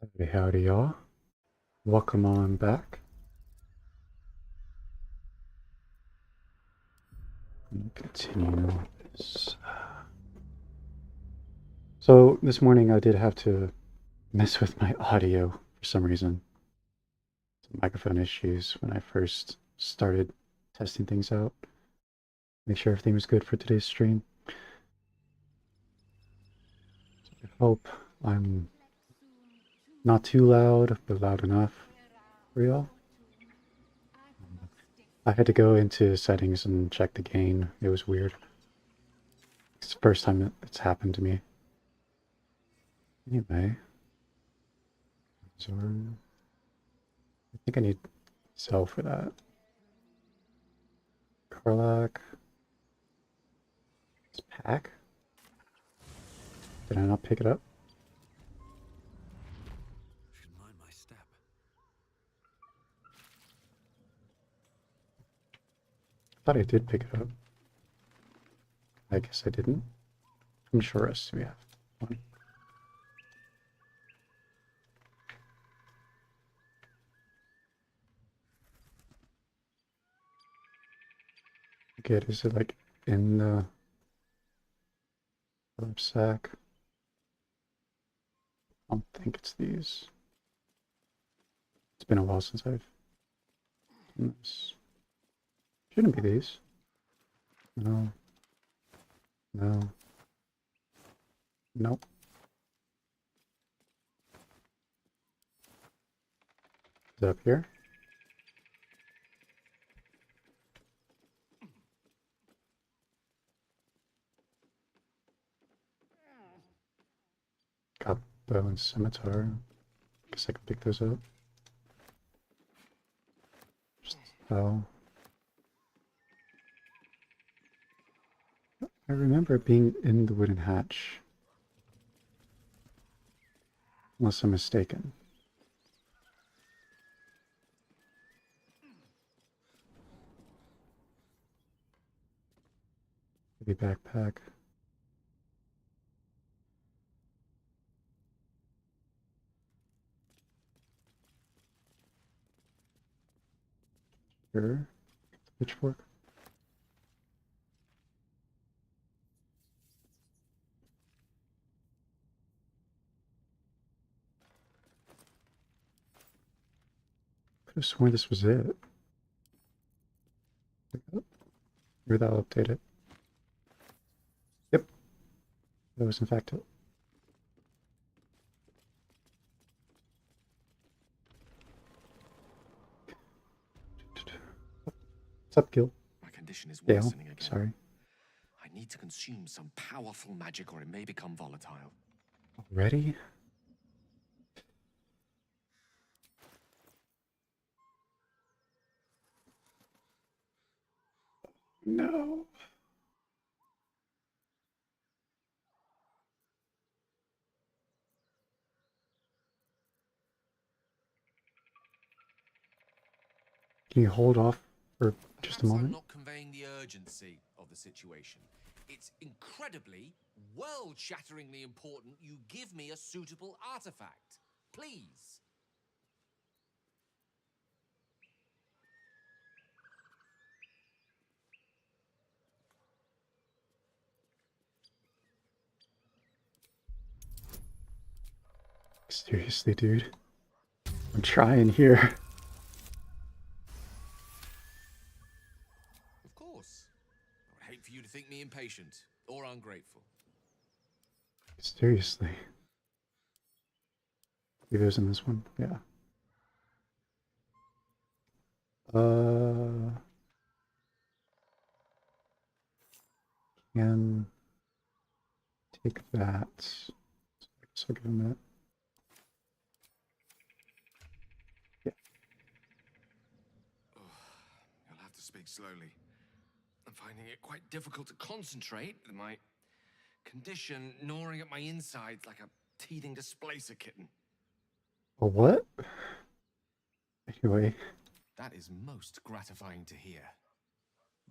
Howdy, howdy, y'all. Welcome on back. Let me continue this. So this morning I did have to mess with my audio for some reason. Some microphone issues when I first started testing things out. Make sure everything was good for today's stream. So I hope I'm not too loud, but loud enough for y'all. I had to go into settings and check the gain. It was weird. It's the first time it's happened to me. Anyway, so I think I need cell for that. Carlac. This pack. Did I not pick it up? Should mind my step. I thought I did pick it up. I guess I didn't. How many short rests do we have? One. Okay, is it like in the sack? I don't think it's these. It's been a while since I've done this. Shouldn't be these. No. No. Nope. Is it up here? Got bow and scimitar. Guess I can pick those up. Just how. I remember it being in the wooden hatch. Unless I'm mistaken. Maybe backpack. Sure. Pitchfork. Could have sworn this was it. Maybe that'll update it. Yep. That was in fact it. What's up, Gil? My condition is Gale, worsening again. sorry. I need to consume some powerful magic or it may become volatile. Already? No. Can you hold off for just a Perhaps I'm moment? not conveying the urgency of the situation. It's incredibly, world-shatteringly important you give me a suitable artifact. Please. Seriously, dude. I'm trying here. Of course. I would hate for you to think me impatient or ungrateful. Seriously. Maybe it was in this one? Yeah. Can take that. So I guess I'll give him that. Yeah. Oh, you'll have to speak slowly. I'm finding it quite difficult to concentrate with my condition gnawing at my insides like a teething displacer kitten. A what? Anyway. That is most gratifying to hear.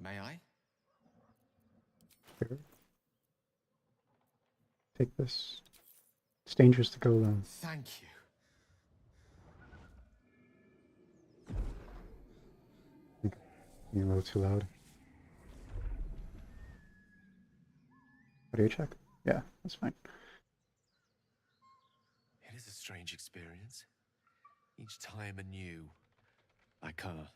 May I? Here. Take this. It's dangerous to go alone. Thank you. Being a little too loud. Audio check? Yeah, that's fine. It is a strange experience. Each time anew. Like a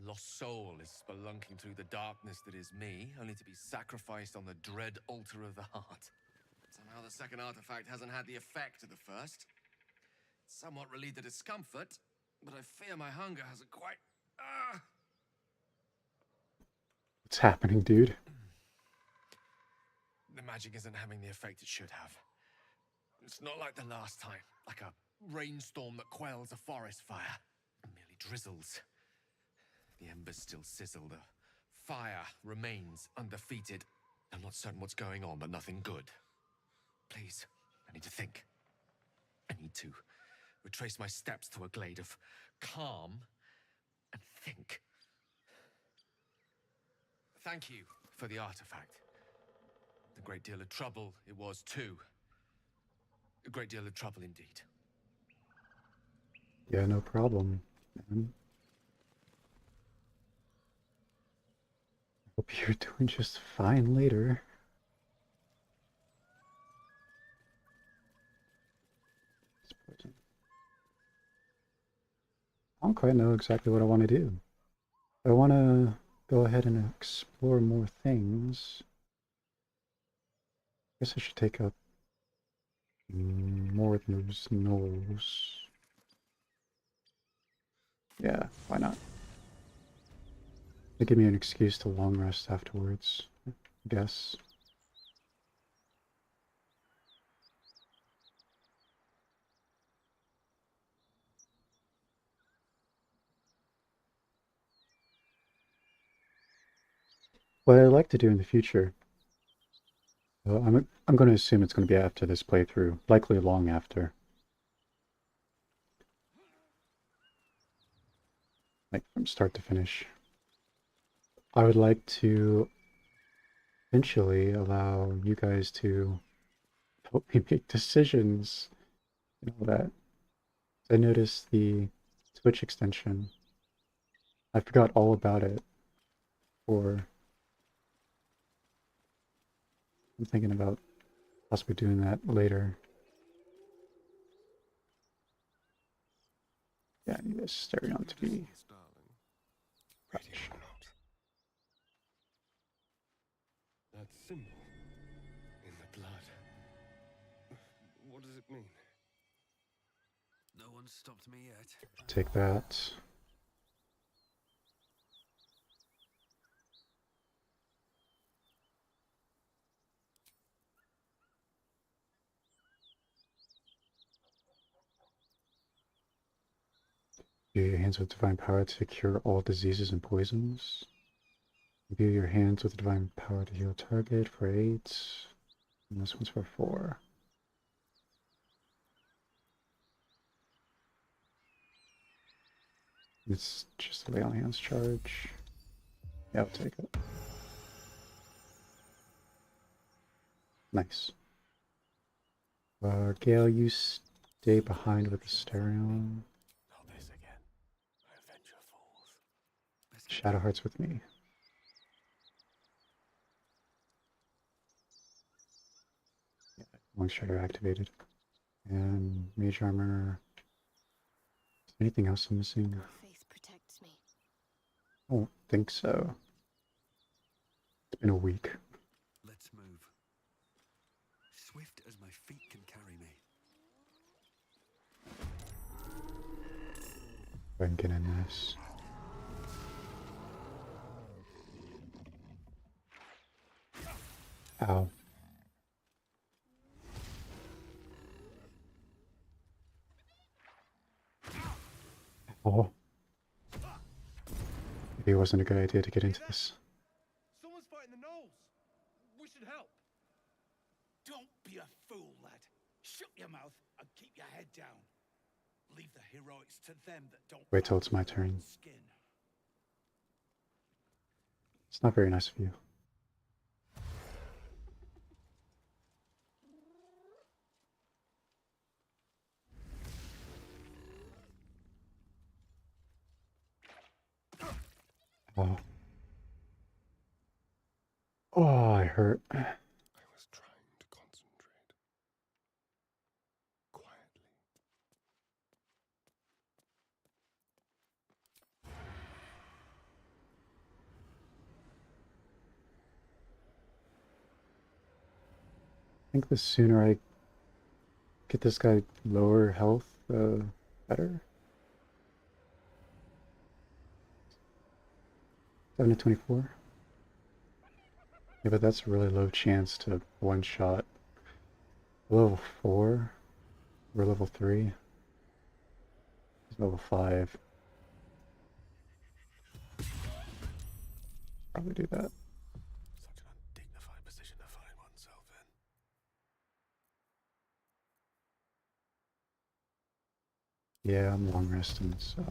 lost soul is spelunking through the darkness that is me, only to be sacrificed on the dread altar of the heart. Somehow the second artifact hasn't had the effect of the first. It's somewhat relieved the discomfort, but I fear my hunger hasn't quite... What's happening, dude? The magic isn't having the effect it should have. It's not like the last time, like a rainstorm that quells a forest fire. It merely drizzles. The embers still sizzle, the fire remains undefeated. I'm not certain what's going on, but nothing good. Please, I need to think. I need to retrace my steps to a glade of calm and think. Thank you for the artifact. A great deal of trouble it was too. A great deal of trouble indeed. Yeah, no problem, man. Hope you're doing just fine later. I don't quite know exactly what I want to do. I want to go ahead and explore more things. I guess I should take up more of those knolls. Yeah, why not? It'll give me an excuse to long rest afterwards, I guess. What I'd like to do in the future, I'm going to assume it's going to be after this playthrough, likely long after. Like from start to finish. I would like to eventually allow you guys to help me make decisions and all that. I noticed the Twitch extension. I forgot all about it, or I'm thinking about possibly doing that later. Yeah, I need this stereo to be crouch. That symbol in the blood. What does it mean? No one's stopped me yet. Take that. Imbue your hands with divine power to cure all diseases and poisons. Imbue your hands with divine power to heal target for 8. And this one's for 4. It's just a lay on hands charge. Yeah, I'll take it. Nice. Gale, you stay behind with the stereo. Not this again. I avenge your falls. Shadowheart's with me. Yeah, Long Strider activated. And Mage Armor. Is there anything else I'm missing? Faith protects me. I don't think so. It's been a week. Let's move. Swift as my feet can carry me. Go ahead and get in this. Ow. Oh. Maybe it wasn't a good idea to get into this. Someone's fighting the gnolls. We should help. Don't be a fool, lad. Shut your mouth and keep your head down. Leave the heroics to them that don't. Wait till it's my turn. Skin. It's not very nice of you. Oh. Oh, I hurt. I was trying to concentrate. Quietly. I think the sooner I get this guy lower health, the better. 7 to 24. Yeah, but that's a really low chance to one shot. Level 4? We're level 3. He's level 5. Probably do that. Such an undignified position to find oneself in. Yeah, I'm long resting, so.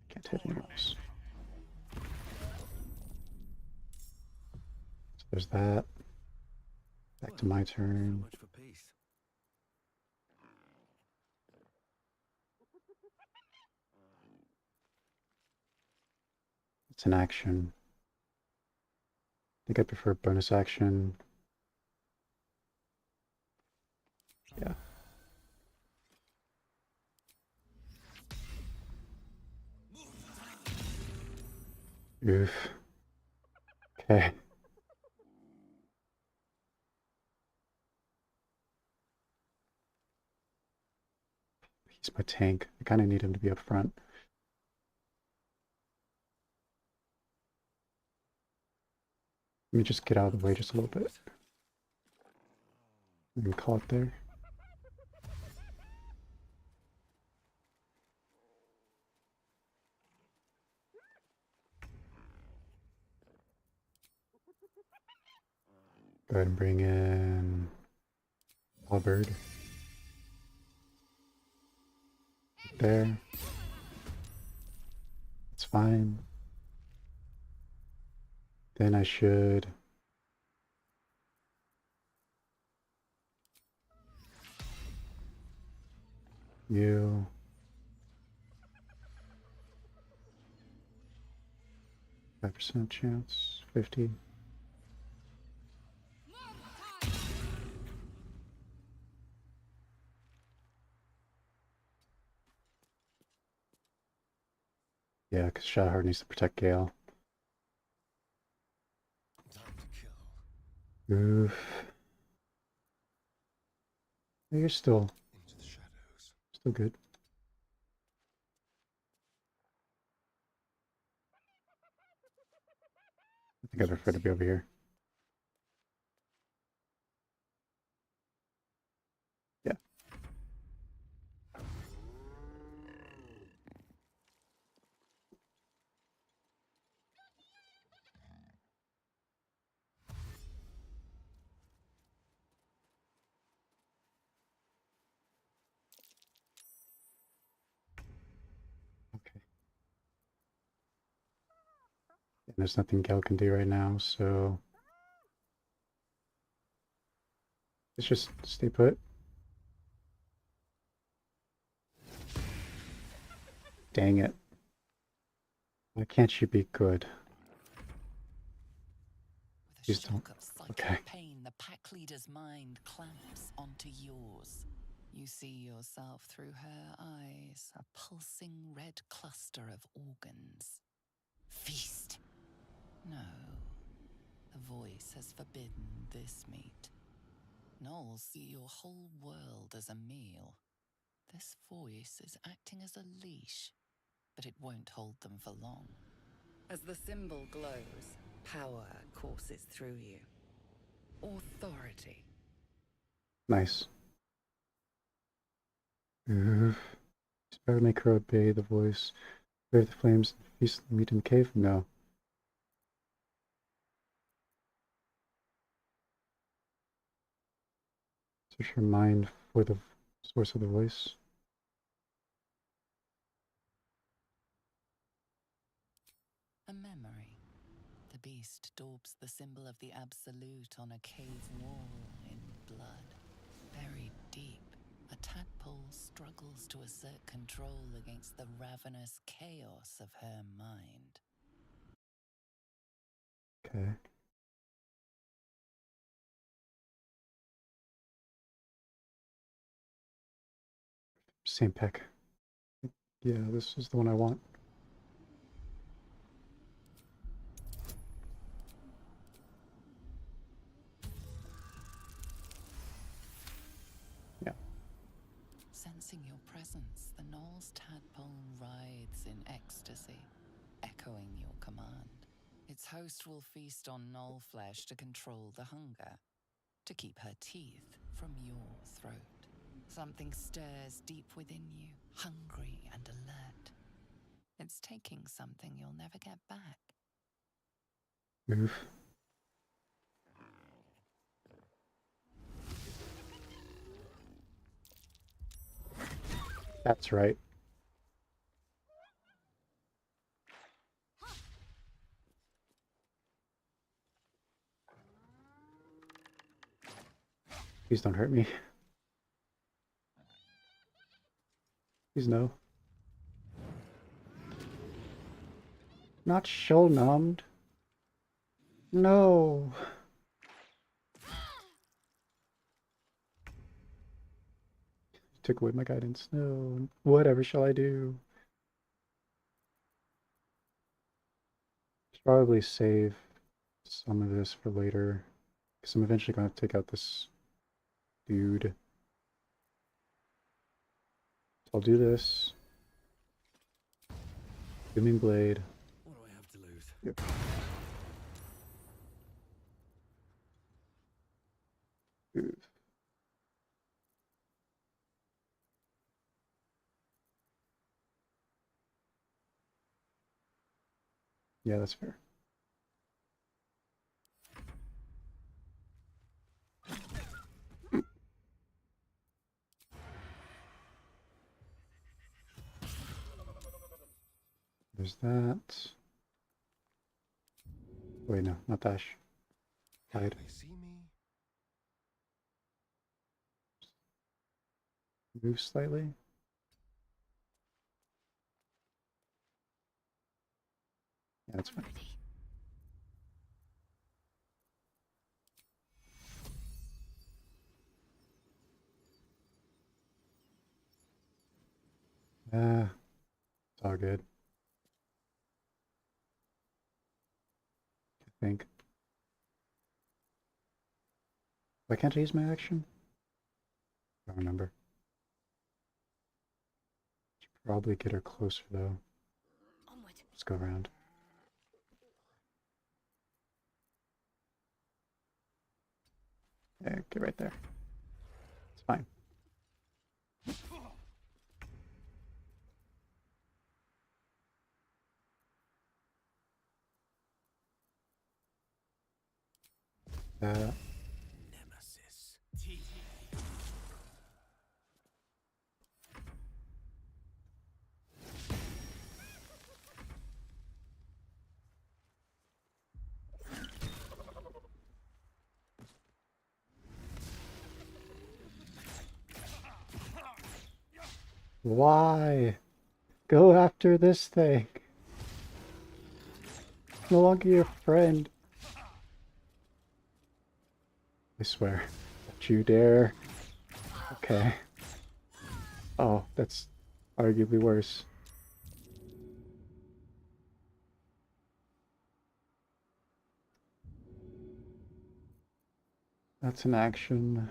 Can't hit anyone else. So there's that. Back to my So turn. much for peace. It's an action. I think I prefer bonus action. Yeah. Oof. Okay. He's my tank. I kind of need him to be up front. Let me just get out of the way just a little bit. We can call it there. Go ahead and bring in Baldur. There. It's fine. Then I should you 5% chance, 50. Yeah, because Shadowheart needs to protect Gale. Time to kill. Oof. Yeah, you're still Into the shadows. good. I think I prefer to be over here. Yeah. Okay. And there's nothing Gale can do right now, so let's just stay put. Dang it. Why can't she be good? With a Please don't. shock of psychic Okay. pain, the pack leader's mind clamps onto yours. You see yourself through her eyes, a pulsing red cluster of organs. Feast! No, the voice has forbidden this meat. Gnolls see your whole world as a meal. This voice is acting as a leash, but it won't hold them for long. As the symbol glows, power courses through you. Authority. Nice. Oof. Better make her obey the voice. Brave the flames and feast the meat in the cave? No. Search your mind for the source of the voice. A memory. The beast daubs the symbol of the Absolute on a cave wall in blood. Buried deep, tadpole struggles to assert control against the ravenous chaos of her mind. Okay. Same pick. Yeah, this is the one I want. Yeah. Sensing your presence, the Knoll's tadpole writhes in ecstasy, echoing your command. Its host will feast on Knoll flesh to control the hunger, to keep her teeth from your throat. Something stirs deep within you, hungry and alert. It's taking something you'll never get back. Move. That's right. Please don't hurt me. Please no. Not show numbed. No. Took away my guidance. No. Whatever shall I do? Should probably save some of this for later. Because I'm eventually going to take out this dude. So I'll do this. Booming blade. What do I have to lose? Yep. Move. Yeah, that's fair. There's that. Wait, no, not dash. Hide. They see me. Move slightly. Yeah, that's fine. It's all good. I think. Why can't I use my action? I don't remember. Should probably get her closer though. Onward. Let's go around. Yeah, get right there. It's fine. Nemesis. Why? Go after this thing. It's no longer your friend. I swear. Don't you dare. Okay. Oh, that's arguably worse. That's an action.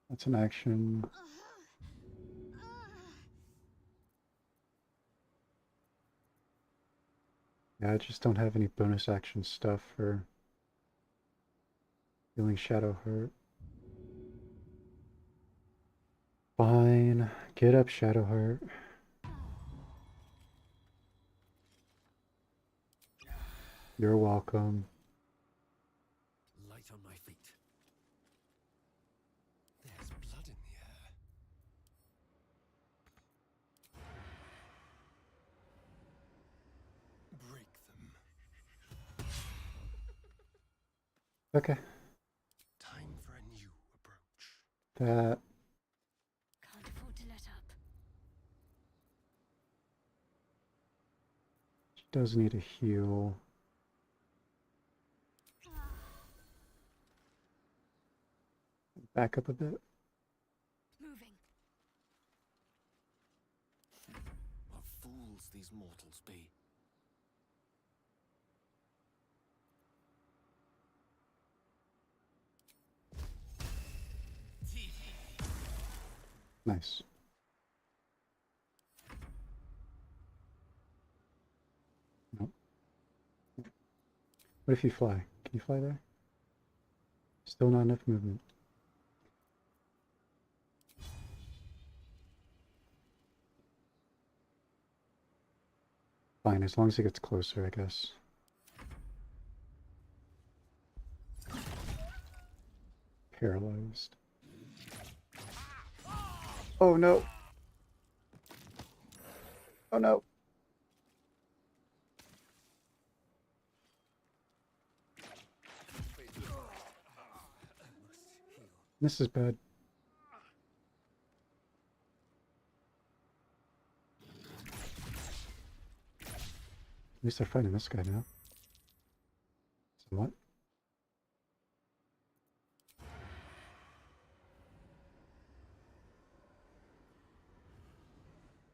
That's an action. Yeah, I just don't have any bonus action stuff for healing Shadow Hurt. Fine. Get up, Shadow Heart. You're welcome. Light on my feet. There's blood in the air. Break them. Okay. Time for That. Can't afford to let up. She does need a heal. Back up a bit. Moving. What fools these mortals be. Nice. Nope. What if you fly? Can you fly there? Still not enough movement. Fine, as long as it gets closer, I guess. Paralyzed. Oh no! Oh no! This is bad. At least they're fighting this guy now. Somewhat.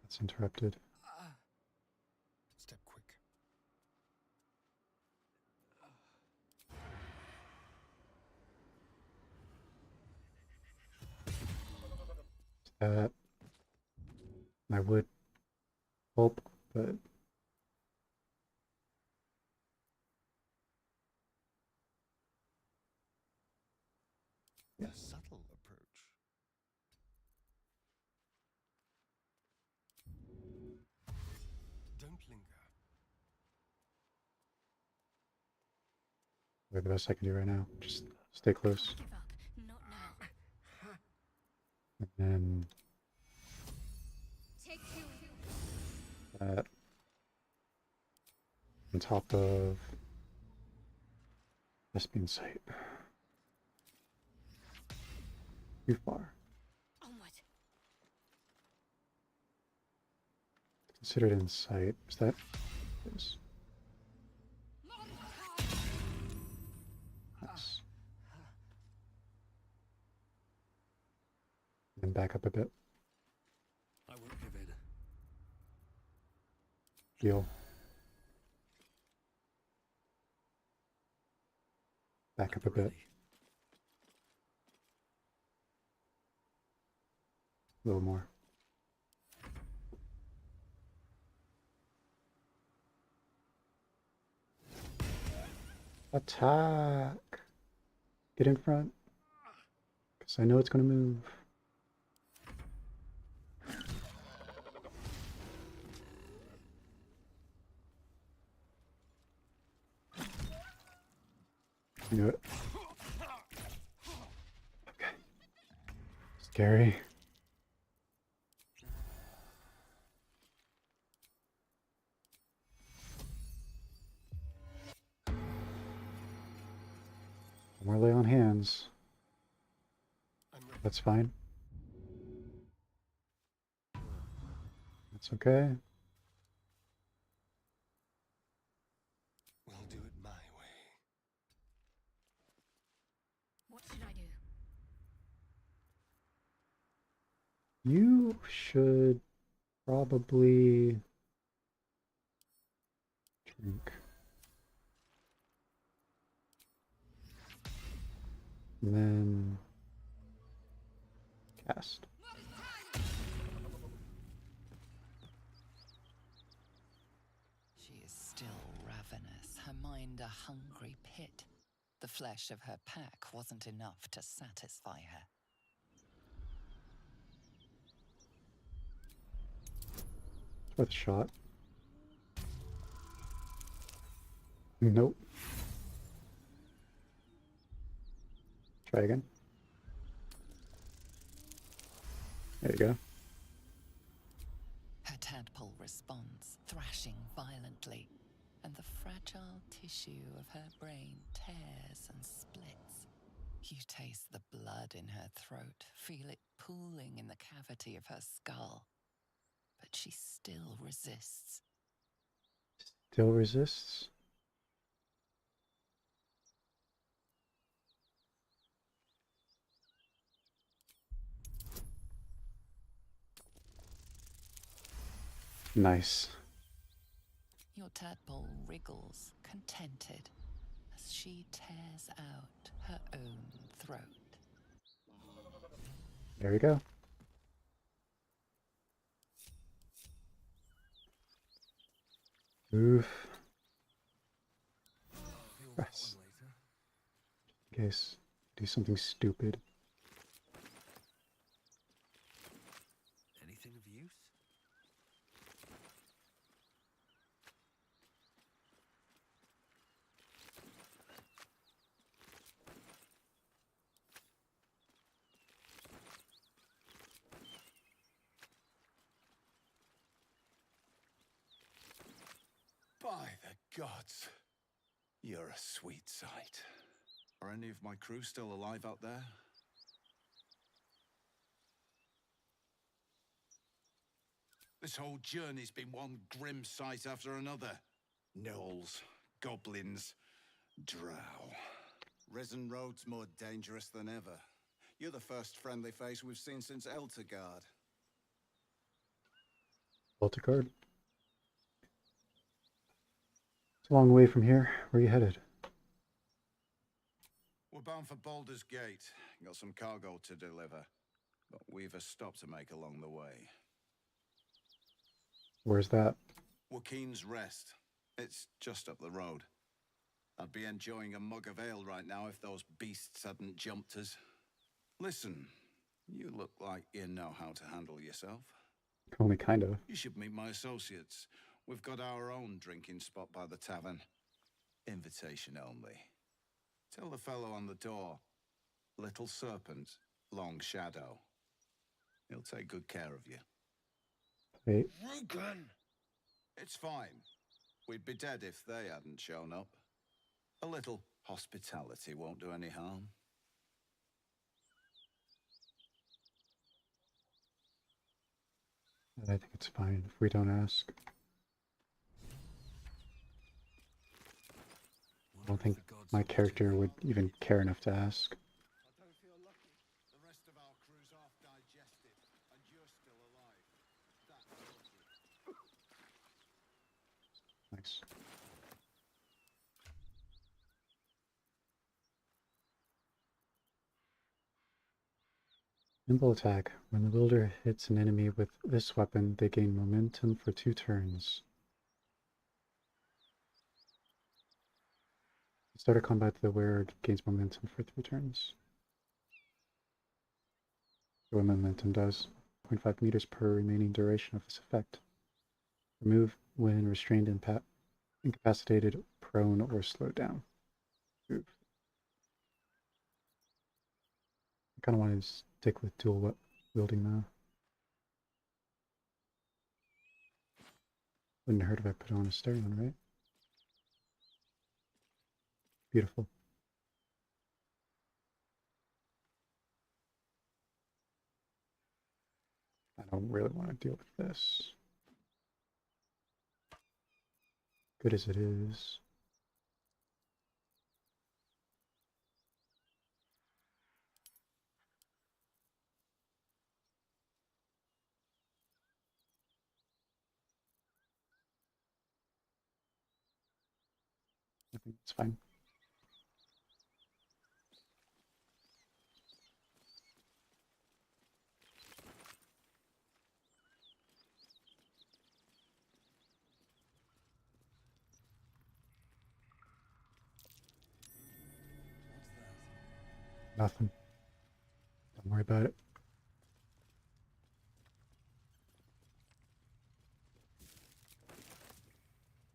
That's interrupted. Step quick. That I would hope, but A subtle approach. Don't linger. the best I can do right now. Just stay close. Give up. Not now. And then Take two. that on top of Thespian sight. Too far. Onward. Considered in sight. Is that? Yes. Nice. And back up a bit. I won't give in. Heal. Back up a bit. A little more. Attack! Get in front. Because I know it's going to move. Knew it. Okay. Scary. More lay on hands. I'm ready. That's fine. That's okay. We'll do it my way. What should I do? You should probably drink. And then cast. She is still ravenous, her mind a hungry pit. The flesh of her pack wasn't enough to satisfy her. It's worth a shot. Nope. Try again. There you go. Her tadpole responds, thrashing violently, and the fragile tissue of her brain tears and splits. You taste the blood in her throat, feel it pooling in the cavity of her skull. But she still resists. Still resists? Nice. Your tadpole wriggles, contented, as she tears out her own throat. There we go. Oof. Feel that Press. one later. In case I do something stupid. Anything of use? By the gods, you're a sweet sight. Are any of my crew still alive out there? This whole journey's been one grim sight after another. Gnolls, goblins, drow. Risen Road's more dangerous than ever. You're the first friendly face we've seen since Eltergard. Balticard. It's a long way from here. Where are you headed? We're bound for Baldur's Gate. Got some cargo to deliver. But we've a stop to make along the way. Where's that? Wakeen's Rest. It's just up the road. I'd be enjoying a mug of ale right now if those beasts hadn't jumped us. Listen, you look like you know how to handle yourself. Only kind of. You should meet my associates. We've got our own drinking spot by the tavern. Invitation only. Tell the fellow on the door. Little Serpent, Long Shadow. He'll take good care of you. Wait. Rugen! It's fine. We'd be dead if they hadn't shown up. A little hospitality won't do any harm. I think it's fine if we don't ask. I don't think my character would even care enough to ask. I don't feel lucky. The rest of our crew's half digested, and you're still alive. That's lucky. Nice. Nimble attack. When the wielder hits an enemy with this weapon, they gain momentum for 2 turns. Start a combat, the wearer gains momentum for 3 turns. What momentum does. 0.5 meters per remaining duration of this effect. Remove when restrained, incapacitated, prone, or slowed down. Oof. I kind of want to stick with dual wielding though. Wouldn't hurt if I put on a stereo, right? Beautiful. I don't really want to deal with this. Good as it is. I think it's fine. Nothing. Don't worry about it.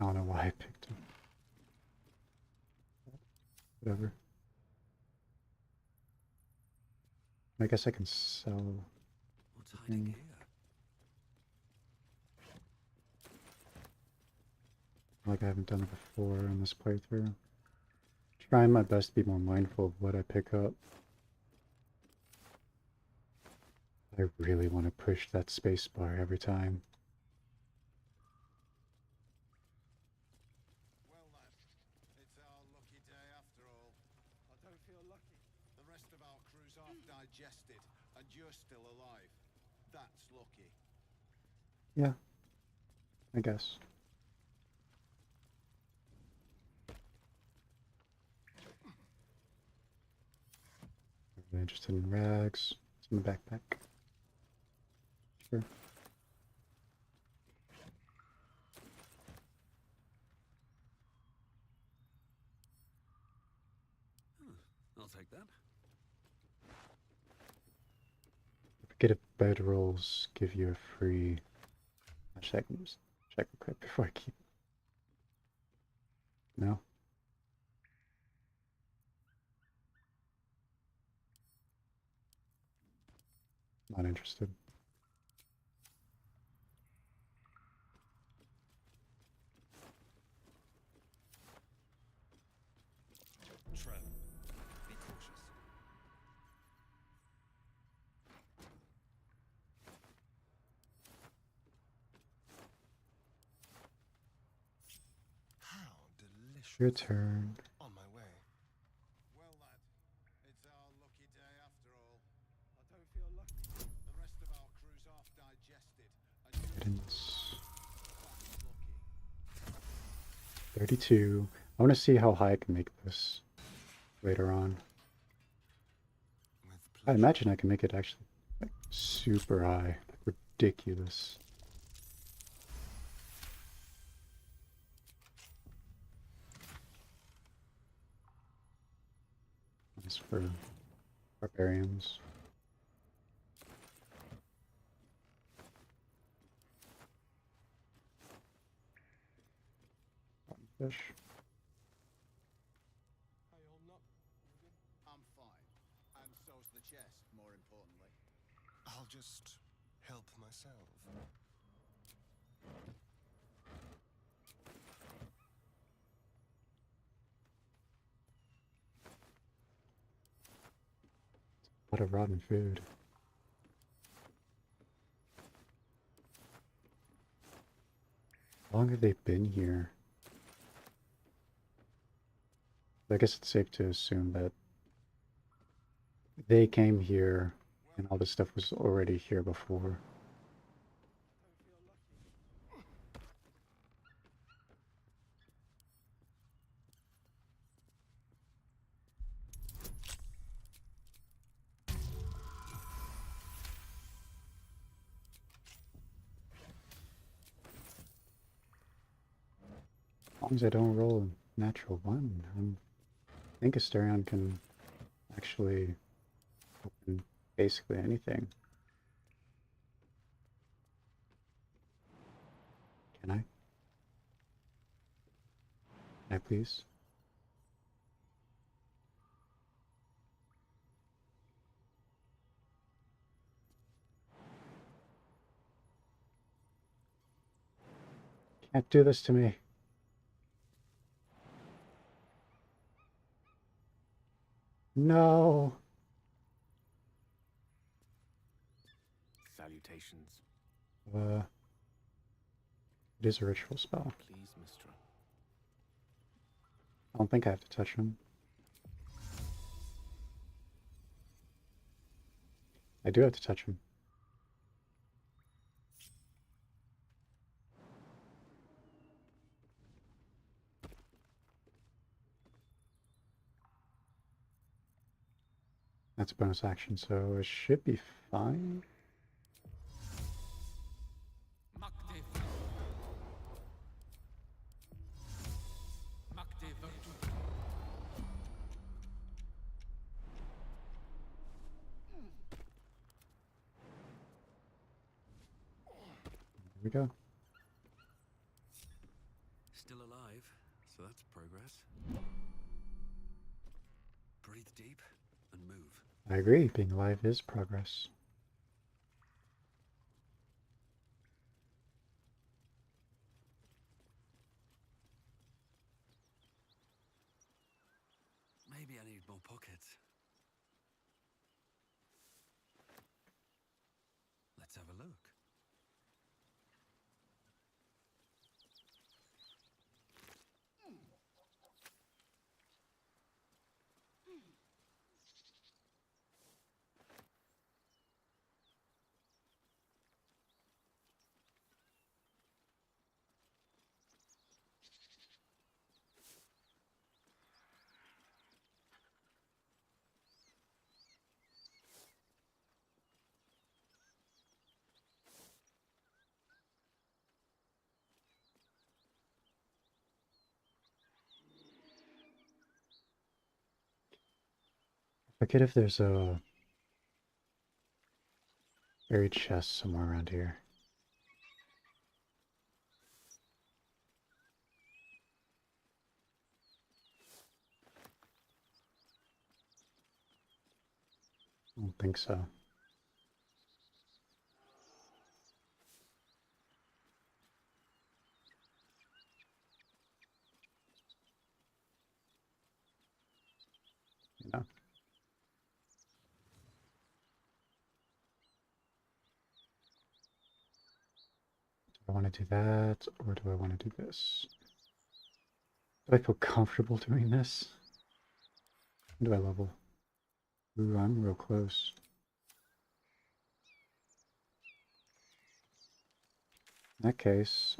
I don't know why I picked him. Whatever. I guess I can sell. What's hiding here? Like I haven't done it before on this playthrough. Trying my best to be more mindful of what I pick up. I really want to push that space bar every time. Well then, it's our lucky day after all. I don't feel lucky. The rest of our crew's half digested, and you're still alive. That's lucky. Yeah, I guess. Really interested in rags. It's in the backpack. Sure. I'll take that. Forget if bedrolls give you a free. Check real quick before I keep. No. Not interested. Trev, be cautious. How delicious. Your turn. On my way. Well lad, it's our lucky day after all. I don't feel lucky. The rest of our crew's half digested, and you're Guidance. that's lucky. 32. I want to see how high I can make this later on. With I pleasure. imagine I can make it actually like super high, like ridiculous. As for barbarians. Fish. How you holding up? I'm fine. And so's the chest, more importantly. I'll just help myself. A lot of rotten food. How long have they been here? I guess it's safe to assume that they came here and all this stuff was already here before. I don't feel lucky. As long as I don't roll a natural one, I think Asterion can actually open basically anything. Can I? Can I please? Can't do this to me. No. Salutations. It is a ritual spell. Please, Mistra. I don't think I have to touch him. I do have to touch him. That's a bonus action, so it should be fine. There we go. Still alive, so that's progress. Breathe deep and move. I agree, being alive is progress. Maybe I need more pockets. Let's have a look. I forget if there's a buried chest somewhere around here. I don't think so. You know. Do I want to do that, or do I want to do this? Do I feel comfortable doing this? When do I level? Ooh, I'm real close. In that case,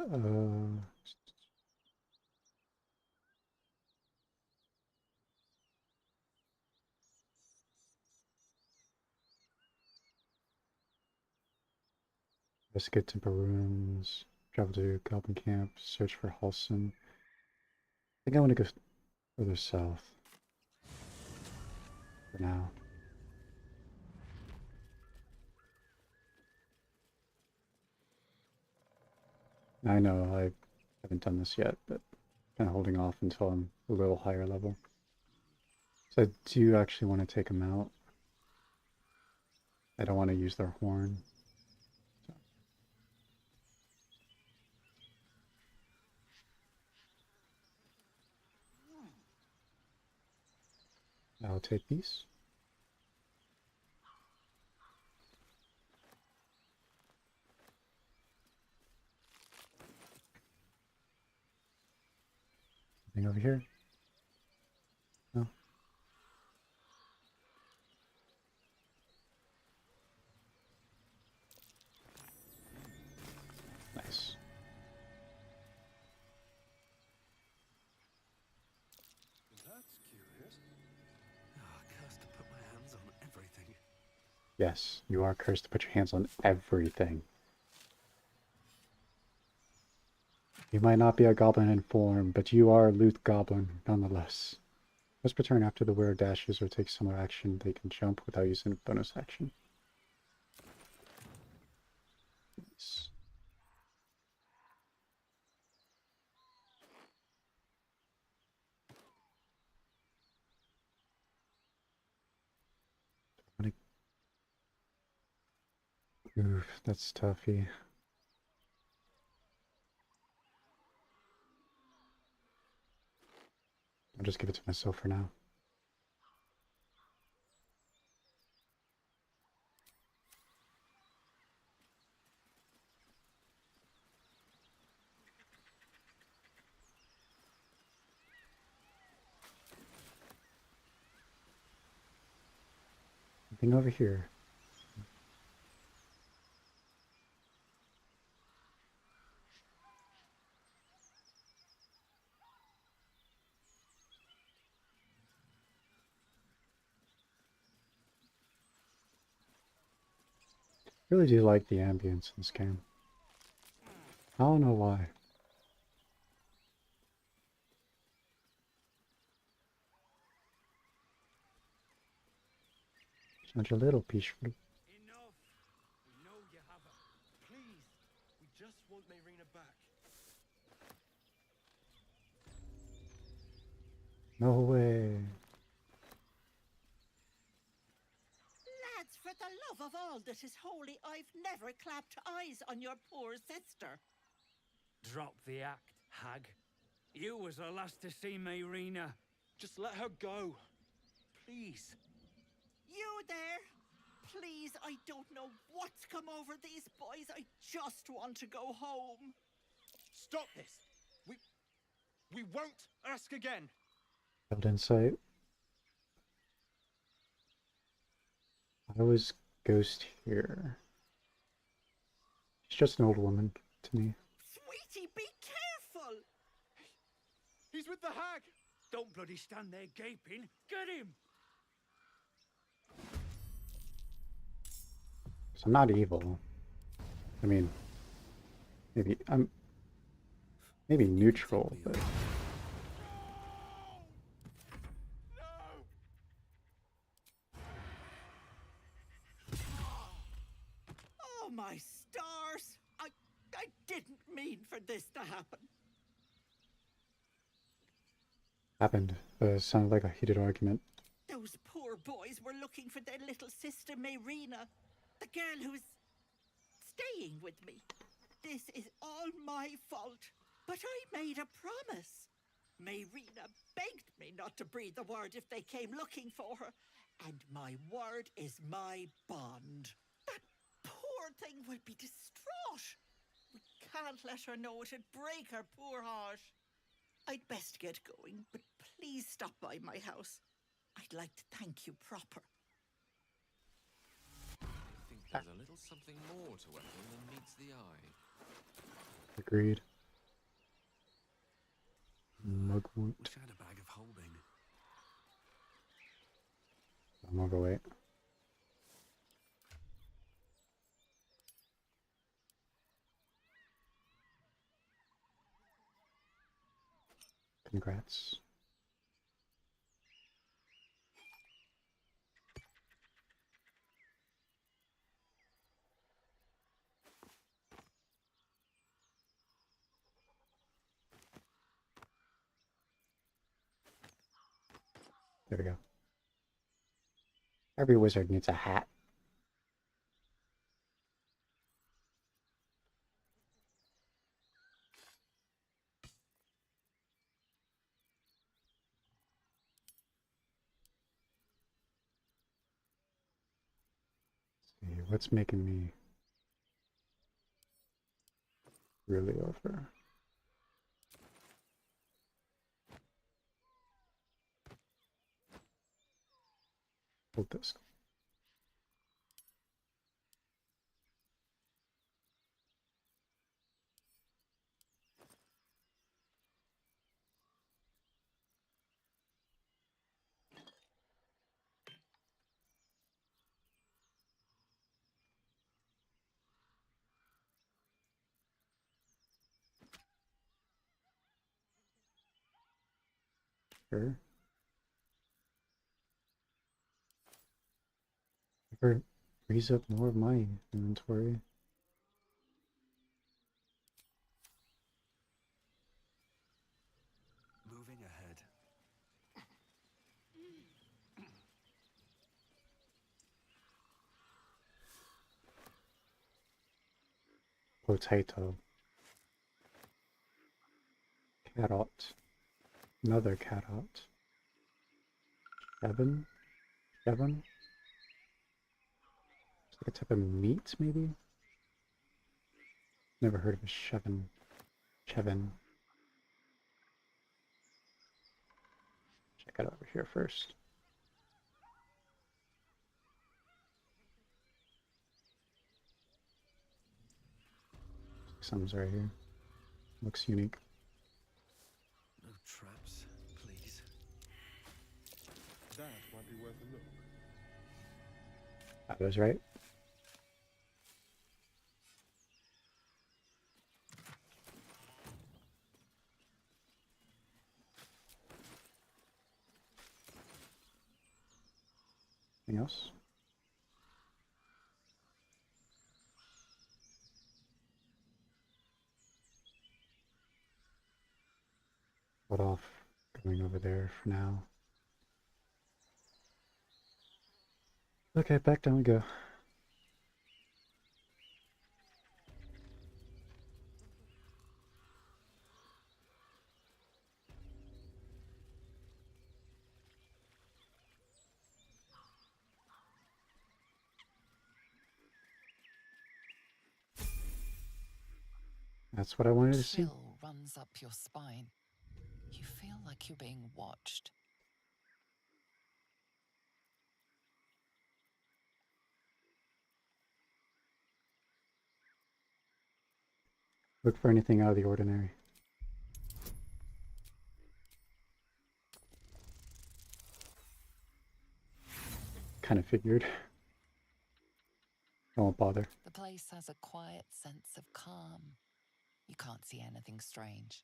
investigate temple ruins, travel to Goblin Camp, search for Halson. I think I want to go further south for now. I know I haven't done this yet, but kind of holding off until I'm a little higher level. So I do actually want to take them out. I don't want to use their horn. So. I'll take these. Anything over here? No. Nice. That's curious. Ah, cursed to put my hands on everything. Yes, you are cursed to put your hands on everything. You might not be a goblin in form, but you are a loot goblin nonetheless. Let's return after the wearer dashes or takes similar action. They can jump without using a bonus action. Nice. Oof, that's toughy. I'll just give it to myself for now. Nothing over here. Really do like the ambience in this game. I don't know why. Such a little peaceful. Enough! We know you haven't. Please, we just want Mayrina back. No way. Lads, for the love of all that is holy, I've never clapped eyes on your poor sister. Drop the act, hag. You was the last to see Mayrina. Just let her go. please. You there? Please, I don't know what's come over these boys. I just want to go home. Stop this. We won't ask again. Build insight. I was ghost here. She's just an old woman to me. Sweetie, be careful! He's with the hag. Don't bloody stand there gaping. Get him! So I'm not evil. I mean, maybe I'm maybe neutral, but Oh, my stars! I didn't mean for this to happen. happened. Sounded like a heated argument. Those poor boys were looking for their little sister Mayrina, the girl who is staying with me. This is all my fault, but I made a promise. Mayrina begged me not to breathe a word if they came looking for her, and my word is my bond. That poor thing will be distraught. We can't let her know, it'd break her poor heart. I'd best get going, but please stop by my house. I'd like to thank you proper. I think there's a little something more to Ethel than meets the eye. Agreed. Mugwort. Wish I had a bag of holding. I'm overweight. Congrats. There we go. Every wizard needs a hat. Let's see, what's making me really over? Hold this. Sure. Never frees up more of my inventory. Moving ahead. Potato. Carrot. Another carrot. Shevin? Shevin? It's like a type of meat, maybe? Never heard of a Shevin. Shevin. Check it over here first. Some's right here. Looks unique. No traps, please. That might be worth a look. That was right. Anything else? Hold off going over there for now. Okay, back down we go. That's what I wanted A to see. chill runs up your spine. You feel like you're being watched. Look for anything out of the ordinary. Kind of figured. I won't bother. The place has a quiet sense of calm. You can't see anything strange.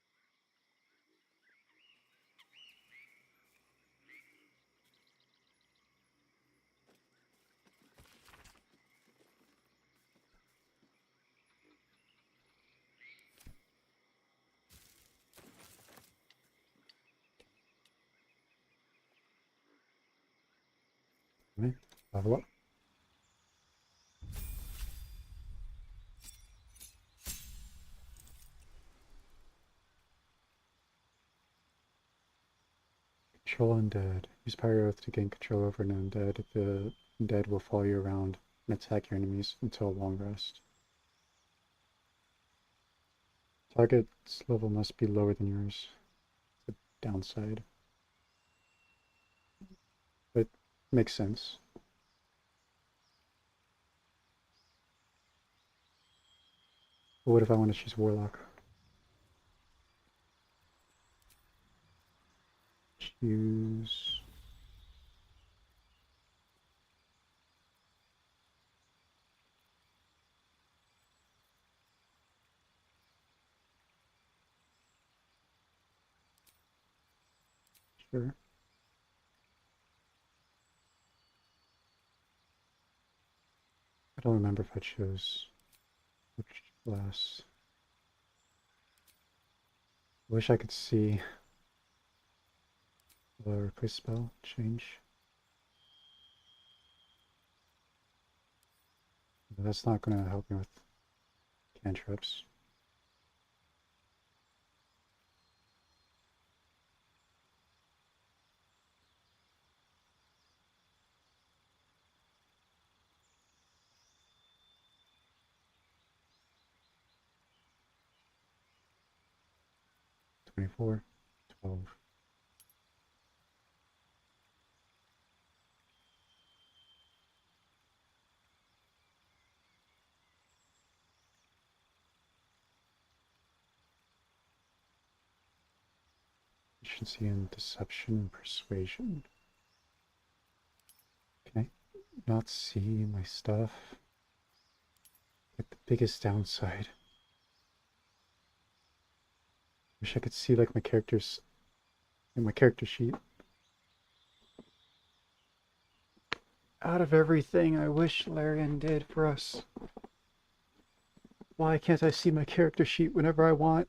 Right? Level up. Control undead. Use Pyro Oath to gain control over an undead. The undead will follow you around and attack your enemies until a long rest. Target's level must be lower than yours. The downside. But makes sense. But what if I want to choose Warlock? Choose... Sure. I don't remember if I chose which class. I wish I could see the replace spell change. But that's not going to help me with cantrips. 24, 12. Efficiency and deception and persuasion. Can I not see my stuff? Like the biggest downside. Wish I could see like my characters in my character sheet. Out of everything I wish Larian did for us. Why can't I see my character sheet whenever I want?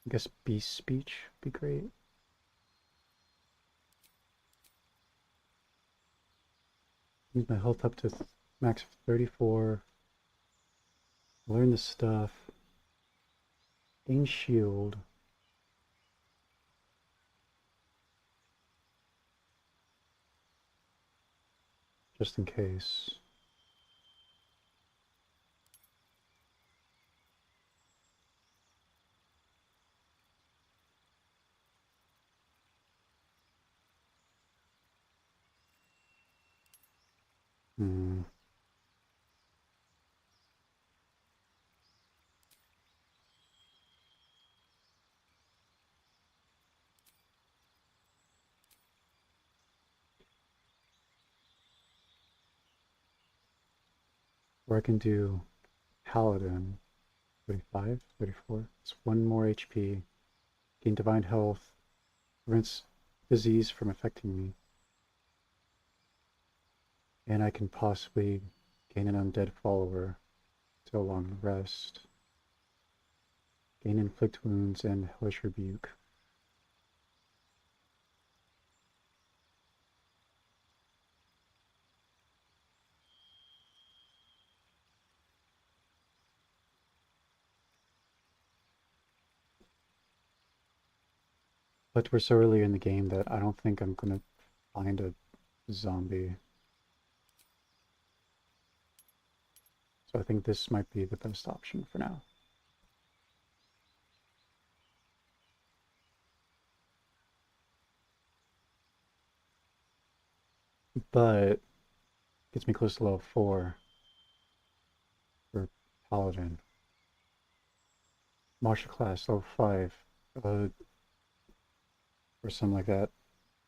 I guess beast speech would be great. Use my health up to max of 34. Learn the stuff. Gain shield. Just in case. Hmm. Or I can do Paladin. 35, 34. It's 1 more HP. Gain divine health. Prevents disease from affecting me. And I can possibly gain an undead follower to a long rest. Gain inflict wounds and hellish rebuke. But we're so early in the game that I don't think I'm gonna find a zombie. So I think this might be the best option for now. But gets me close to level 4 for Paladin. Martial class, level 5. Or something like that.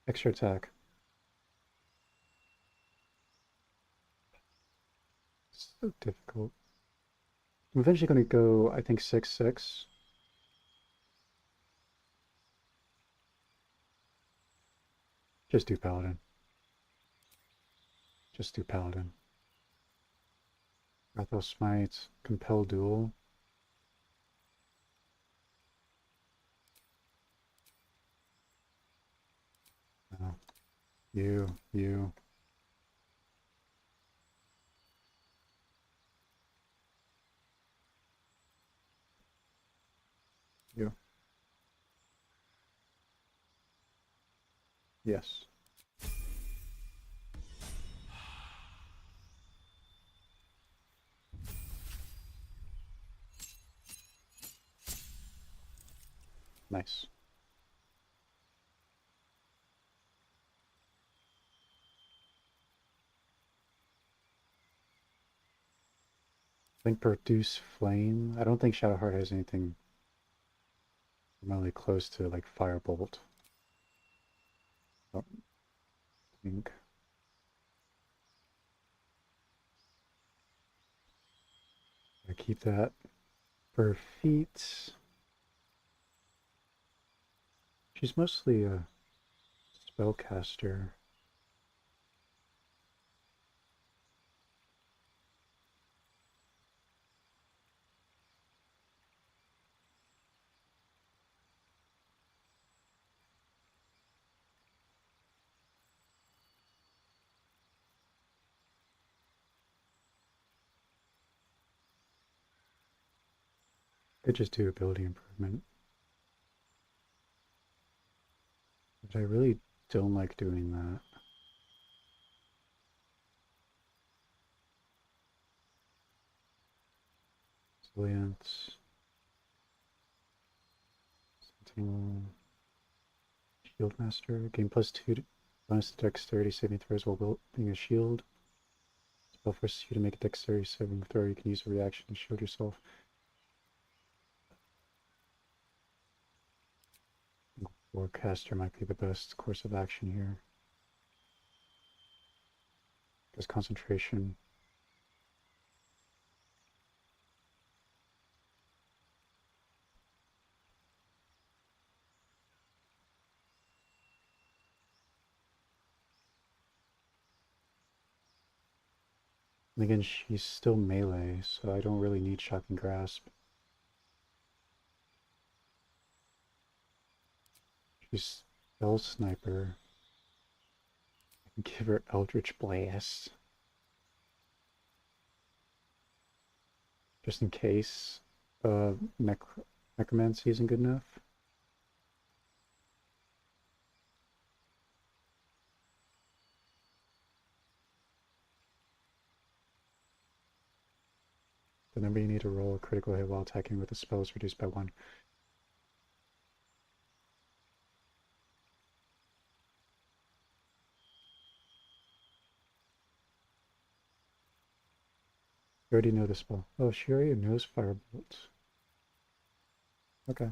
Extra attack. So difficult. I'm eventually going to go, I think, 6/6. Just do Paladin. Just do Paladin. Rathel Smite, Compel Duel. No. You. You. Yes. Nice. I think Produce Flame. I don't think Shadowheart has anything remotely close to like Firebolt. I don't think. I keep that for feet. She's mostly a spellcaster. Could just do ability improvement. But I really don't like doing that. Resilience. Sentinel. Shield Master. Gain +2 bonus to dexterity saving throws while being a shield. Spell forces you to make a dexterity saving throw. You can use a reaction to shield yourself. Warcaster might be the best course of action here. Because concentration. And again, she's still melee, so I don't really need Shocking Grasp. She's Spell Sniper. I can give her Eldritch Blast. Just in case Necromancy isn't good enough. The number you need to roll a critical hit while attacking with a spell is reduced by 1. You already know the spell. Oh, she already knows Firebolt. Okay.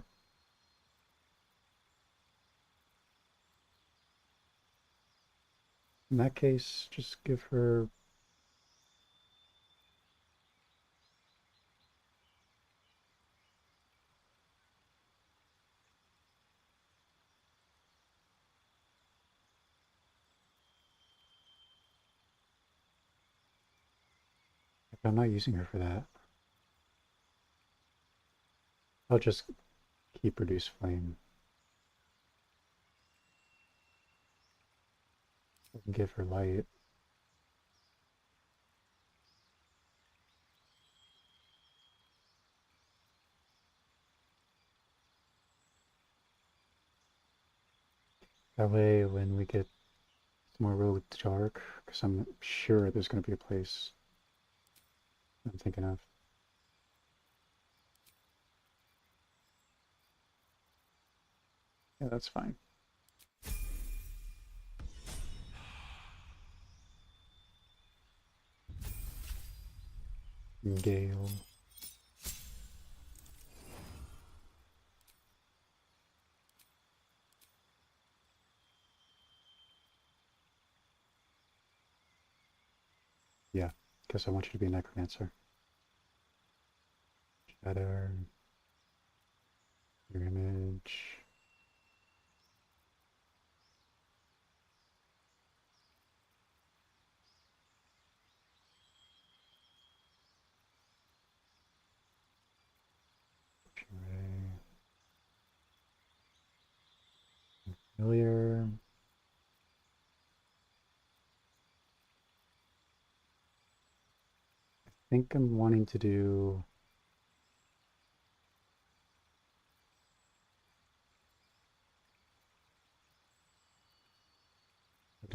In that case, just give her... I'm not using her for that. I'll just keep reduce flame. Give her light. That way, when we get more really dark, because I'm sure there's going to be a place I'm thinking of. Yeah, that's fine. Gale. Yeah, because I want you to be a necromancer. Shatter. Your image. Array. Familiar. I think I'm wanting to do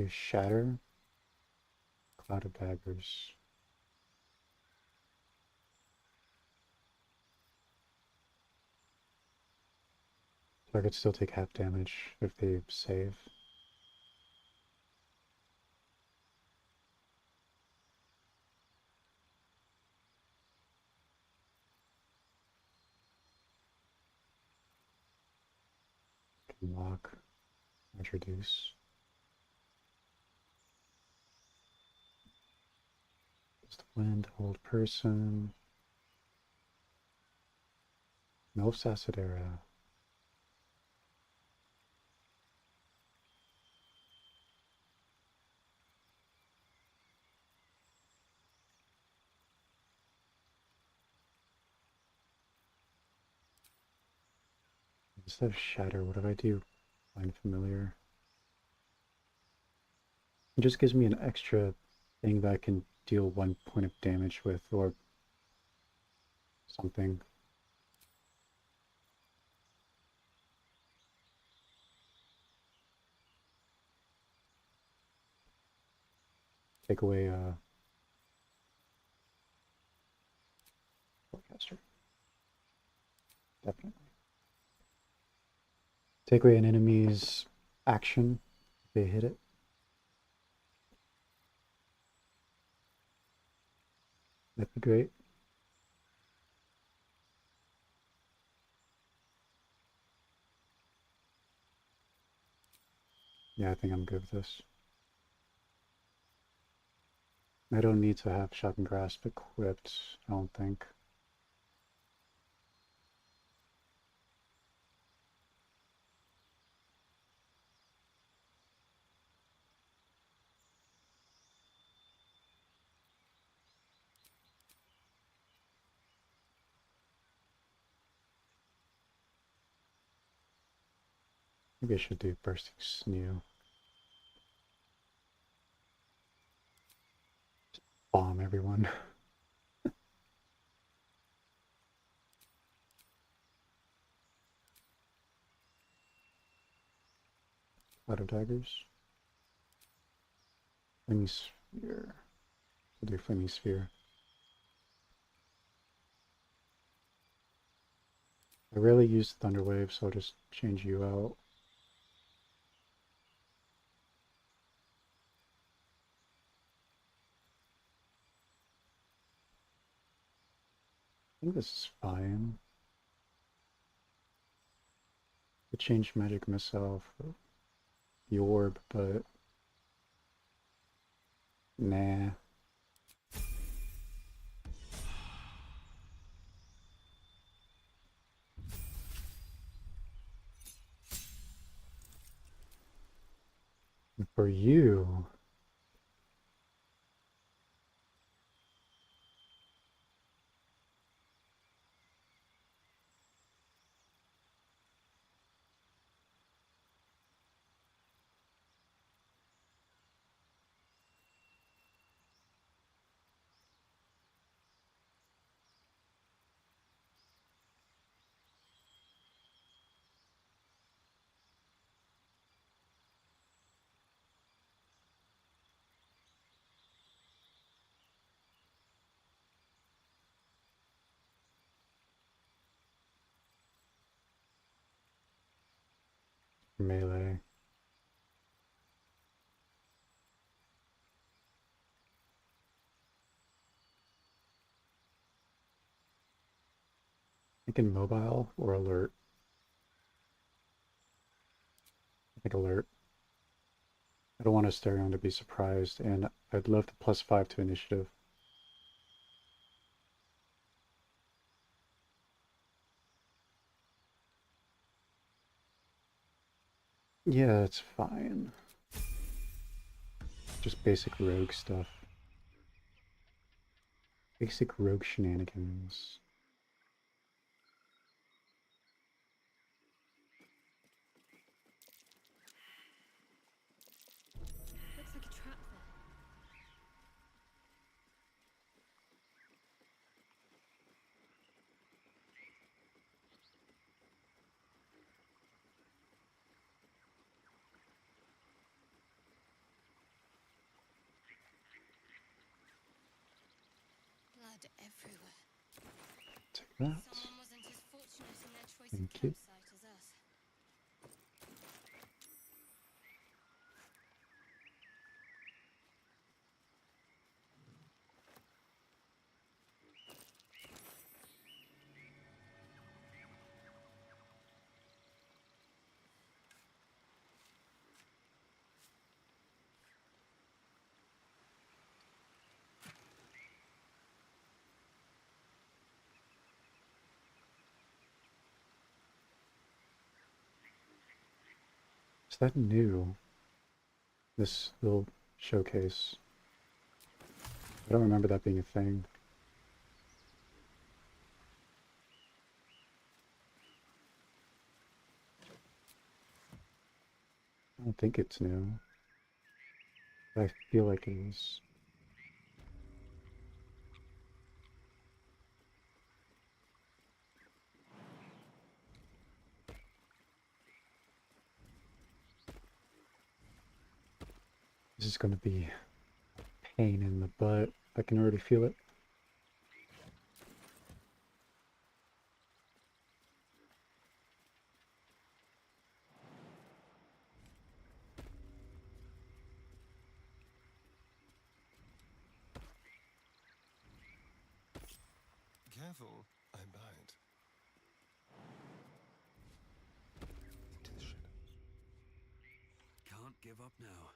shatter, cloud of daggers. So I could still take half damage if they save. Can lock, introduce. Just wind, hold person. No Sacidera. Instead of shatter, what do I do? Find familiar. It just gives me an extra thing that I can deal 1 point of damage with, or something. Take away forecaster. Definitely. Take away an enemy's action if they hit it. That'd be great. Yeah, I think I'm good with this. I don't need to have Shock and Grasp equipped, I don't think. Maybe I should do Bursting Snew. Just bomb everyone. Cloud of Daggers. Flaming Sphere. We'll do Flaming Sphere. I rarely use Thunderwave, so I'll just change you out. I think this is fine. I change Magic Missile for the orb, but nah. And for you, Melee. I think in mobile or alert. I think alert. I don't want Asterion to be surprised, and I'd love the +5 to initiative. Yeah, it's fine. Just basic rogue stuff. Basic rogue shenanigans. Looks like a trap there. Blood everywhere. Take that. Someone wasn't as fortunate in their choice of Thank you. campsite as us. Is that new? This little showcase. I don't remember that being a thing. I don't think it's new. But I feel like it is. This is going to be pain in the butt. I can already feel it. Careful, I'm bound. To the ship. Can't give up now.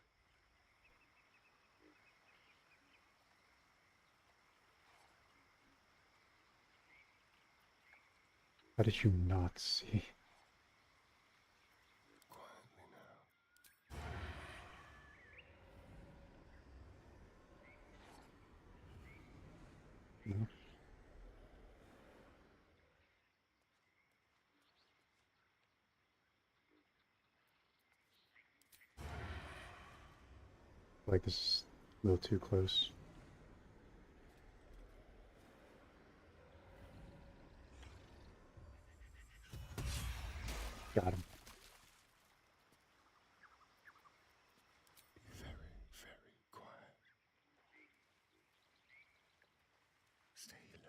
How did you not see? Quietly now. No? Like this is a little too close. Got him. Be very, very quiet. Stay low.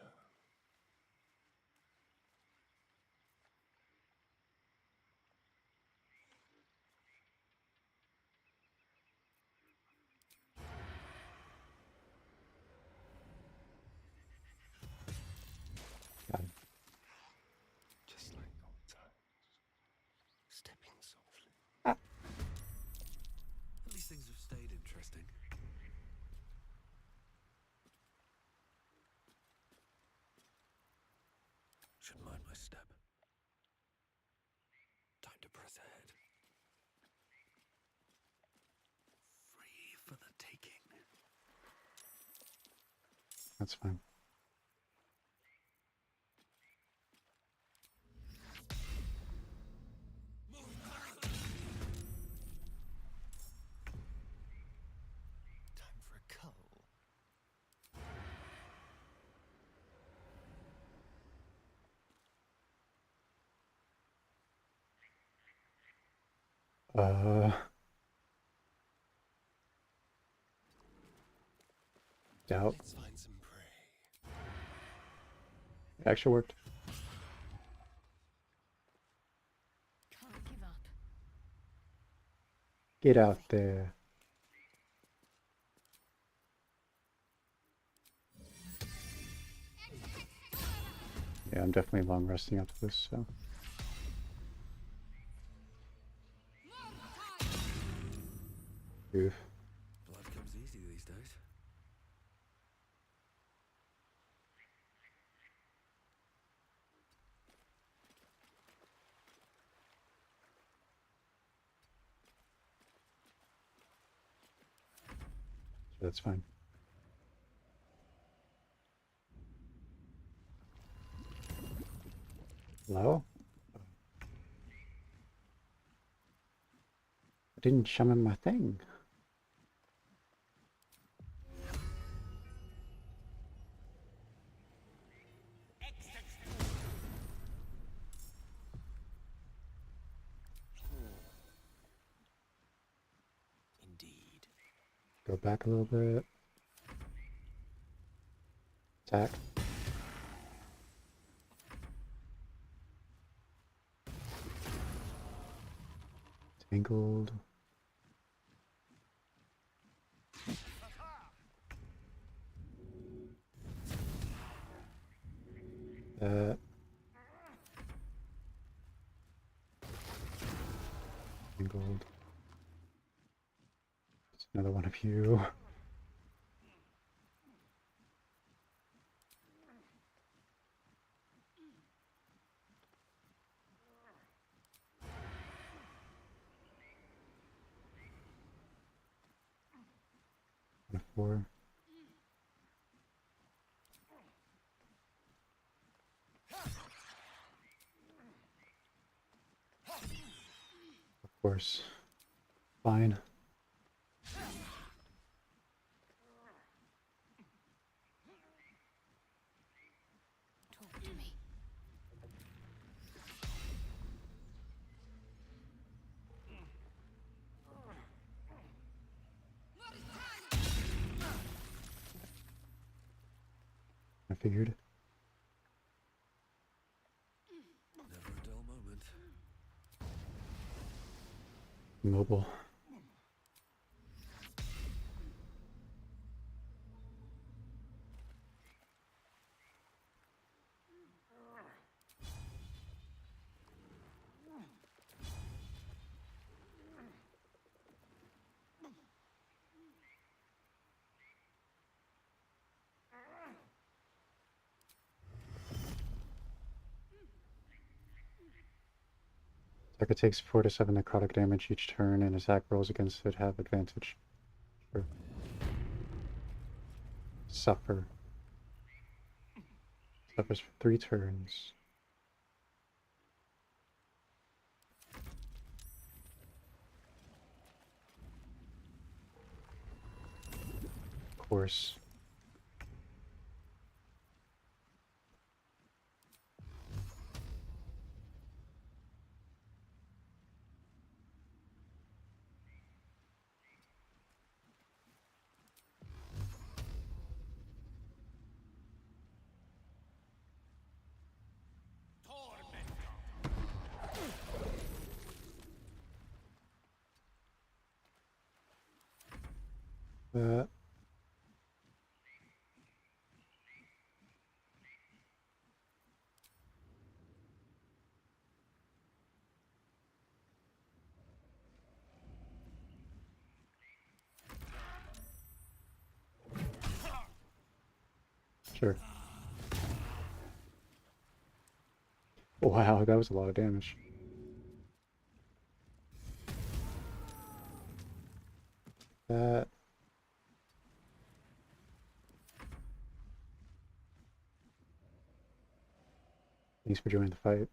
Got him. Just like old times. Stepping softly. At least things have stayed interesting. Should mind my step. Time to press ahead. Free for the taking. That's fine. Time for a cull. Doubt. Let's find some prey. It actually worked. Can't give up. Get out there. Yeah, I'm definitely long resting after this, so. Oof. Blood comes easy these days. So that's fine. Hello? I didn't summon my thing. Indeed. Go back a little bit. Attack. Tangled. That. Tangled. It's another one of you. One of four. Of course. Fine. Talk to me. I figured. Never a dull moment. Mobile. Attacker takes 4 to 7 necrotic damage each turn, and attack rolls against it have advantage. Sure. Suffer. Suffers for 3 turns. Of course. That. Sure. Wow, that was a lot of damage. That. Thanks for joining the fight.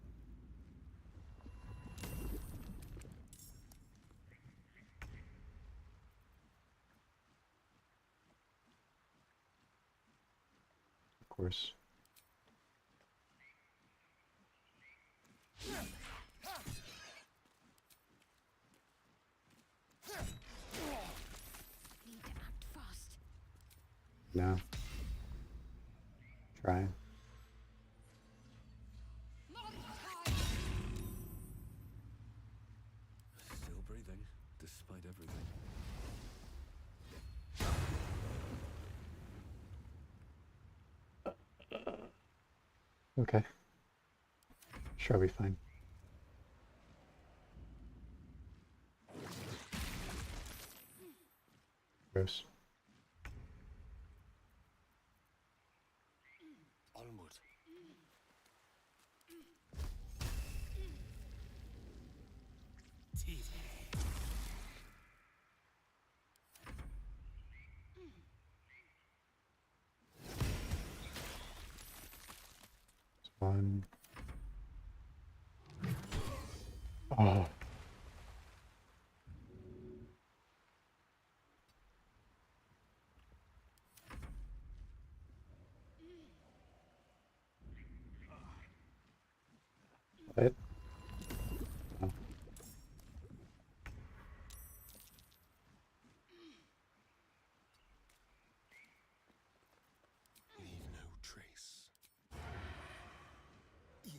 Of course. Need to act fast. No. Trying. Still breathing, despite everything. Okay. Sure, I'll be fine. Gross. Onward. Teeth. One. Oh. What? Oh. Leave no trace. Yes.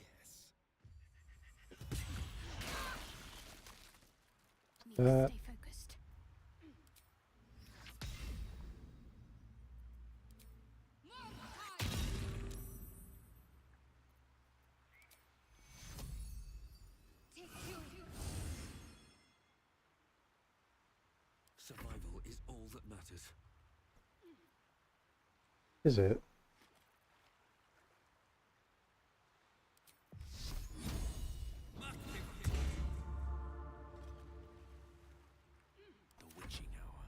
Need to stay focused. Survival is all that matters. Is it? The witching hour.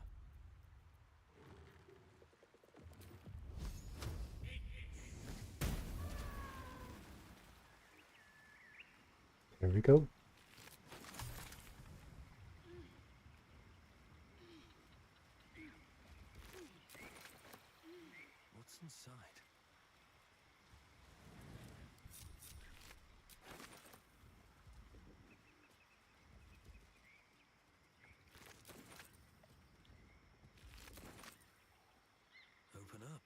There we go. What's inside? Open up.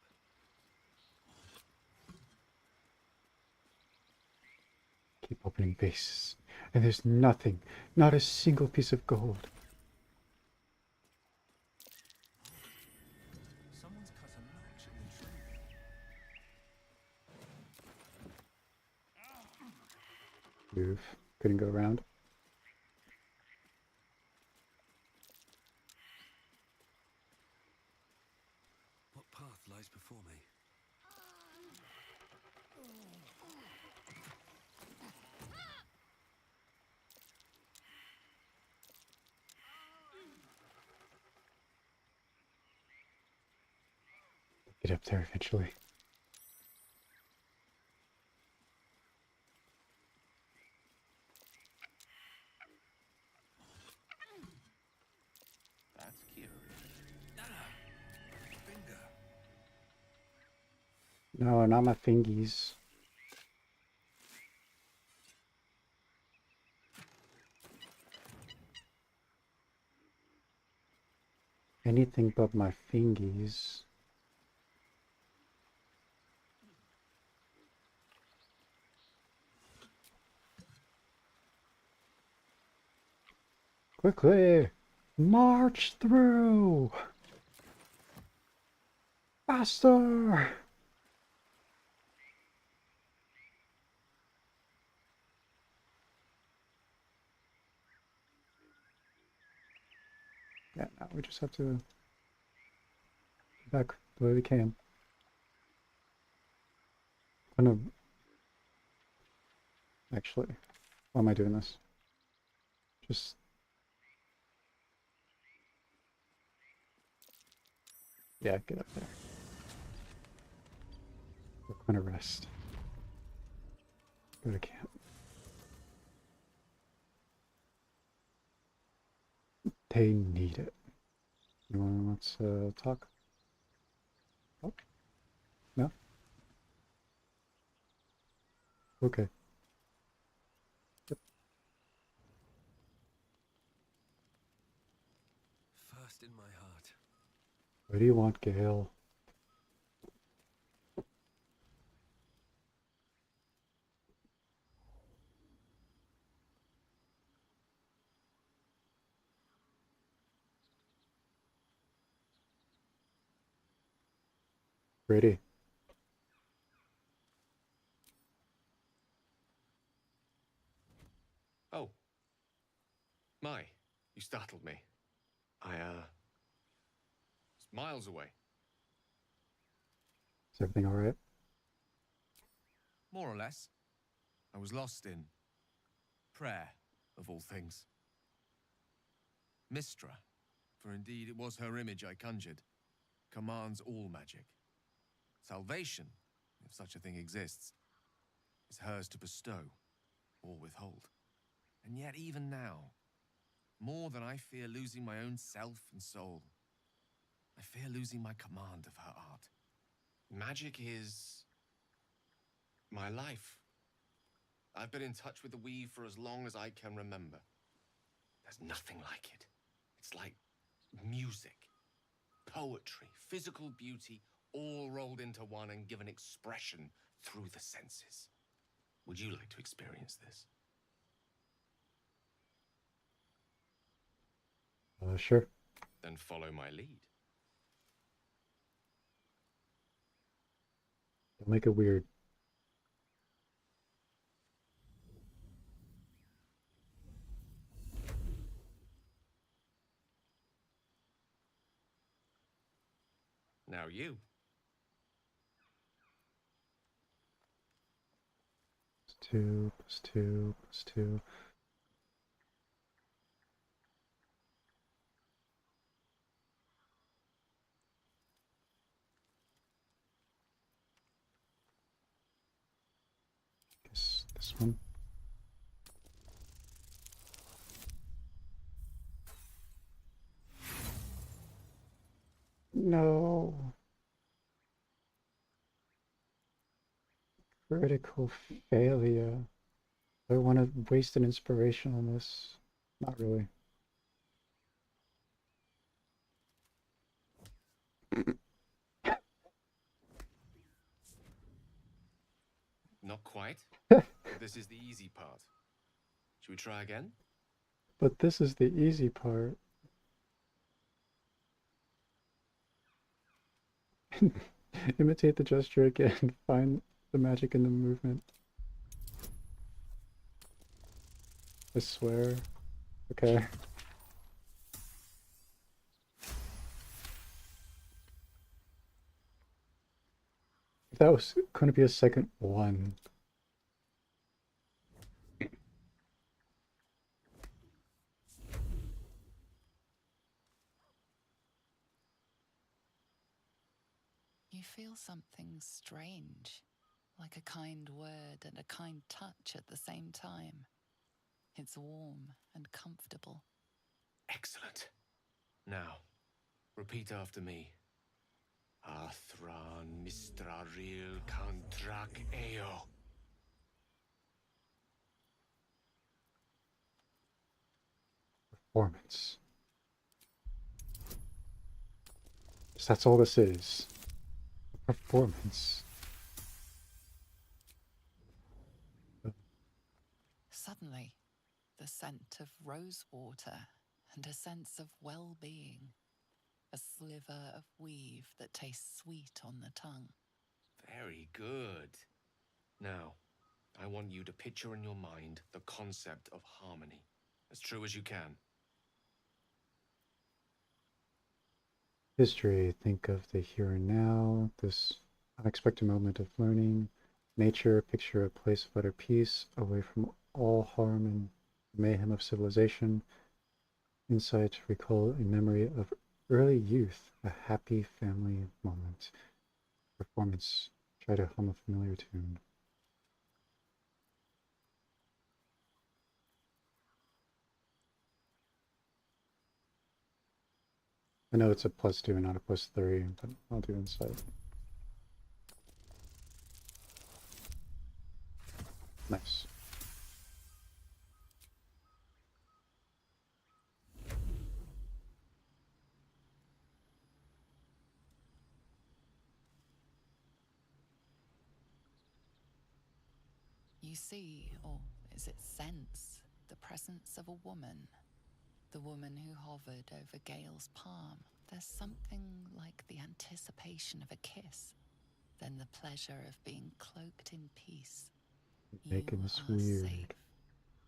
Keep opening bases. And there's nothing. Not a single piece of gold. Someone's cut a notch in the tree. Move. Couldn't go around. What path lies before me? Get up there eventually. That's curious. Finger. No, not my fingies. Anything but my fingies. Quickly! March through! Faster! Yeah, now we just have to get back the way we came. Oh no. Actually, why am I doing this? Just... yeah, get up there. We're gonna rest. Go to camp. They need it. You want to talk? Oh, no? Okay. Yep. First in my heart. What do you want, Gale? Pretty. Oh. My, you startled me. I, was miles away. Is everything all right? More or less. I was lost in prayer, of all things. Mistra, for indeed it was her image I conjured, commands all magic. Salvation, if such a thing exists, is hers to bestow or withhold. And yet even now, more than I fear losing my own self and soul, I fear losing my command of her art. Magic is my life. I've been in touch with the weave for as long as I can remember. There's nothing like it. It's like music, poetry, physical beauty, all rolled into one and given expression through the senses. Would you like to experience this? Sure. Then follow my lead. Don't make it weird. Now you. +2, +2, +2. Guess this one. No. Critical failure. Do I want to waste an inspiration on this? Not really. Not quite. But this is the easy part. Should we try again? But this is the easy part. Imitate the gesture again. Find the magic in the movement. I swear. Okay. If that was going to be a second one. You feel something strange, like a kind word and a kind touch at the same time. It's warm and comfortable. Excellent. Now, repeat after me. Athran mistraril kantrak eo. Performance. So that's all this is. A performance. Suddenly, the scent of rose water and a sense of well-being. A sliver of weave that tastes sweet on the tongue. Very good. Now, I want you to picture in your mind the concept of harmony, as true as you can. History. Think of the here and now. This unexpected moment of learning. Nature. Picture a place of utter peace, away from all harm and mayhem of civilization. Insight. Recall a memory of early youth, a happy family moment. Performance. Try to hum a familiar tune. I know it's a +2 and not a +3, but I'll do insight. Nice. You see, or is it sense, the presence of a woman. The woman who hovered over Gale's palm. There's something like the anticipation of a kiss. then the pleasure of being cloaked in peace. Making You this are weird. safe.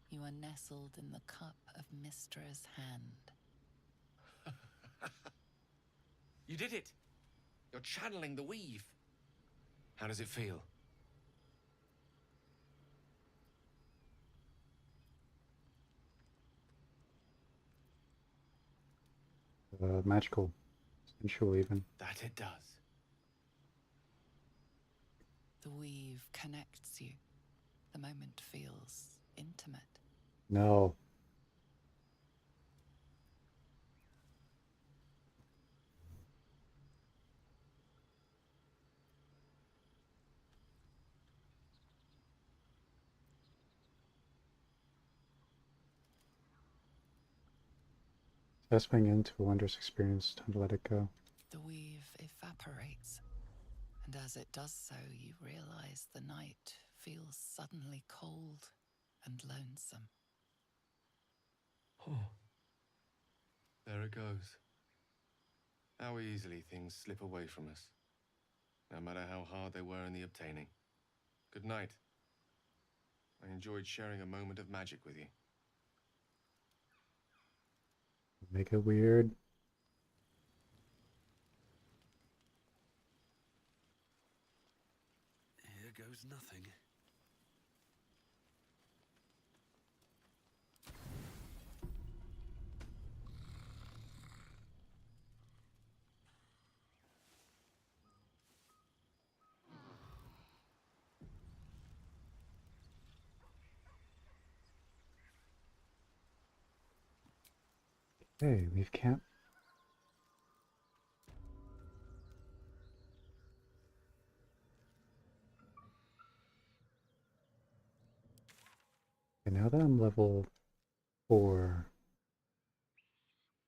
You are nestled in the cup of Mistra's hand. You did it! You're channeling the weave. How does it feel? Magical. Sensual even. That it does. The weave connects you. The moment feels intimate. No. Stepping into a wondrous experience, time to let it go. The weave evaporates, and as it does so, you realize the night feels suddenly cold and lonesome. Oh. There it goes. How easily things slip away from us, no matter how hard they were in the obtaining. Good night. I enjoyed sharing a moment of magic with you. Make it weird. Here goes nothing. Hey, leave camp. Okay, now that I'm level 4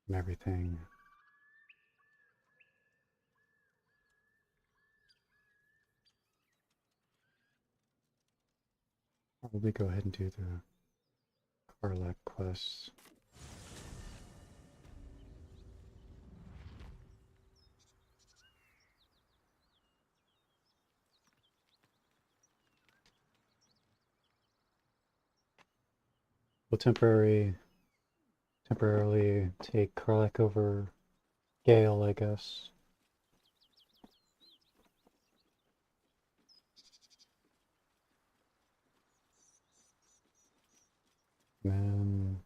and everything, probably go ahead and do the Karlak quest. We'll temporarily take Karlak over Gale, I guess. And then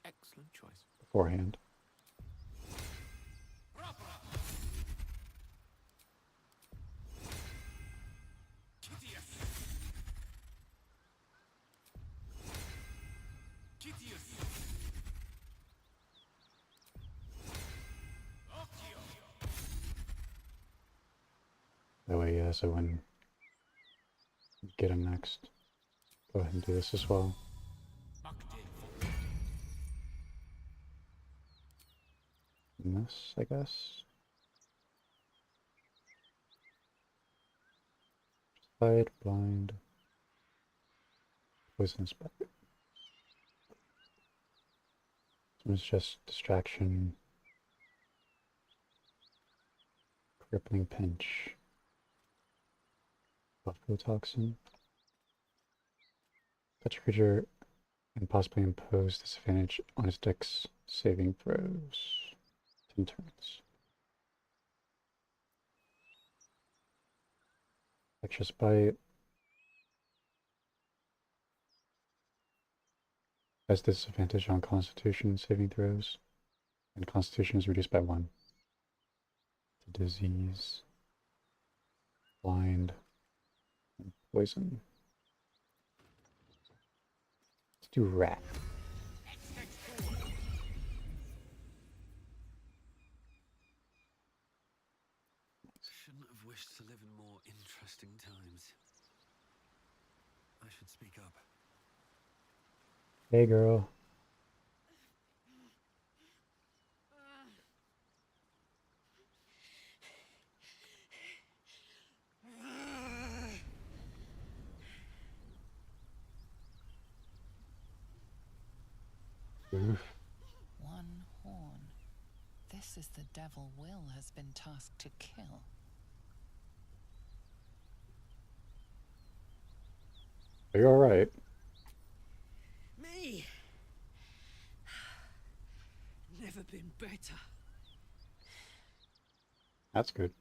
Excellent choice. beforehand. That way, yes, I wouldn't get him next. Go ahead and do this as well. And this, I guess. Bite, blind, poisonous bite. This one's just distraction, crippling pinch, buffalo toxin. Touch creature and possibly impose disadvantage on its dex saving throws. 10 turns. Infectious bite. Has disadvantage on constitution saving throws, and constitution is reduced by 1. The disease, blind, and poison. Let's do rat. Shouldn't have wished to live in more interesting times. I should speak up. Hey girl. Oof. This is the devil Will has been tasked to kill. Are you alright? Me? Never been better. That's good.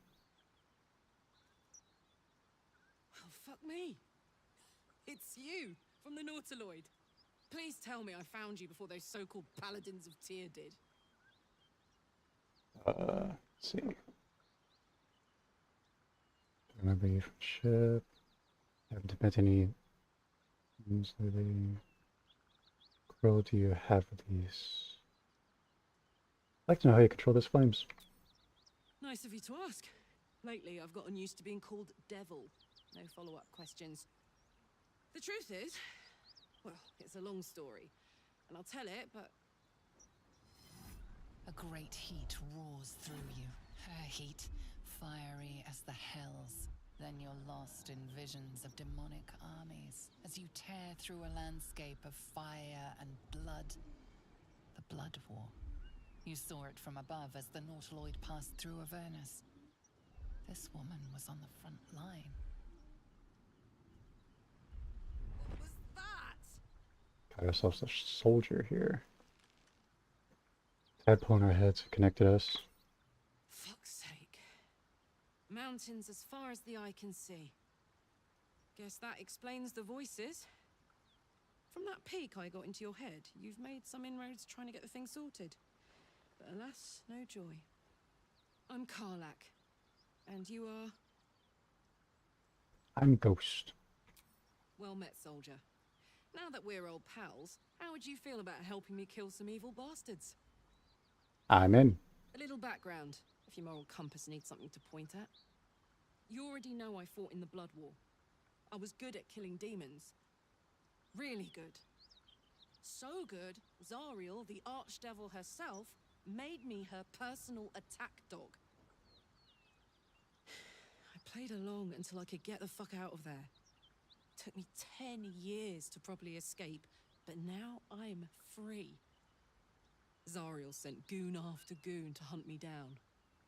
Well, fuck me. It's you, from the Nautiloid. Please tell me I found you before those so-called paladins of Tyr did. Let's see. Remember you from ship. Haven't met any. Crow do you have of these? I'd like to know how you control those flames. Nice of you to ask. Lately, I've gotten used to being called Devil. No follow-up questions. The truth is, well, it's a long story, and I'll tell it, but... A great heat roars through you. Her heat, fiery as the hells. Then you're lost in visions of demonic armies as you tear through a landscape of fire and blood. The Blood War. You saw it from above as the Nautiloid passed through Avernus. This woman was on the front line. What was that? Got ourselves a soldier here. Tadpole in our heads connected us. Fuck's sake. Mountains as far as the eye can see. Guess that explains the voices. From that peak I got into your head, you've made some inroads trying to get the thing sorted. But alas, no joy. I'm Karlak. And you are? I'm Ghost. Well met, soldier. Now that we're old pals, how would you feel about helping me kill some evil bastards? I'm in. A little background, if your moral compass needs something to point at. You already know I fought in the Blood War. I was good at killing demons. Really good. So good, Zariel, the archdevil herself, made me her personal attack dog. I played along until I could get the fuck out of there. Took me 10 years to properly escape, but now I'm free. Zariel sent goon after goon to hunt me down.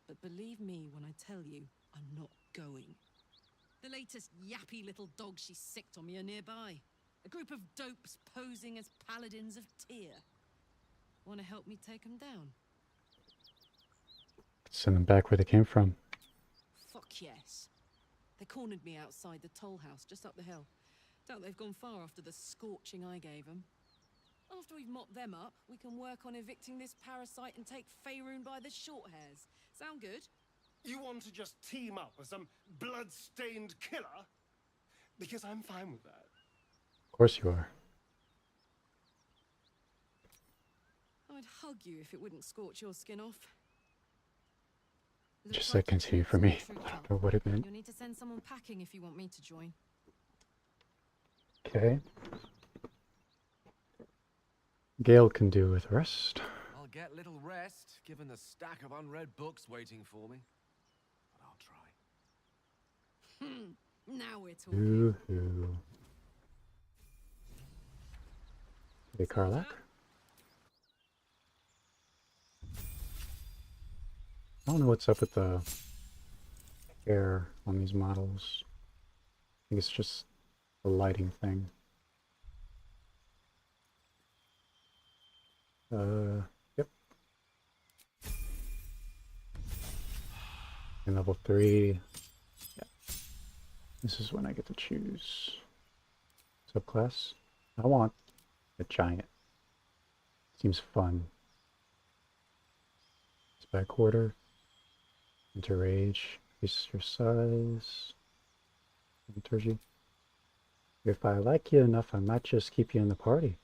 But believe me when I tell you, I'm not going. The latest yappy little dogs she sicked on me are nearby. A group of dopes posing as paladins of Tyr. Want to help me take them down? Send them back where they came from. Fuck yes. They cornered me outside the toll house just up the hill. Doubt they've gone far after the scorching I gave them. After we've mopped them up, we can work on evicting this parasite and take Faerun by the short hairs. Sound good? You want to just team up with some blood-stained killer? Because I'm fine with that. Of course you are. I'd hug you if it wouldn't scorch your skin off. Looks Just like say you continue chose for me. the troop I up. don't know what it meant. You'll need to send someone packing if you want me to join. Okay. Gale can do with rest. I'll get little rest, given the stack of unread books waiting for me. But I'll try. Now we're talking. Woohoo. Hey, Karlak. I don't know what's up with the hair on these models. I think it's just a lighting thing. Yep. And level 3. Yeah. This is when I get to choose subclass. I want a giant. Seems fun. Spec order. Enter rage. Increase your size. Liturgy. If I like you enough, I might just keep you in the party.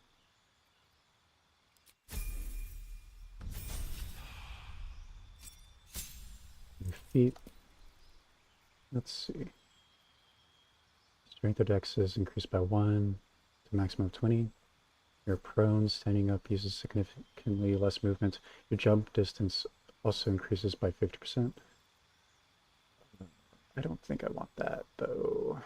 Your feet. Let's see. Strength or dex is increased by 1 to maximum of 20. Your prone, standing up uses significantly less movement. Your jump distance also increases by 50%. I don't think I want that, though.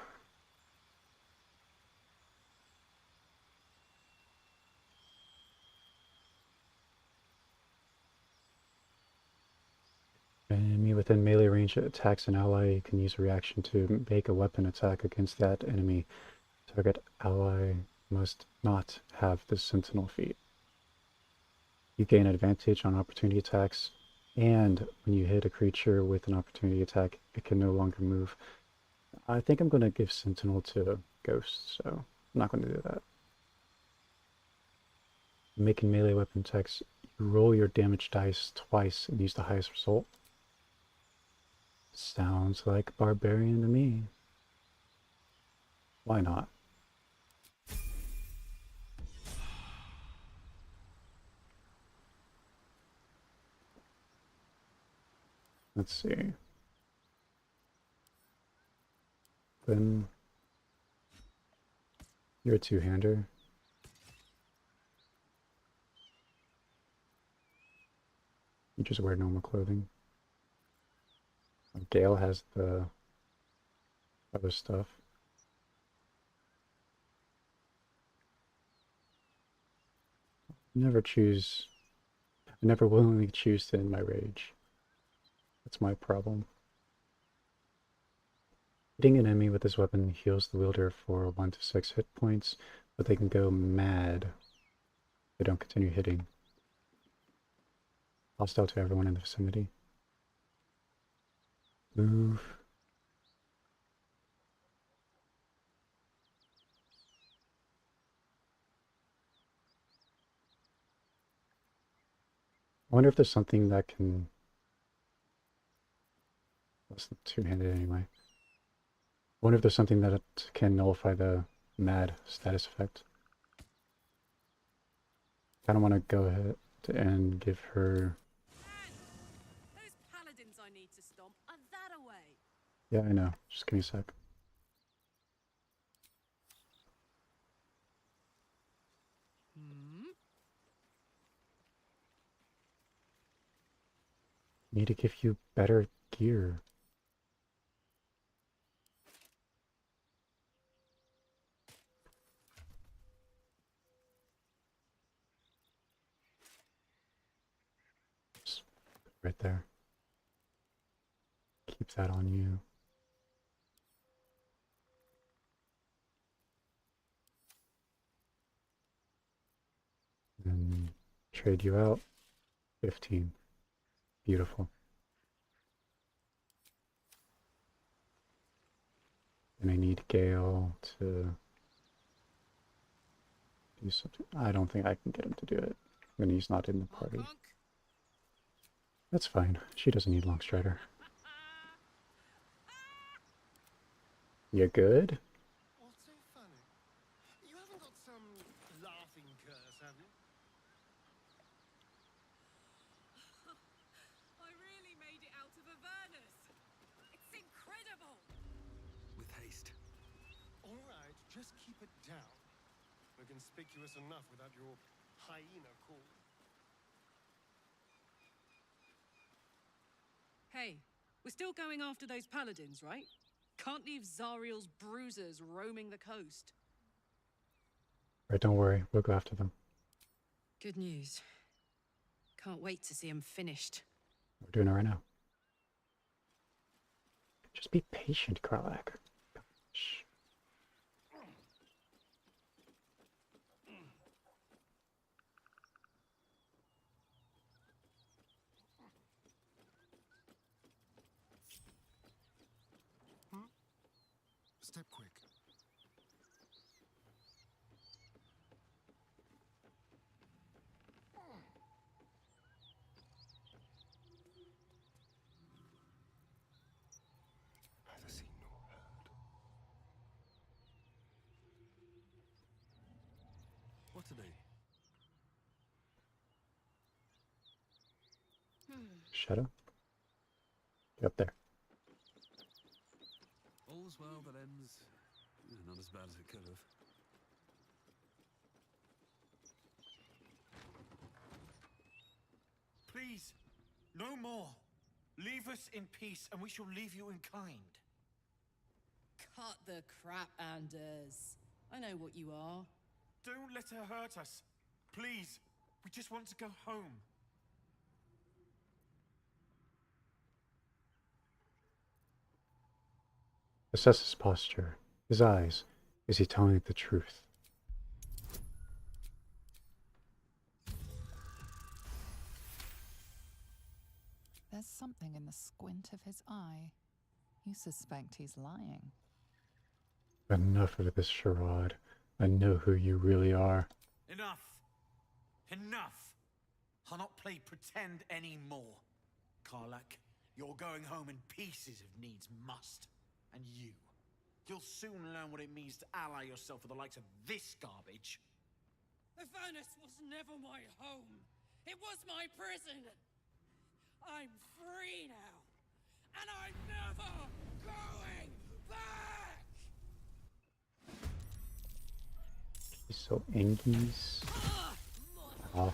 within melee range attacks an ally, you can use a reaction to make a weapon attack against that enemy. Target ally must not have the Sentinel feat. You gain advantage on opportunity attacks, and when you hit a creature with an opportunity attack, it can no longer move. I think I'm going to give Sentinel to Ghost, so I'm not going to do that. Making melee weapon attacks, you roll your damage dice twice and use the highest result. Sounds like Barbarian to me. Why not? Let's see. Then you're a two-hander. You just wear normal clothing. Gale has the other stuff. I never willingly choose to end my rage. That's my problem. Hitting an enemy with this weapon heals the wielder for 1 to 6 hit points, but they can go mad if they don't continue hitting. Hostile to everyone in the vicinity. Move. I wonder if there's something that can... Less than two-handed anyway. I wonder if there's something that can nullify the mad status effect. I don't want to go ahead and give her... Those paladins I need to stomp are that away. Yeah, I know. Just give me a sec. Need to give you better gear. Just right there. Keep that on you. Then trade you out. 15. Beautiful. And I need Gale to do something. I don't think I can get him to do it when he's not in the party. That's fine. She doesn't need Longstrider. You good? What's so funny? You haven't got some laughing curse, have you? I really made it out of Avernus. It's incredible. With haste. All right, just keep it down. We're conspicuous enough without your hyena call. Hey, we're still going after those paladins, right? Can't leave Zariel's bruisers roaming the coast. Right, don't worry. We'll go after them. Good news. Can't wait to see them finished. We're doing it right now. Just be patient, Kralak. Gosh. Step quick. Neither seen nor heard. What are they? Shadow? Get up there. All's well that ends not as bad as it could have. Please, no more. Leave us in peace, and we shall leave you in kind. Cut the crap, Anders. I know what you are. Don't let her hurt us. Please, we just want to go home. Assess his posture, his eyes. Is he telling the truth? There's something in the squint of his eye. You suspect he's lying. Enough of this charade. I know who you really are. Enough! Enough! I'll not play pretend anymore. Karlak, you're going home in pieces if needs must. And you'll soon learn what it means to ally yourself with the likes of this garbage. Avernus was never my home. It was my prison. I'm free now. And I'm never going back! So Engies. Oh.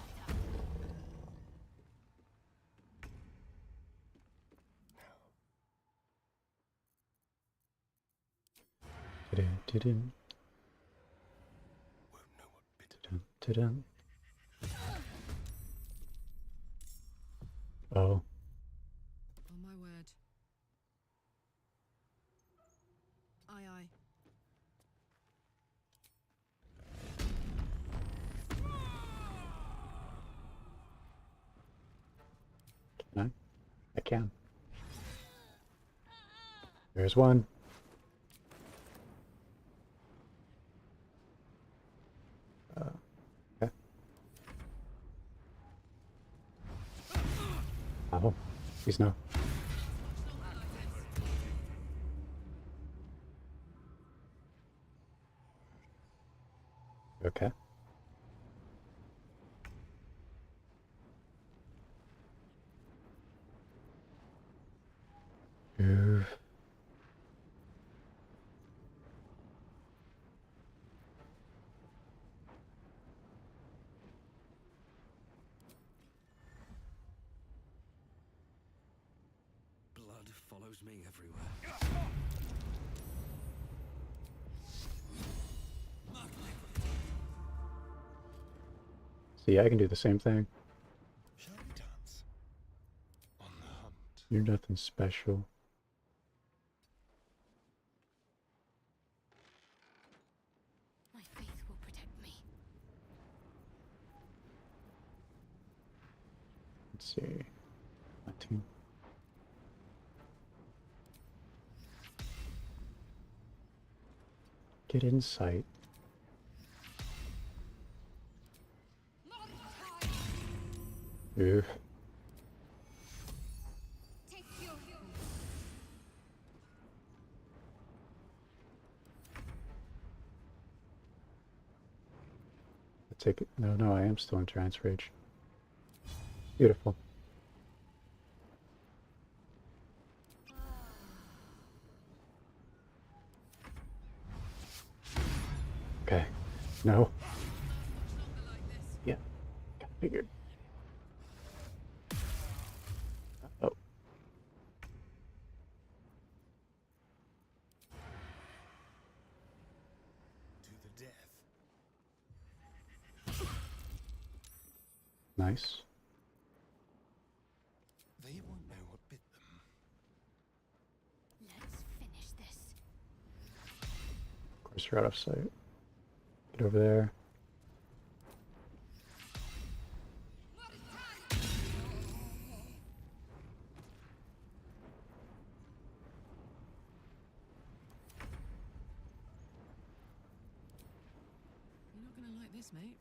Dun, dun. Oh. Oh my word. Aye, aye. Can I can. There's one. Okay. Oh, please no. Okay. Oof. Blood follows me everywhere. See, I can do the same thing. Shall we dance? On the hunt. You're nothing special. My faith will protect me. Let's see. 19. Get insight. Oof. Take your Take it. No, I am still in trance rage. Beautiful. Okay. No. Yeah. Figured. Oh. To the death. Nice. They won't know what bit them. Let's finish this. Of course, you're out of sight. Get over there. You're not gonna like this, mate.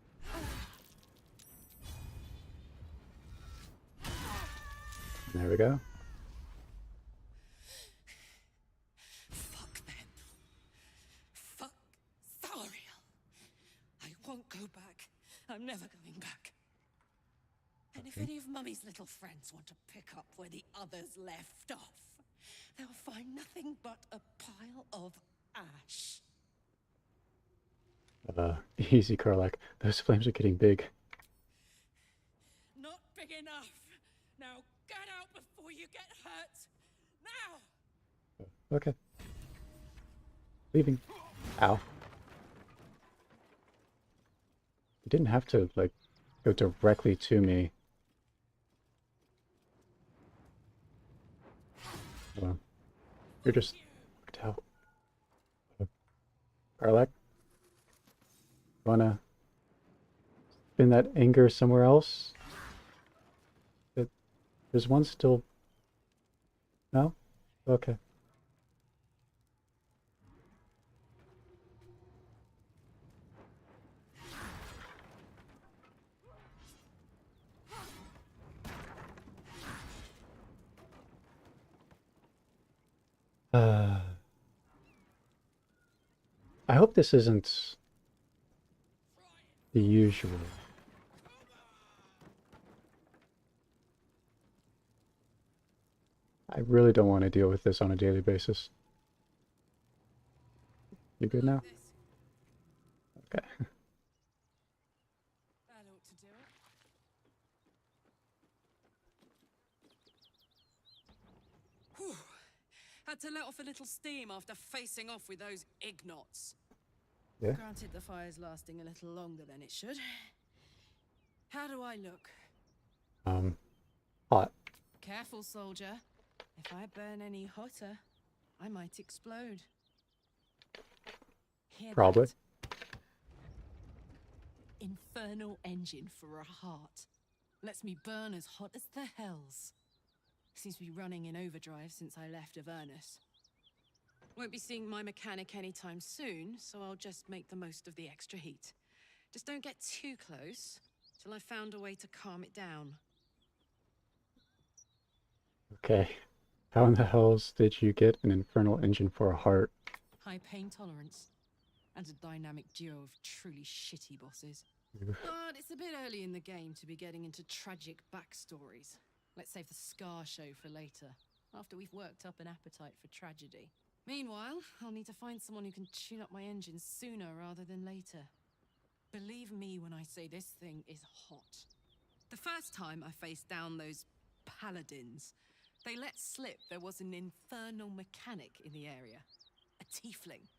There we go. Fuck them. Fuck Thariel. I won't go back. I'm never going back. And if any of Mummy's little friends want to pick up where the others left off, they'll find nothing but a pile of ash. Easy, Karlak. Those flames are getting big. Not big enough. Now get out before you get hurt. Now! Okay. Leaving. Ow. You didn't have to, like, go directly to me. Well, you're just knocked out. Garlic, wanna spin that anger somewhere else? There's one still. No? Okay. I hope this isn't the usual. I really don't want to deal with this on a daily basis. You good now? Okay. That ought to do it. Whew. Had to let off a little steam after facing off with those ignots. Yeah. Granted, the fire's lasting a little longer than it should. How do I look? Hot. Careful, soldier. If I burn any hotter, I might explode. Hear Probably. that? Infernal engine for a heart. Lets me burn as hot as the hells. Seems to be running in overdrive since I left Avernus. Won't be seeing my mechanic anytime soon, so I'll just make the most of the extra heat. Just don't get too close, till I've found a way to calm it down. Okay. How in the hells did you get an infernal engine for a heart? High pain tolerance, and a dynamic duo of truly shitty bosses. Oof. But it's a bit early in the game to be getting into tragic backstories. Let's save the Scar show for later, after we've worked up an appetite for tragedy. Meanwhile, I'll need to find someone who can tune up my engine sooner rather than later. Believe me when I say this thing is hot. The first time I faced down those paladins, they let slip there was an infernal mechanic in the area. A tiefling.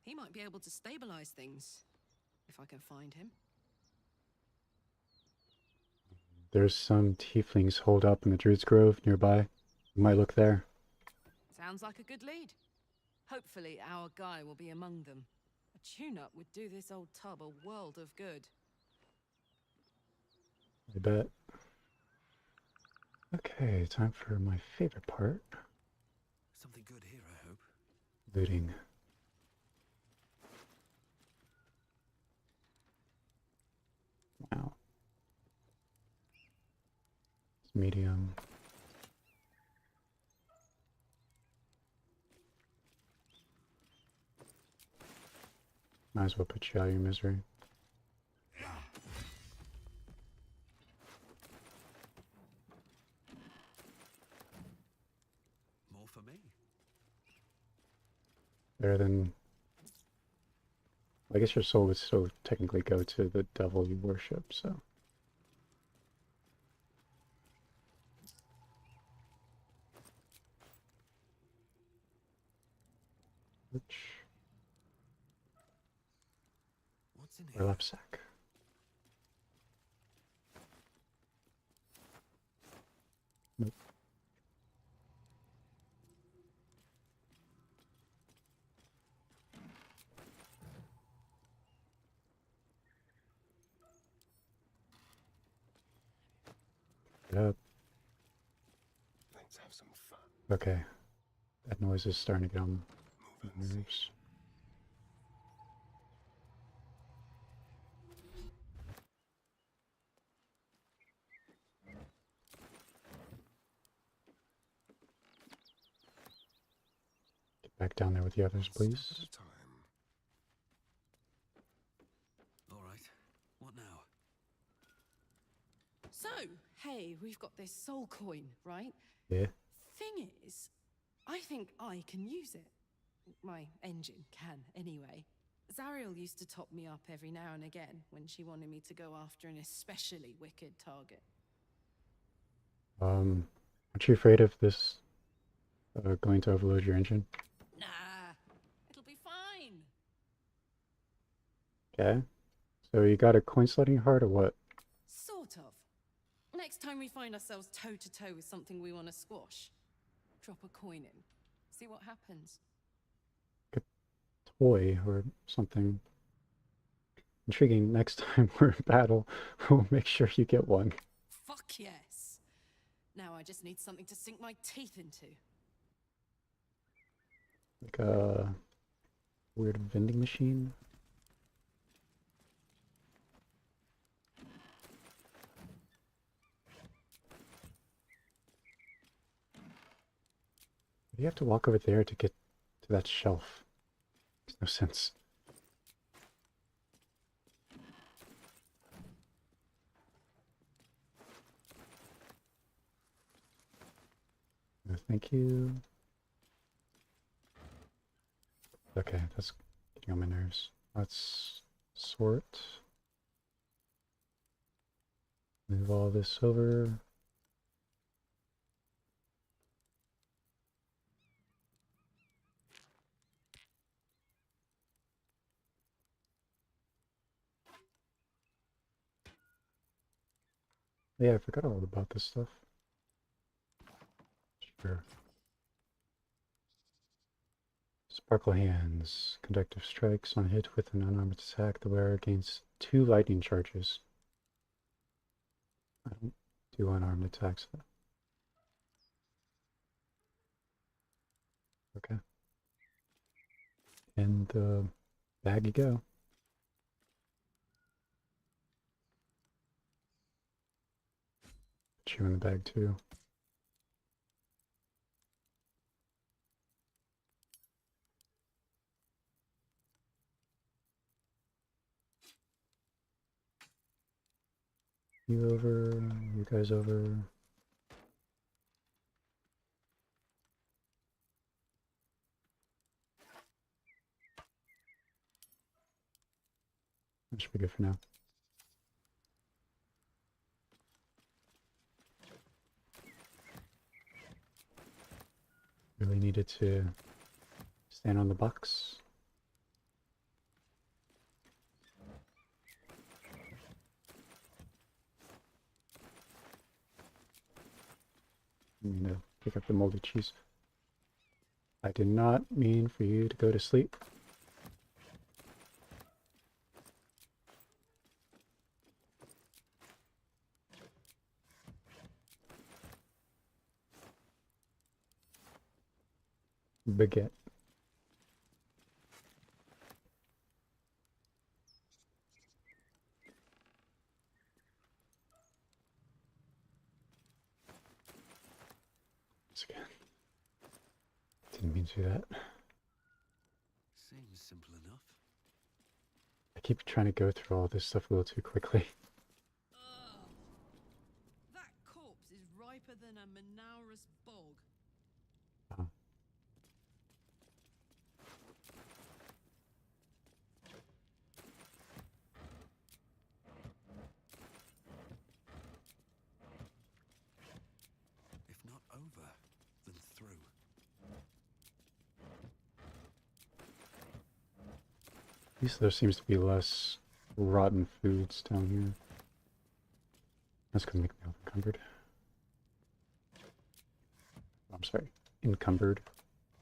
He might be able to stabilize things, if I can find him. There's some tieflings holed up in the Druid's Grove nearby. You might look there. Sounds like a good lead. Hopefully our guy will be among them. A tune-up would do this old tub a world of good. I bet. Okay, time for my favorite part. Something good here, I hope. Looting. Wow. It's medium. Might as well put you out of your misery. More for me. Better than... I guess your soul would still technically go to the devil you worship, so... Which... What's in Or here? left sack. Nope. Yep. Let's have some fun. Okay. That noise is starting to get on my nerves. Get back down there with the others, please. Step at a time. All right. What now? So, hey, we've got this soul coin, right? Yeah. Thing is, I think I can use it. My engine can, anyway. Zariel used to top me up every now and again when she wanted me to go after an especially wicked target. Aren't you afraid of this going to overload your engine? Nah, it'll be fine. Okay. So you got a coin slotting heart or what? Sort of. Next time we find ourselves toe-to-toe with something we want to squash, drop a coin in. See what happens. toy or something intriguing next time we're in battle. We'll make sure you get one. Fuck yes. Now I just need something to sink my teeth into. Like a weird vending machine. You have to walk over there to get to that shelf. Makes no sense. No, thank you. Okay, that's getting on my nerves. Let's sort. Move all this over. Yeah, I forgot all about this stuff. Sure. Sparkle hands. Conductive strikes. On hit with an unarmed attack, the wearer gains 2 lightning charges. I don't do unarmed attacks though. Okay. And bag you go. Put you in the bag too. You over, you guys over. That should be good for now. Really needed to stand on the box. I'm gonna pick up the moldy cheese. I did not mean for you to go to sleep. Baguette. Once again. Didn't mean to do that. Seems simple enough. I keep trying to go through all this stuff a little too quickly. Ugh. That corpse is riper than a Manaurus bog. Oh. If not over, then through. At least there seems to be less rotten foods down here. That's gonna make me all encumbered. I'm sorry, encumbered.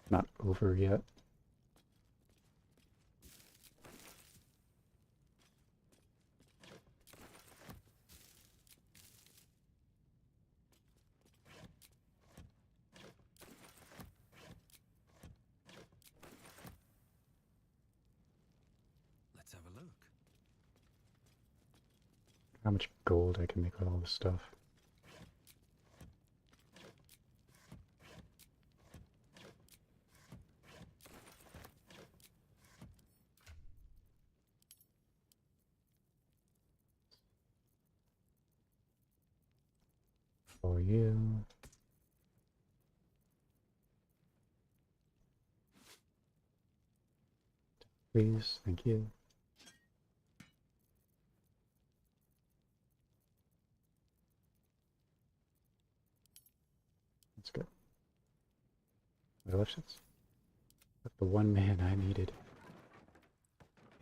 Not over yet. Let's have a look. How much gold I can make with all this stuff. For you. Please, thank you. That's good. Delicious. Put the one man I needed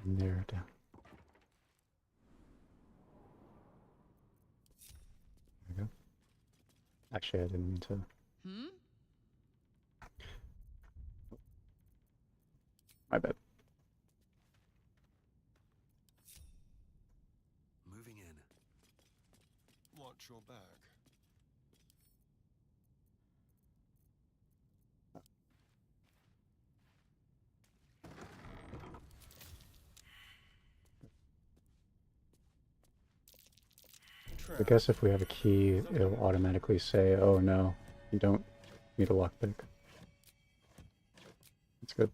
in there down. There we go. Actually, I didn't mean to. Hmm? My bad. Watch your back. I guess if we have a key, it'll automatically say, oh no, you don't need a lockpick. That's good.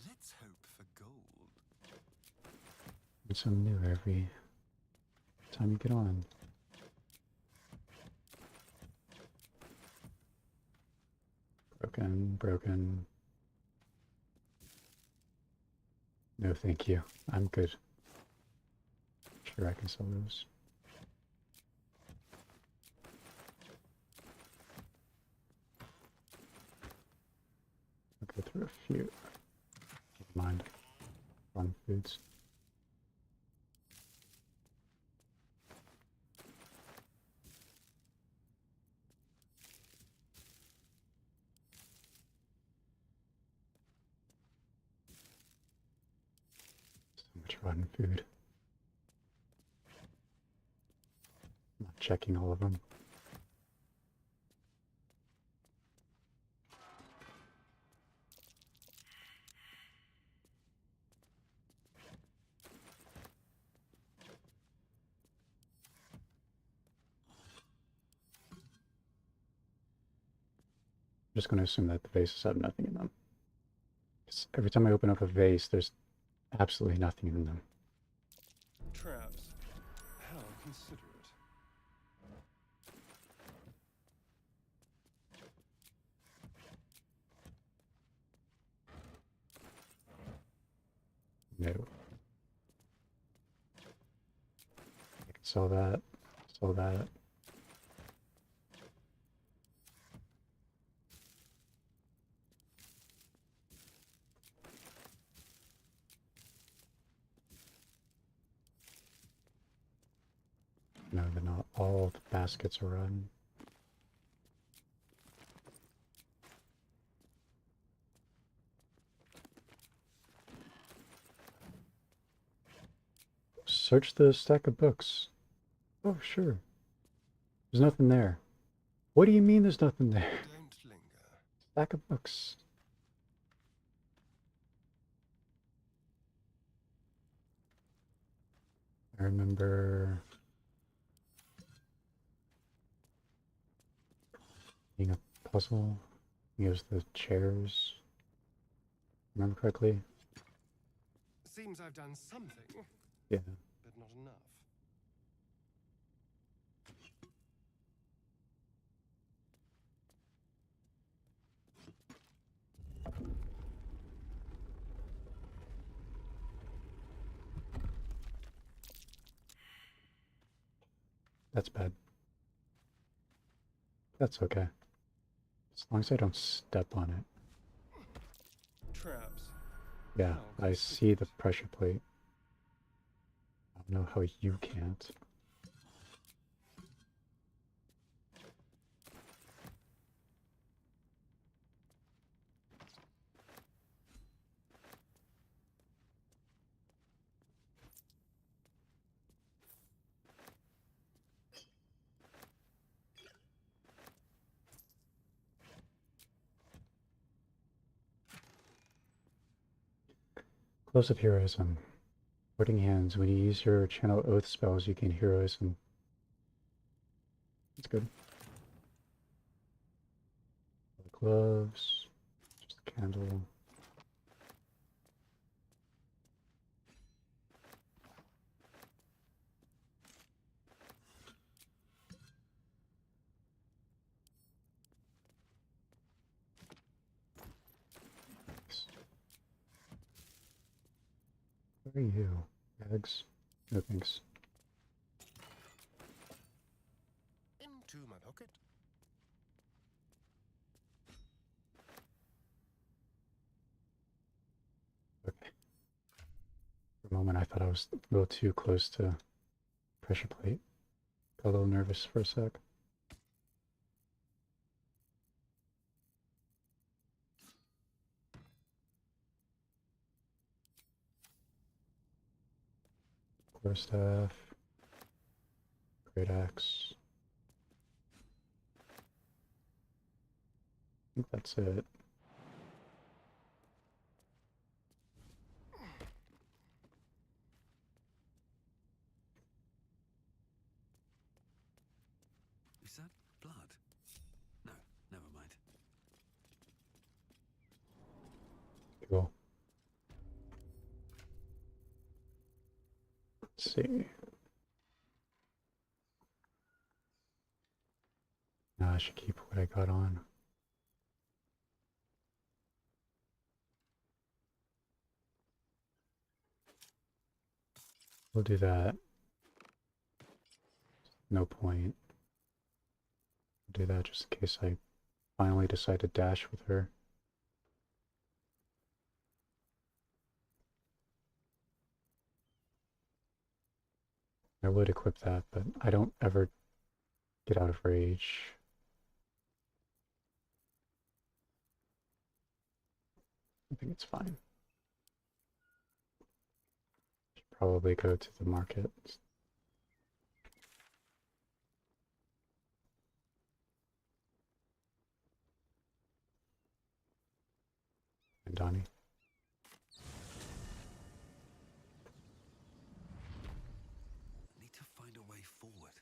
Let's hope for gold. And something new every time you get on. Broken, broken. No, thank you. I'm good. Sure, I can sell those. I'll go through a few. Never mind. Fun foods. So much rotten food. I'm not checking all of them. I'm just going to assume that the vases have nothing in them. Because every time I open up a vase, there's absolutely nothing in them. Traps. How considerate. No. I can sell that. Sell that. No, they're not. All the baskets are run. Search the stack of books. Oh, sure. There's nothing there. What do you mean there's nothing there? Don't linger. Stack of books. I remember being a puzzle. It was the chairs. Remember correctly? Seems I've done something, Yeah. but not enough. That's bad. That's okay. As long as I don't step on it. Traps. Yeah, How I see the pressure plate. I don't know how you can't. Close-up heroism. Warding hands. When you use your channel oath spells, you gain heroism. That's good. Gloves. Just a candle. Where are you? Bags? No thanks. Into my pocket. Okay. For a moment I thought I was a little too close to pressure plate. Got a little nervous for a sec. Staff. Great axe. I think that's it. Is that blood? No, never mind. Cool. Let's see. Now I should keep what I got on. We'll do that. No point. I'll do that just in case I finally decide to dash with her. I would equip that, but I don't ever get out of rage. I think it's fine. Should probably go to the market. And Donnie. I need to find a way forward.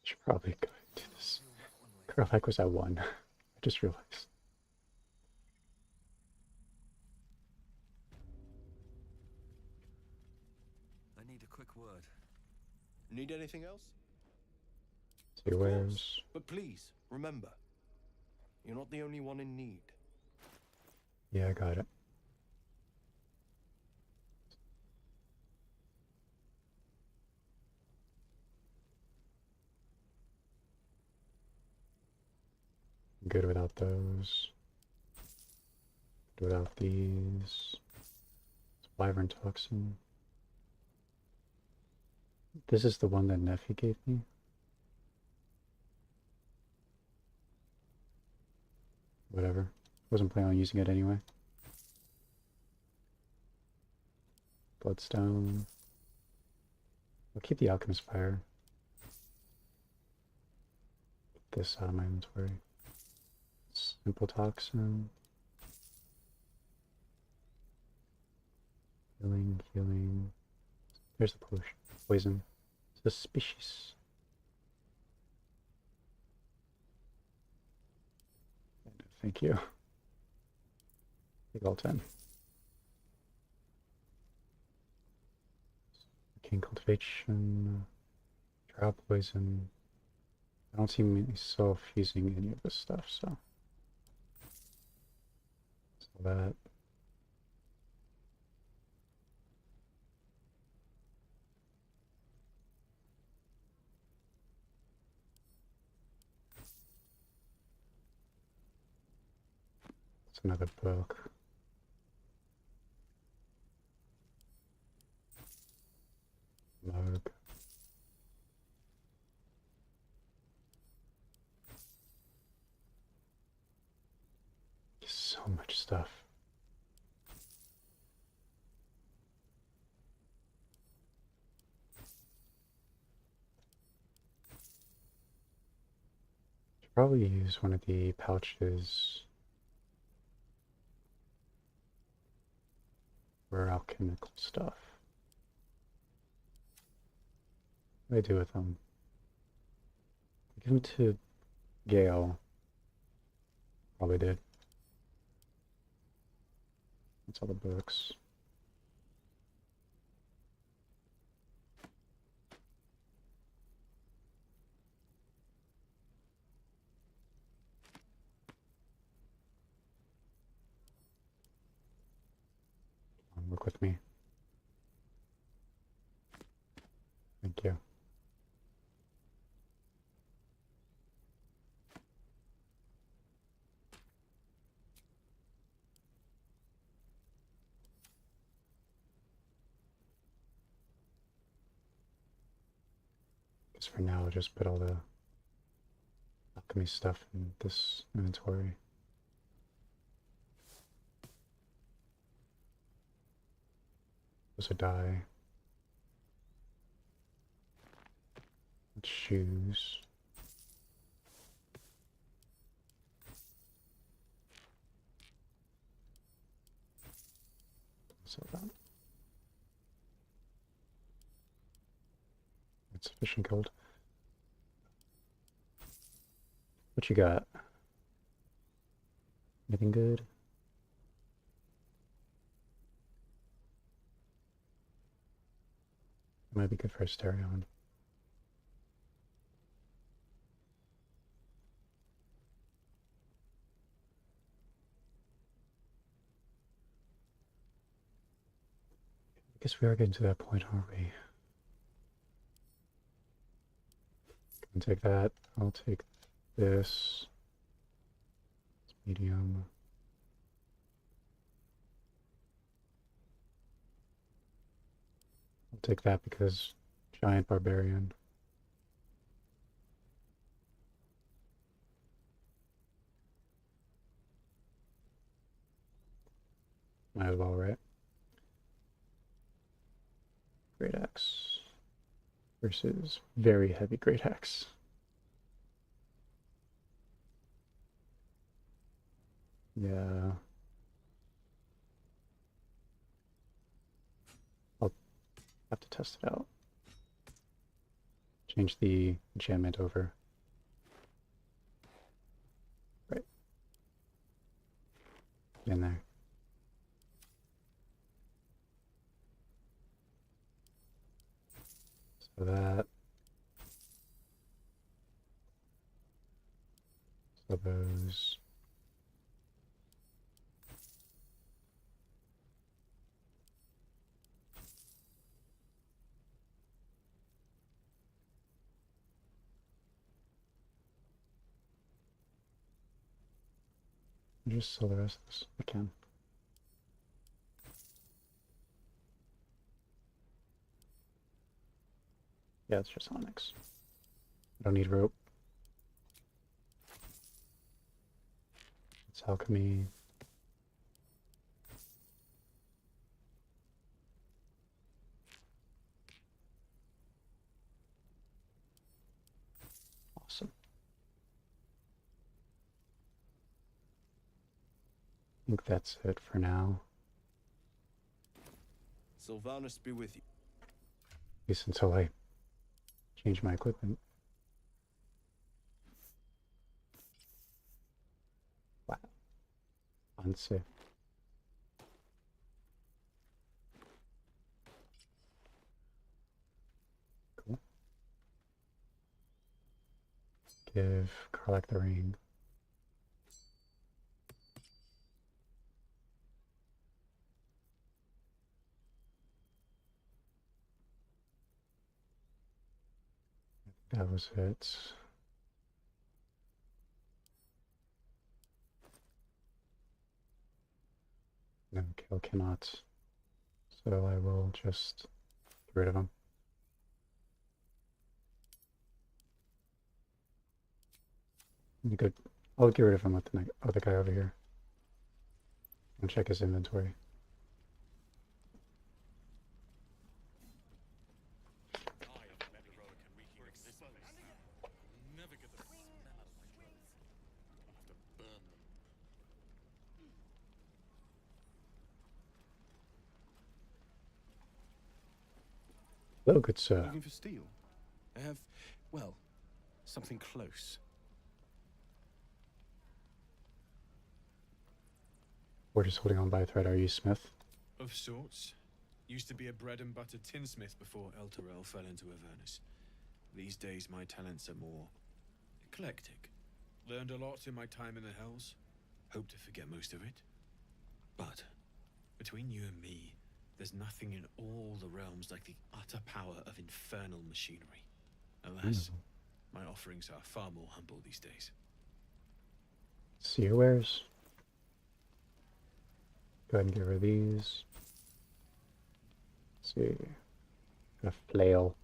Should probably go do this. Carlac was at 1. I just realized. I need a quick word. Need anything else? See where's. But please, remember, you're not the only one in need. Yeah, I got it. Good without those. Good without these. Wyvern toxin. This is the one that Nephi gave me. Whatever. Wasn't planning on using it anyway. Bloodstone. I'll keep the alchemist fire. Get this out of my inventory. Simple toxin. Healing, healing. There's the pollution. Poison. Suspicious. Thank you. Take all 10. King cultivation. Drought poison. I don't see myself using any of this stuff, so. That. It's another book. Mug. So much stuff. Should probably use one of the pouches for alchemical stuff. What do I do with them? Give them to Gale. Probably did. That's all the books. Work with me. Thank you. Just for now, I'll just put all the alchemy stuff in this inventory. There's a die. Shoes. So that. It's sufficient gold. What you got? Anything good? It might be good for a stereo. I guess we are getting to that point, aren't we? I'll take that. I'll take this. It's medium. I'll take that because giant barbarian. Might as well, right? Great axe versus very heavy great axe. Yeah. I'll have to test it out. Change the enchantment over. Right. In there. So that. So those. Just sell the rest of this. I can. Yeah, it's just onyx. I don't need rope. It's alchemy. Awesome. I think that's it for now. Sylvanus be with you. At least until I change my equipment. Wow. Unsafe. Cool. Give Karlak the ring. That was it. No, kill cannot. So I will just get rid of him. Good. I'll get rid of him with the other guy over here. And check his inventory. Hello, good sir. Looking for steel? I have, well, something close. We're just holding on by a thread. Are you Smith? Of sorts. Used to be a bread and butter tinsmith before Elturel fell into Avernus. These days my talents are more eclectic. Learned a lot in my time in the Hells. Hope to forget most of it. But between you and me, there's nothing in all the realms like the utter power of infernal machinery. Alas, my offerings are far more humble these days. See your wares. Go ahead and get rid of these. Let's see. A flail.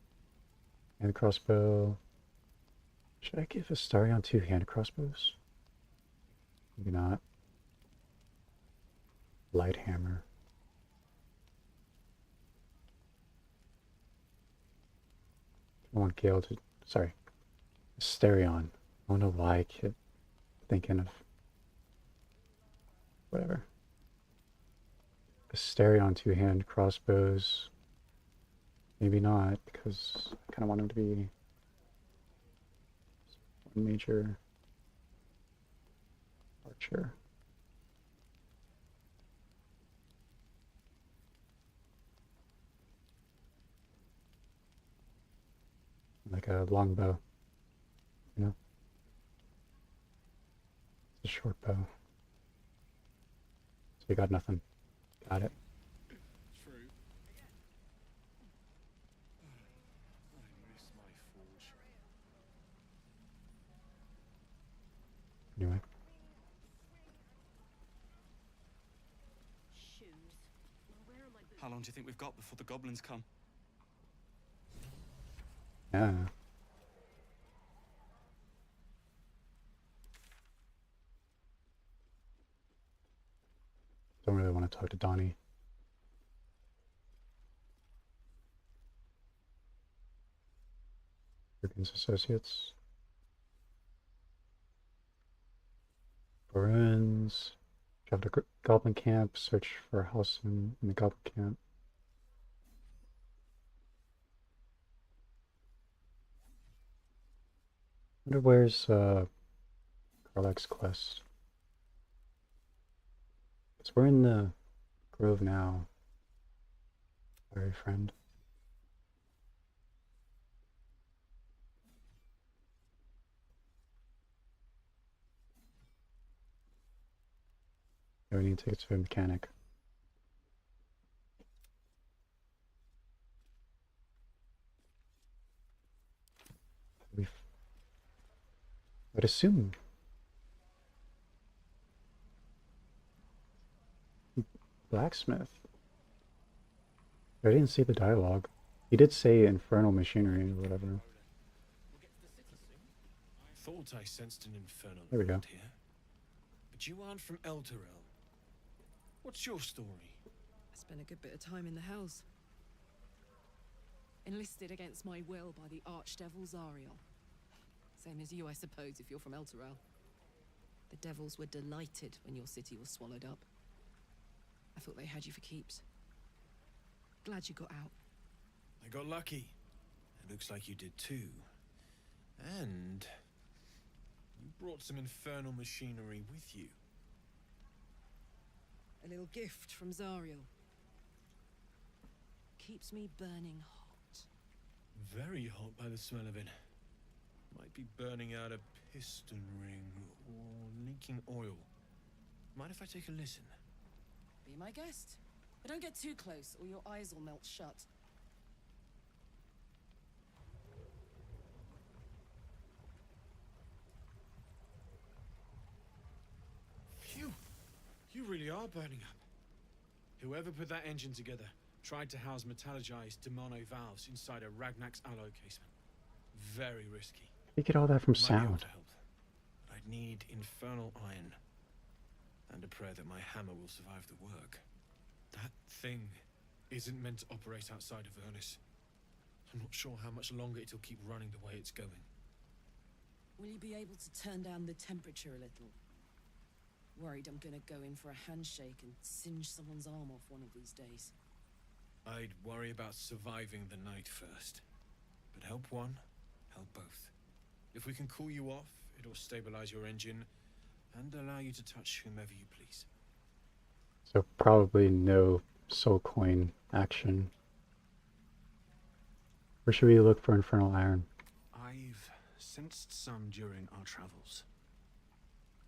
Hand crossbow. Should I give Astarion 2 hand crossbows? Maybe not. Light hammer. I want Gale to. Sorry. Astarion. I don't know why I kept thinking of. Whatever. Astarion 2 hand crossbows. Maybe not, because I kind of want him to be one major archer. Like a longbow, you know? It's a short bow. So you got nothing. Got it. True. I miss my forge. Anyway. Shoes. Well, where are my boots? How long do you think we've got before the goblins come? Yeah. Don't really want to talk to Donnie. Brigands Associates. Friends. Travel to Goblin Camp. Search for a house in the Goblin Camp. I wonder where's Karlach's quest. Because we're in the grove now. Very friend. Yeah, we need tickets for a mechanic. I'd assume blacksmith. I didn't see the dialogue. He did say infernal machinery or whatever. Thought I sensed an infernal There we go. around here. But you aren't from Elturel. What's your story? I spent a good bit of time in the Hells. Enlisted against my will by the Archdevil Zariel. Same as you, I suppose, if you're from Elturel. The devils were delighted when your city was swallowed up. I thought they had you for keeps. Glad you got out. I got lucky. It looks like you did too. And you brought some infernal machinery with you. A little gift from Zariel. Keeps me burning hot. Very hot by the smell of it. Might be burning out a piston ring or leaking oil. Mind if I take a listen? Be my guest. But don't get too close or your eyes will melt shut. Phew! You really are burning up. Whoever put that engine together tried to house metallurgized Demono valves inside a Ragnak's alloy casement. Very risky. You get all that from Might be able sound. to help. But I'd need infernal iron. And a prayer that my hammer will survive the work. That thing isn't meant to operate outside of Ernest. I'm not sure how much longer it'll keep running the way it's going. Will you be able to turn down the temperature a little? Worried I'm gonna go in for a handshake and singe someone's arm off one of these days. I'd worry about surviving the night first. But help one, help both. If we can cool you off, it'll stabilize your engine and allow you to touch whomever you please. So probably no soul coin action. Where should we look for infernal iron? I've sensed some during our travels.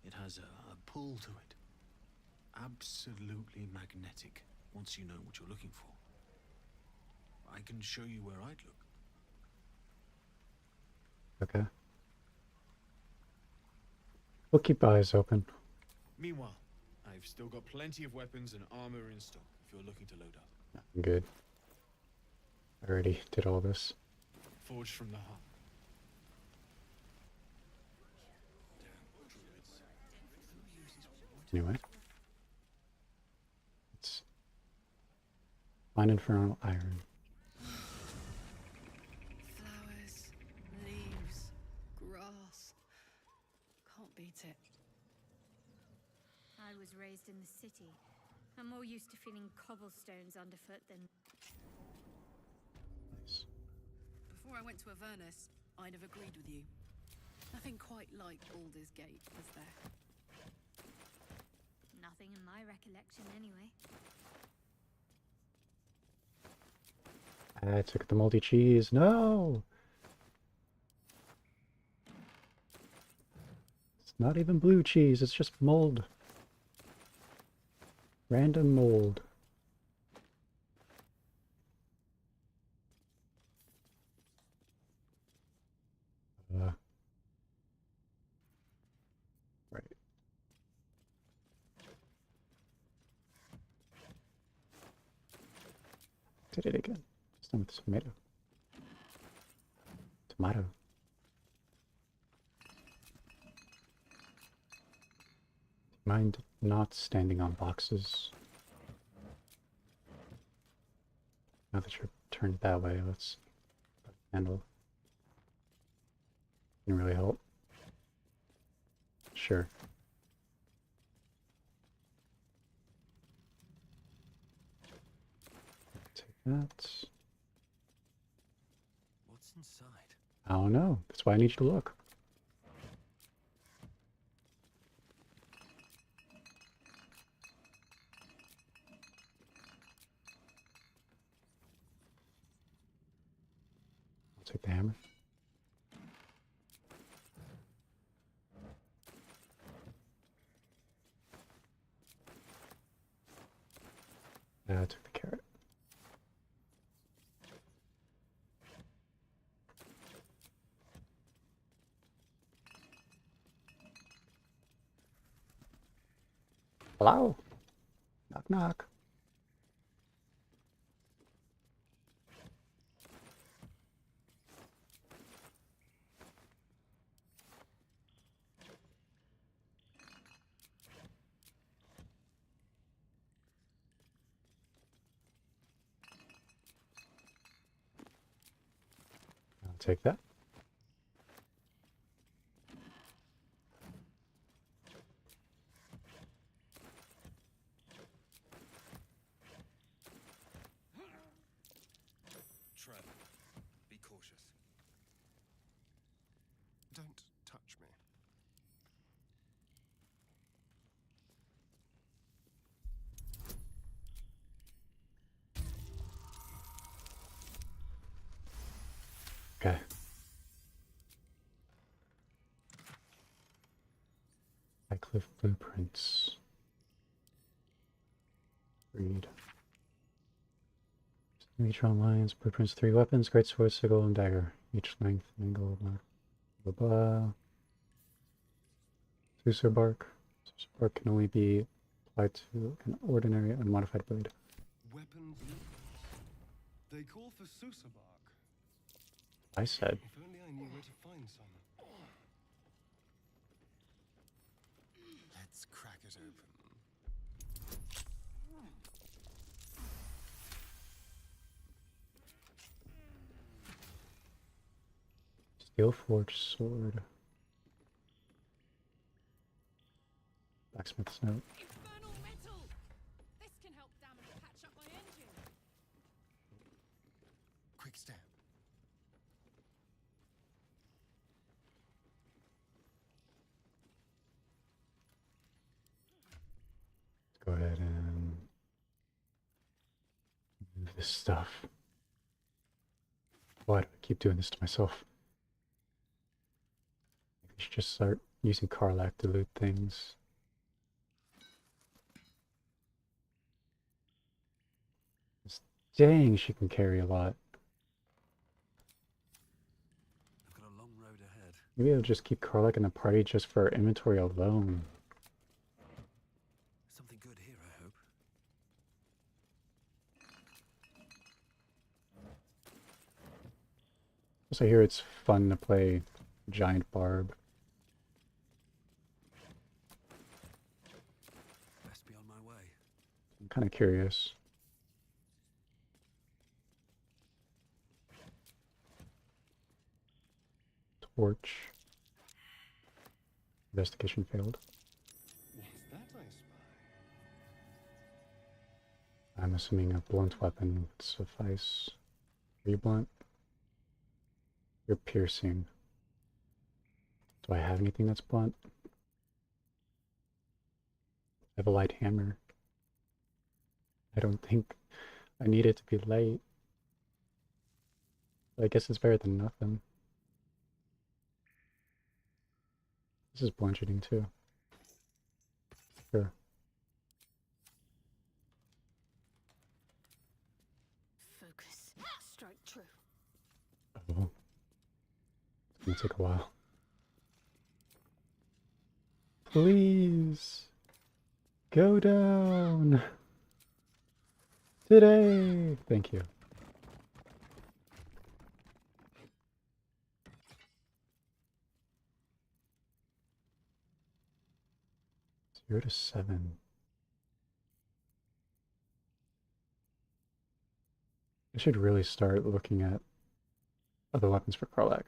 It has a pull to it. Absolutely magnetic, once you know what you're looking for. I can show you where I'd look. Okay. We'll keep eyes open. Meanwhile, I've still got plenty of weapons and armor in stock if you're looking to load up. I'm good. I already did all this. forged from the heart. Anyway. Let's find infernal iron. Flowers, leaves, grass. Can't beat it. I was raised in the city. I'm more used to feeling cobblestones underfoot than... Nice. Before I went to Avernus, I'd have agreed with you. Nothing quite like Baldur's Gate, was there? Nothing in my recollection, anyway. I took the moldy cheese. No! It's not even blue cheese, it's just mold. Random mold. Right. Did it again. This time with tomato. Tomato. Mind not standing on boxes. Now that you're turned that way, let's handle. Can really help. Sure. Take that. What's inside? I don't know. That's why I need you to look. I'll take the hammer. I took the carrot. Hello? Knock knock. I'll take that. Tread. Be cautious. Don't touch me. Okay. Cliff blueprints. Read. Neutron lines, blueprints, 3 weapons, great sword, sickle, and dagger. Each length, angle, blah blah blah. Susur bark. Susur bark can only be applied to an ordinary unmodified blade. Weapon blueprints. They call for Sousa bark. I said. If only I knew where to find some. Let's crack it open. Steel forged sword. Blacksmith's note. Infernal metal! This can help damage patch up my engine. Quick step. Let's go ahead and move this stuff. Why do I keep doing this to myself? I should just start using Karlach to loot things. Dang, she can carry a lot. I've got a long road ahead. Maybe I'll just keep Karlach in the party just for inventory alone. Something good here, I hope. So here it's fun to play giant barb. Best be on my way. I'm kind of curious. Torch. Investigation failed. What's that I spy? I'm assuming a blunt weapon would suffice. Are you blunt? You're piercing. Do I have anything that's blunt? I have a light hammer. I don't think I need it to be light. But I guess it's better than nothing. This is bludgeoning too. Sure. Focus. Strike true. Oh. It's gonna take a while. Please. Go down. Today. Thank you. Zero to 7. I should really start looking at other weapons for Karlak.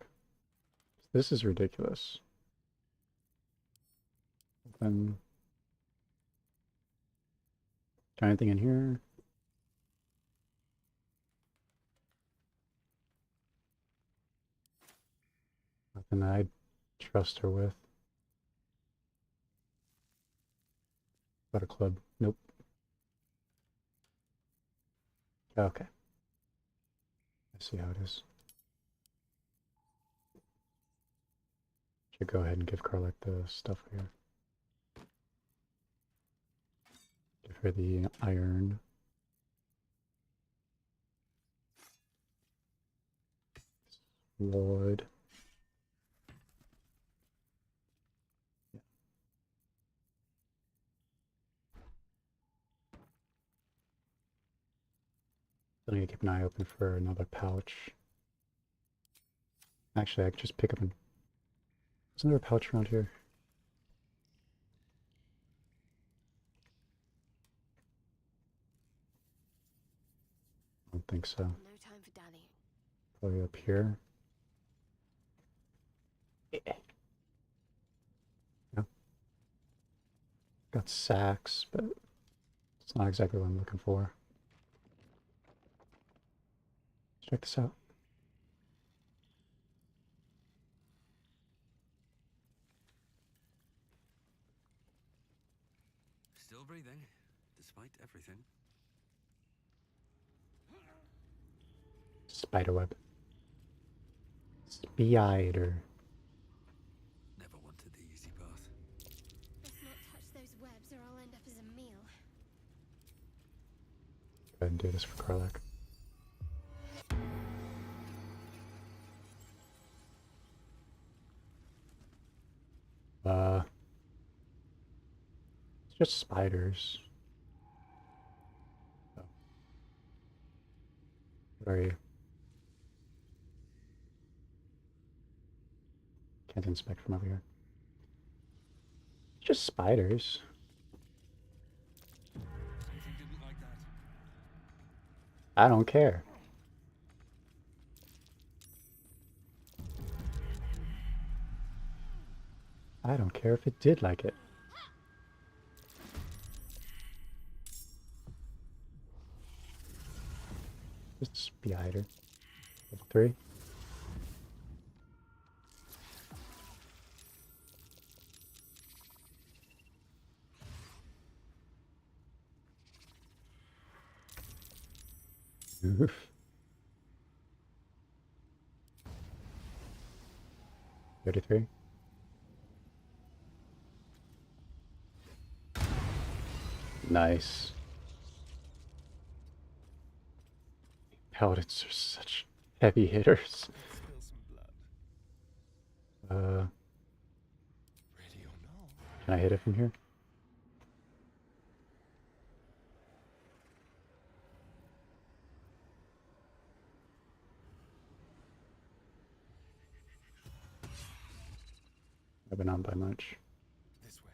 This is ridiculous. Then, got anything in here? Nothing that I'd trust her with. Got a club. Nope. Okay. I see how it is. Should go ahead and give Karlak the stuff here. Give her the iron. Wood. Yeah. Still need to keep an eye open for another pouch. Actually, I could just pick up an... Isn't there a pouch around here? I don't think so. No time for Danny. Probably up here. Yeah. No. Got sacks, but it's not exactly what I'm looking for. Let's check this out. Still breathing, despite everything. Spiderweb. Spider. Never wanted the easy path. Let's not touch those webs or I'll end up as a meal. Go ahead and do this for Karlak. It's just spiders. Oh. What are you? Can't inspect from over here. Just spiders. Something didn't like that. I don't care. I don't care if it did like it. Just a spider. Level 3. Oof. $33. Nice. Paladins are such heavy hitters. Let's spill some blood. Ready or no? Can I hit it from here? Probably not by much. This way.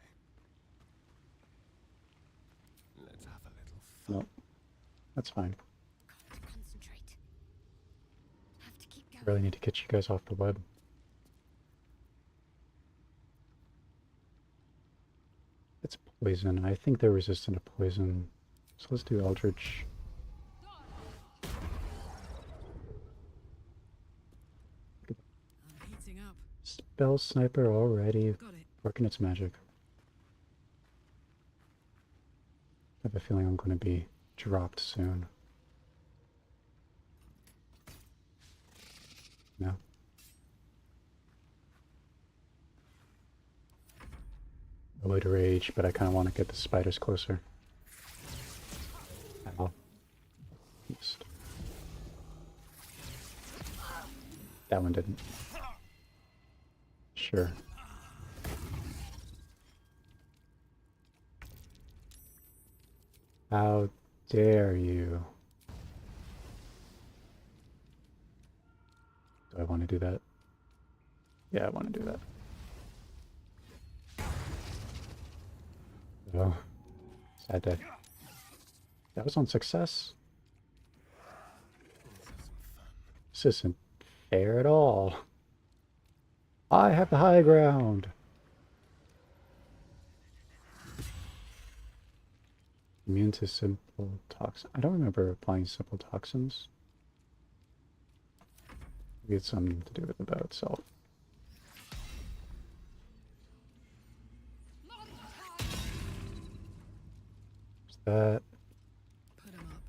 Let's have a little fun. Nope. That's fine. Got to concentrate. Have to keep going. Really need to get you guys off the web. It's poison. I think they're resistant to poison. So let's do Eldritch. I'm heating up. Spell Sniper already Got it. working its magic. I have a feeling I'm going to be dropped soon. No? Avoid rage, but I kind of want to get the spiders closer. Ow. Missed. That one didn't. Sure. How dare you? Do I want to do that? Yeah, I want to do that. Oh, sad day. That was on success. This isn't fair at all. I have the high ground. Immune to simple toxins. I don't remember applying simple toxins. Maybe it's something to do with the bow itself. What's that? Put 'em up.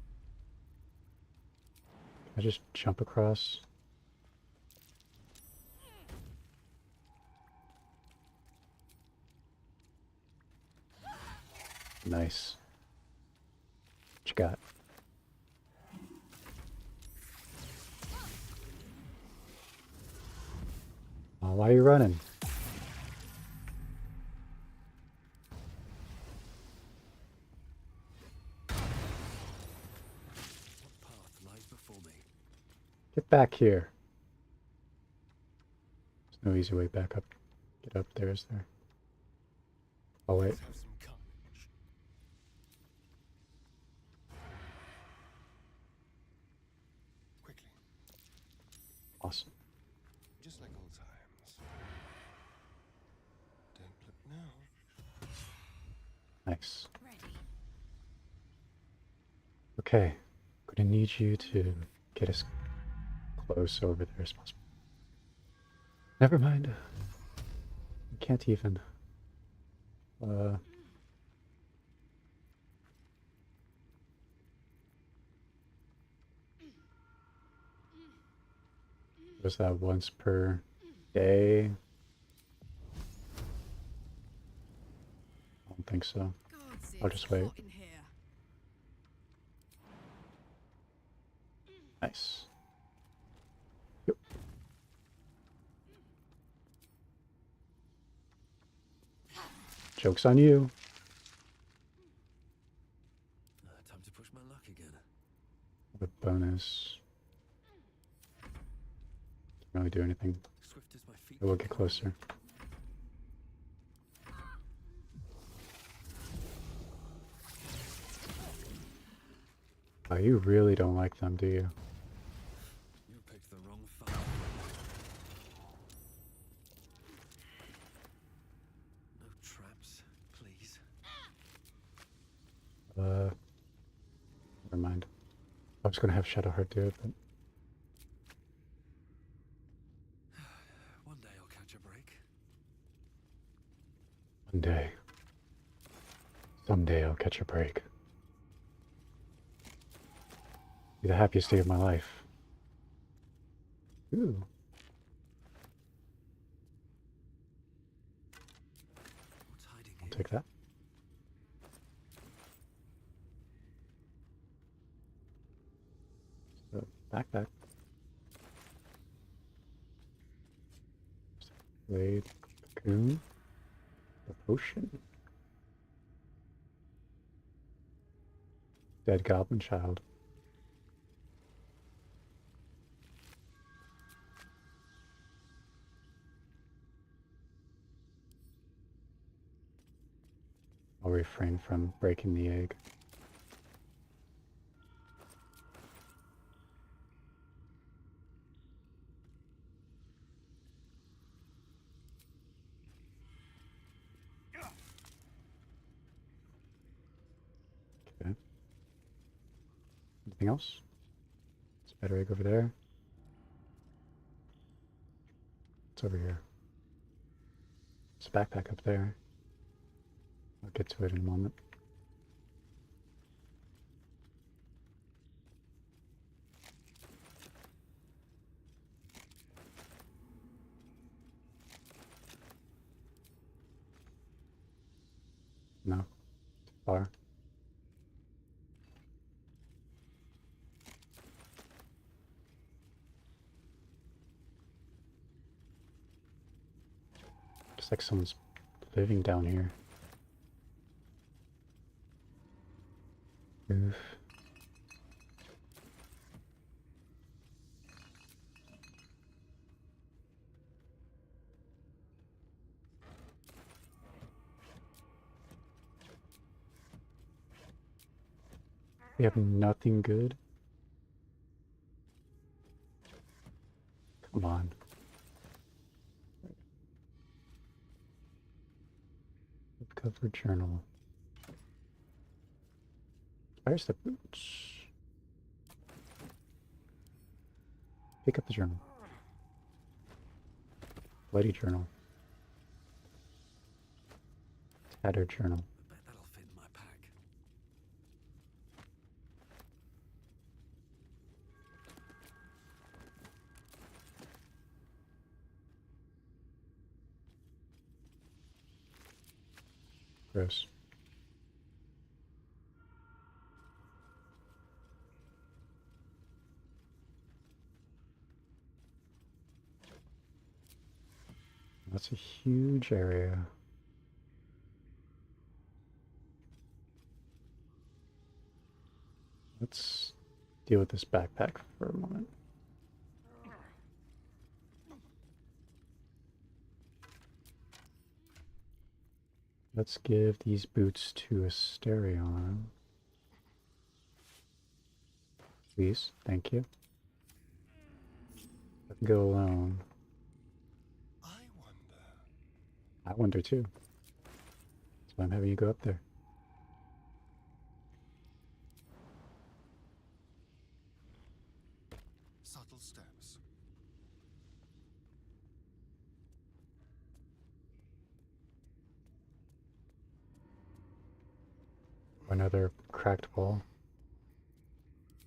Can I just jump across? Nice. What you got? Oh, why are you running? What path lies before me? Get back here. There's no easy way back up. Get up there, is there? Oh, wait. Let's have some courage. Quickly. Awesome. Just like old times. Don't look now. Nice. Ready. Okay. Gonna need you to get as close over there as possible. Never mind. I can't even. Was that once per day? I don't think so. Gods, I'll it's just wait. hot in here. Nice. Yep. Joke's on you. Time to push my luck again. The bonus. Can't really do anything. Swift as my feet. I will get closer. Oh, you really don't like them, do you? You picked the wrong fight. No traps, please. Never mind. I was gonna have Shadowheart do it, but One day I'll catch a break. one day. Someday I'll catch a break. Be the happiest day of my life. Ooh. What's hiding I'll here? take that. So, backpack. Blade, cocoon, the potion. Dead goblin child. I'll refrain from breaking the egg. Okay. Anything else? There's a better egg over there. It's over here. There's a backpack up there. I'll get to it in a moment. No. Too far. Looks like someone's living down here. Oof. We have nothing good. Come on. Cover journal. Where's the boots? Pick up the journal. Bloody journal. Tattered journal. I bet that'll fit in my pack. Gross. That's a huge area. Let's deal with this backpack for a moment. Let's give these boots to Asterion. Please, thank you. I can go alone. I wonder too. That's why I'm having you go up there. Subtle steps. Another cracked wall.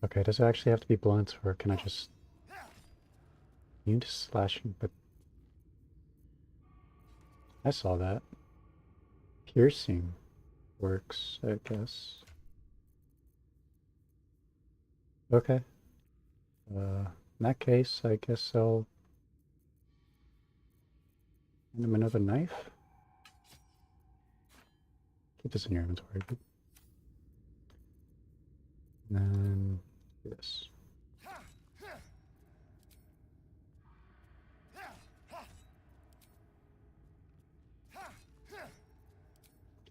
Okay, does it actually have to be blunt, or can I just... You need slashing, but... I saw that. Piercing works, I guess. Okay. In that case, I guess I'll... Hand him another knife? Keep this in your inventory. And then do this.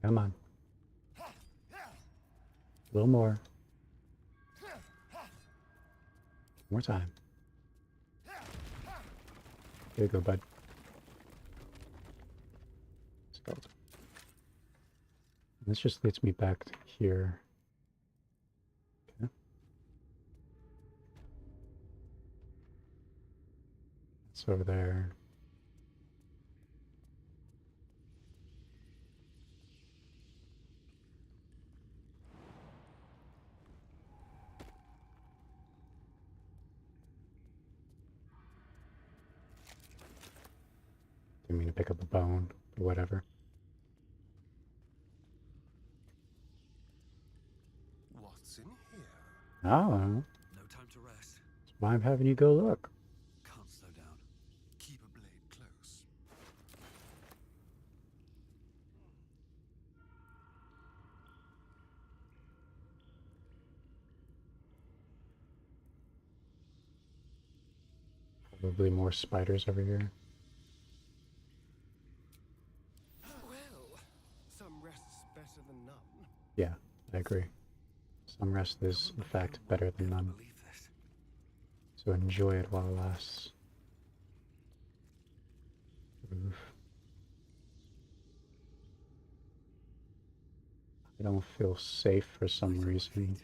Come on. A little more. More time. There you go, bud. Skeleton. This just leads me back here. Okay. It's over there. Didn't mean to pick up a bone or whatever. What's in here? I don't know. No time to rest. That's why I'm having you go look. Can't slow down. Keep a blade close. Probably more spiders over here. Well, some rest's better than Yeah, I agree. Some rest is, in fact, better than none. So enjoy it while it lasts. Oof. I don't feel safe for some reason.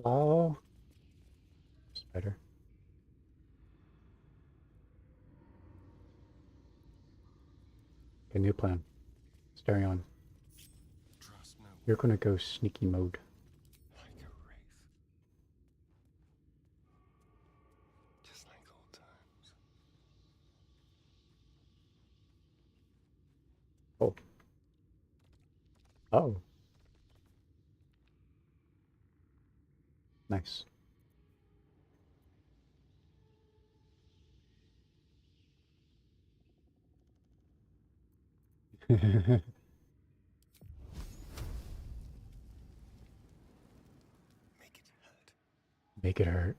Oh, spider. Okay, new plan. Stay on. You're gonna go sneaky mode. Like a wraith. Just like old times. Oh. Oh. Nice. Make it hurt.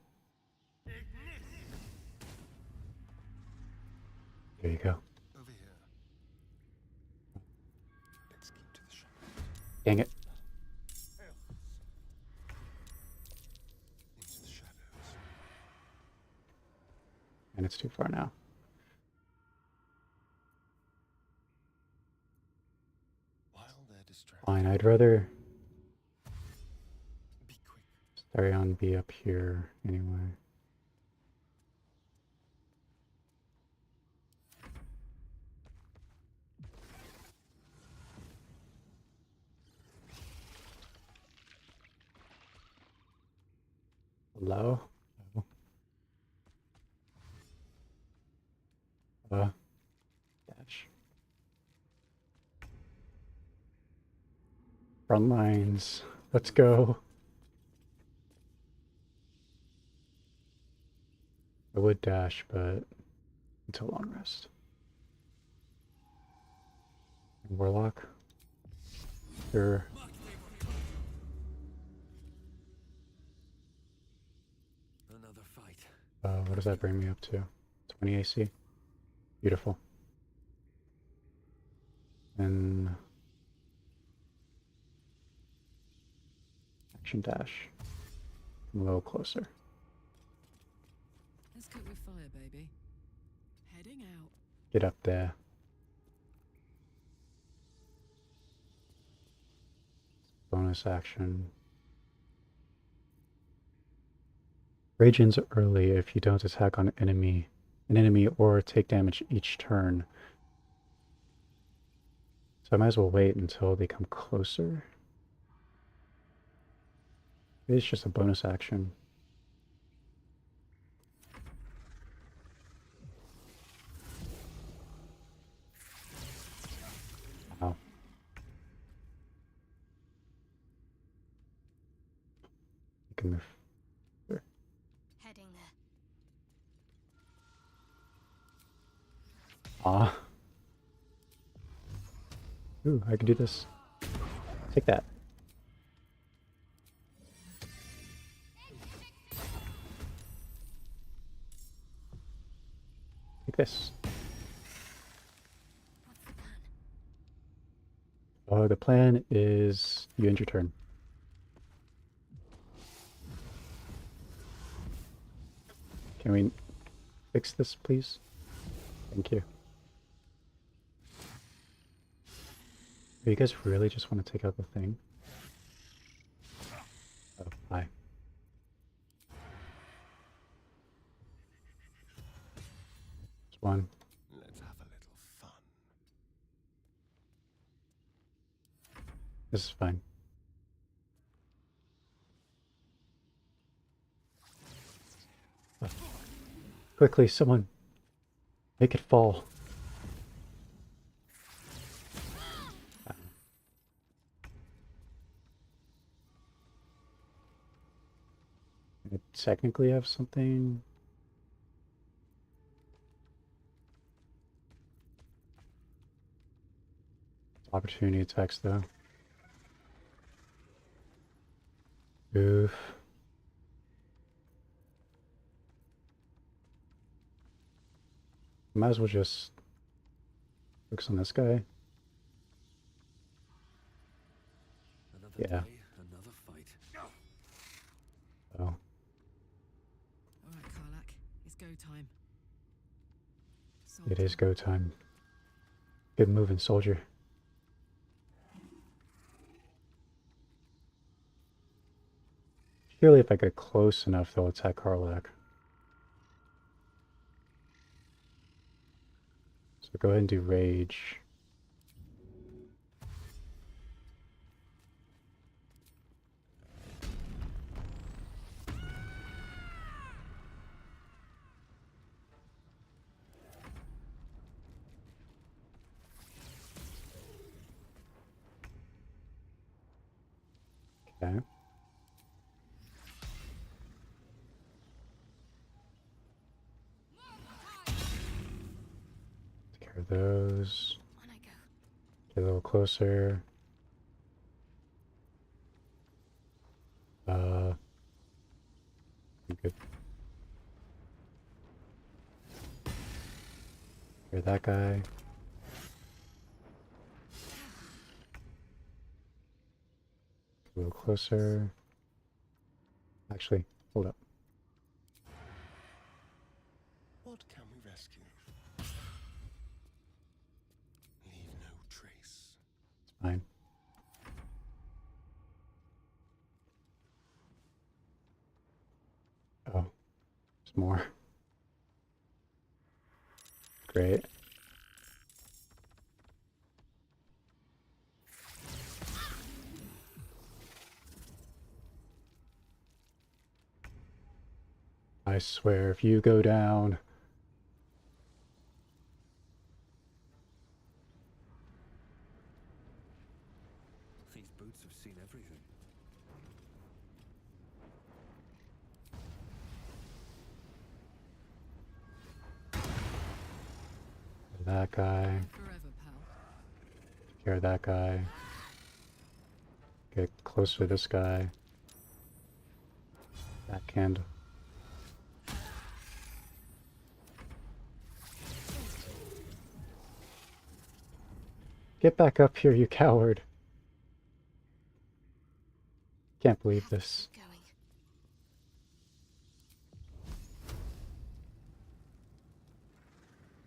There you go. Over here. Let's keep to the shadows. Dang it. Into the shadows. And it's too far now. While they're distracted. Fine, I'd rather Be quick. Starion be up here anyway. Hello? Dash. Front lines. Let's go. I would dash, but until long rest. Warlock. Sure. Another fight. What does that bring me up to? 20 AC. Beautiful. And action dash. I'm a little closer. Let's cook with fire, baby. Heading out. Get up there. Bonus action. Rage ends early if you don't attack on an enemy or take damage each turn. So I might as well wait until they come closer. It's just a bonus action. Wow. You can move. There. Heading there. Ah. Ooh, I can do this. Take that. Take this. Oh, the plan is you end your turn. Can we fix this, please? Thank you. You guys really just want to take out the thing? Oh, hi. Just one. Let's have a little fun. This is fine. Oh. Quickly, someone. Make it fall. I technically have something. Opportunity attacks though. Oof. Might as well just focus on this guy. Another Yeah. day, another fight. Oh. All right, Karlak, it's go time. It is go time. Good moving, soldier. Surely if I get close enough, they'll attack Karlak. So go ahead and do rage. Okay. Take care of those. Get a little closer. Good. Hear that guy. A little closer. Actually, hold up. What can we rescue? Leave no trace. It's fine. Oh, there's more. Great. I swear, if you go down... These boots have seen everything. That guy. Forever, pal. Take care of that guy. Get closer to this guy. That candle. Get back up here, you coward. Can't believe this.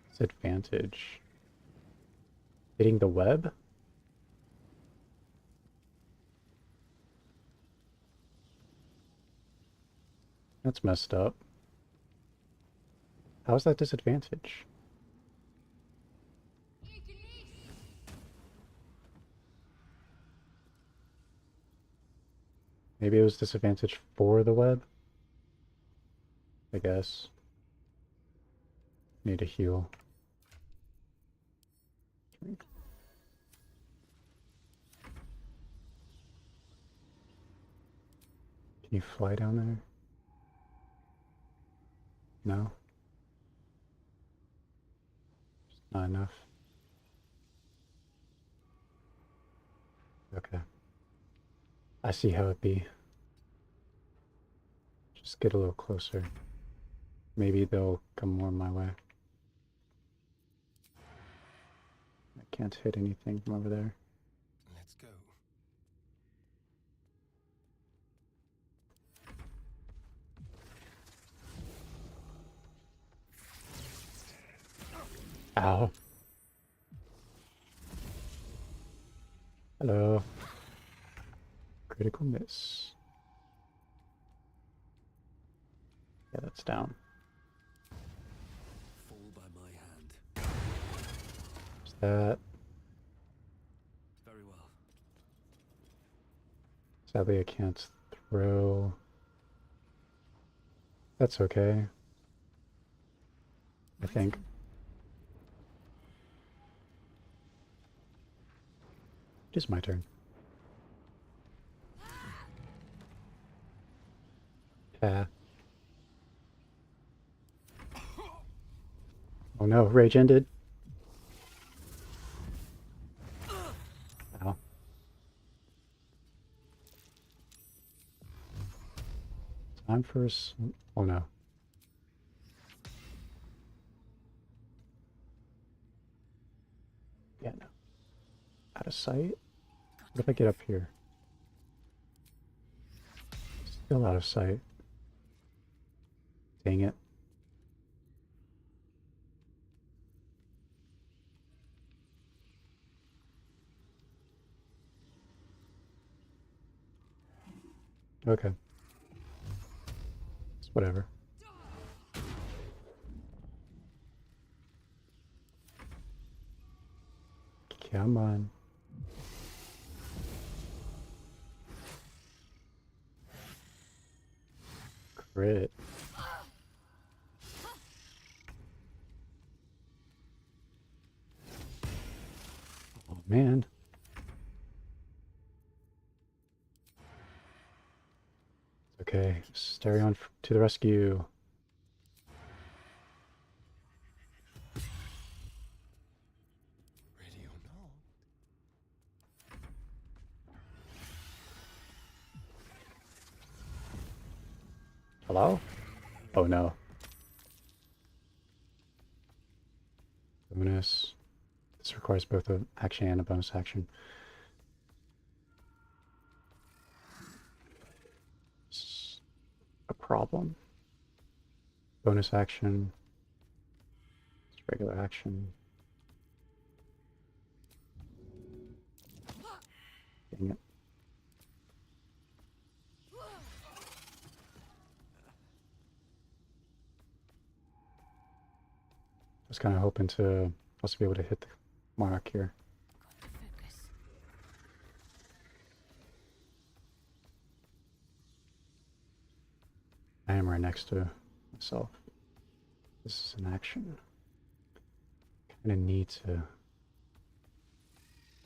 Disadvantage. Hitting the web? That's messed up. How's that disadvantage? Maybe it was disadvantage for the web? I guess. Need to heal. Drink. Can you fly down there? No? Just not enough. Okay. I see how it be. Just get a little closer. Maybe they'll come more my way. I can't hit anything from over there. Let's go. Ow. Hello. Critical miss. Yeah, that's down. Fall by my hand. Is that... Very well. Sadly, I can't throw. That's okay. I think. It is my turn. Yeah. Oh no, rage ended. time for us? Oh no. Yeah, no. Out of sight? What if I get up here? Still out of sight. Dang it. Okay. It's whatever. Come on. Crit. Oh man. Okay, Stereon to the rescue. Ready or not? Hello? Oh no. Bonus. This requires both an action and a bonus action. It's a problem. Bonus action. It's regular action. Dang it. I was kind of hoping to also be able to hit the mark here. I am right next to myself. This is an action. Kind of need to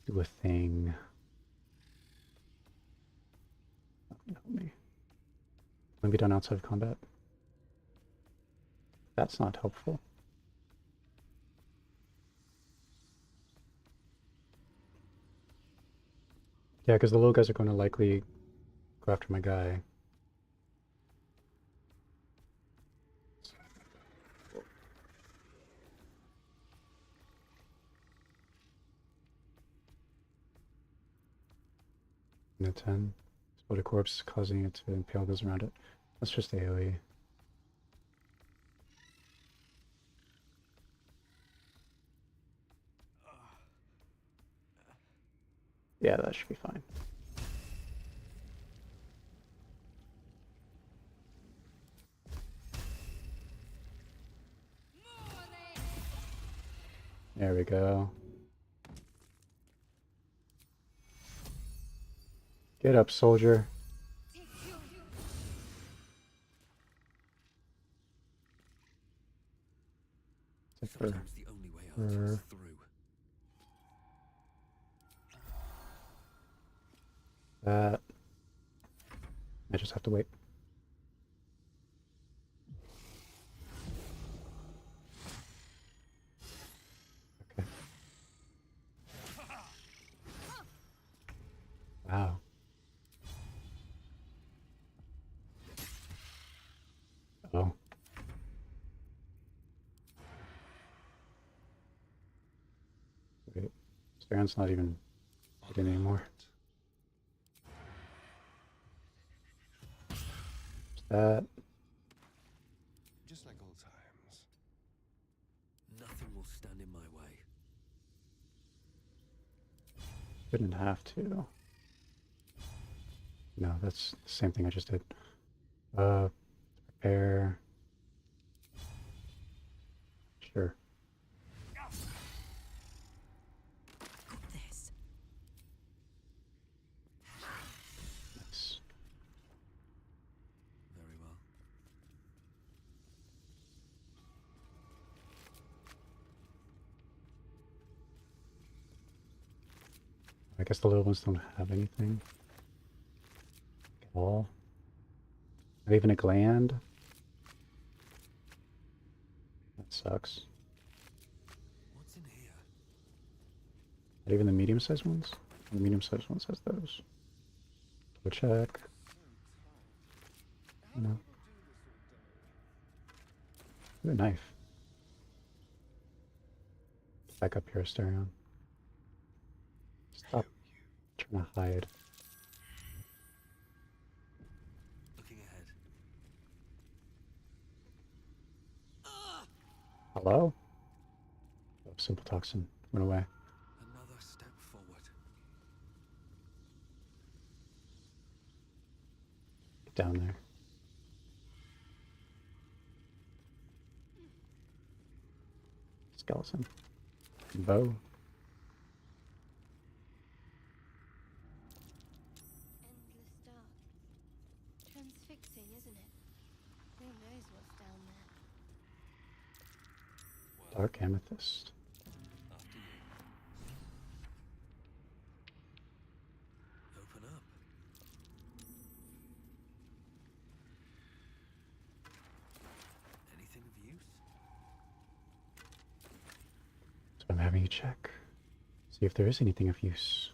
do a thing. Help me. Let me be done outside of combat. That's not helpful. Yeah, because the little guys are going to likely go after my guy. And a 10. Explode a corpse, causing it to impale those around it. That's just AoE. Yeah, that should be fine. There we go. Get up, soldier. Sometimes the only way out is through. That. I just have to wait. Okay. Wow. Oh. Wait. Steron's not even hitting anymore. That. Just like old times. Nothing will stand in my way. Didn't have to. No, that's the same thing I just did. Prepare. Sure. Got this. Nice. Very well. I guess the little ones don't have anything at all. Not even a gland. That sucks. What's in here? Not even the medium-sized ones? The medium-sized ones has those. Go check. No. Ooh, a knife. Back up here, Asterion. Stop trying to hide. Looking ahead. Hello? Oh, simple toxin went away. Another step forward. Get down there. Skeleton. Bow. Endless dark. Transfixing, isn't it? Who knows what's down there? Dark amethyst. After you. Open up. Anything of use? So I'm having you check. See if there is anything of use.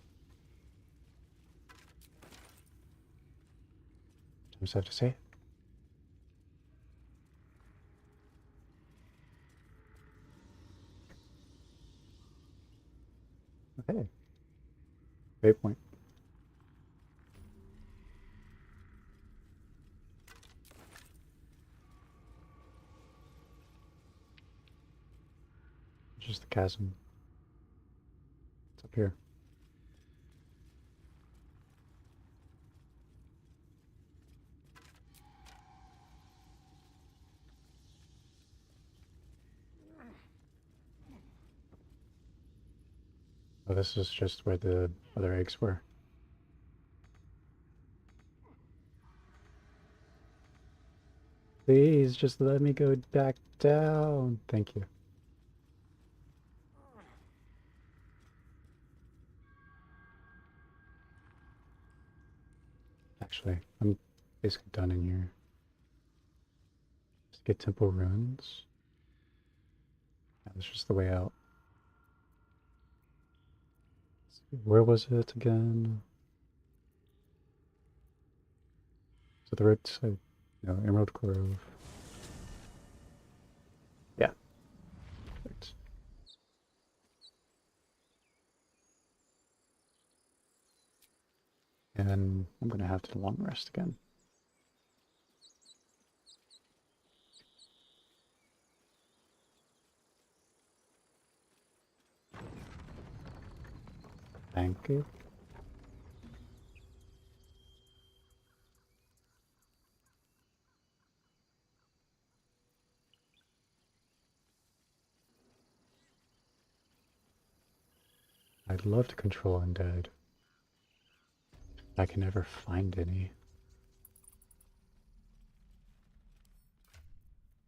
Sometimes I have to say it. Okay. Waypoint. Just the chasm. It's up here. Oh, this is just where the other eggs were. Please, just let me go back down. Thank you. Actually, I'm basically done in here. Just get temple ruins. Yeah, that's just the way out. Where was it again? So the right side. No, Emerald Grove. Yeah. Perfect. And then I'm gonna have to long rest again. Thank you. I'd love to control undead. I can never find any.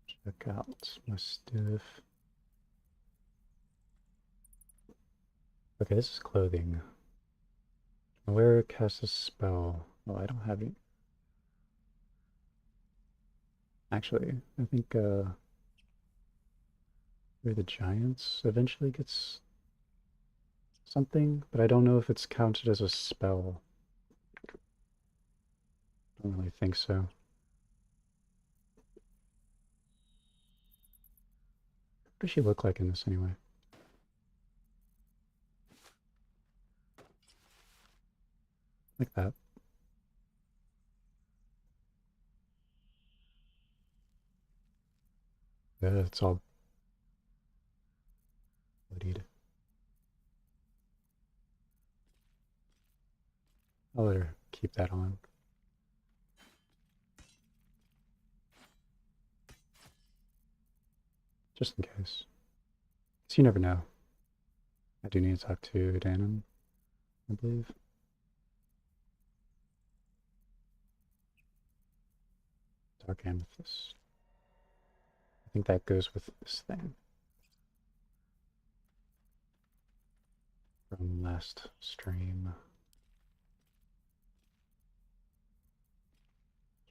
Check out my stuff. Okay, this is clothing. Where cast a spell? Oh, I don't have any. Actually, I think where the giants eventually gets something, but I don't know if it's counted as a spell. I don't really think so. What does she look like in this anyway? Like that. Yeah, it's all bloodied. I'll let her keep that on. Just in case. So you never know. I do need to talk to Danon, I believe. Dark amethyst. I think that goes with this thing. From last stream.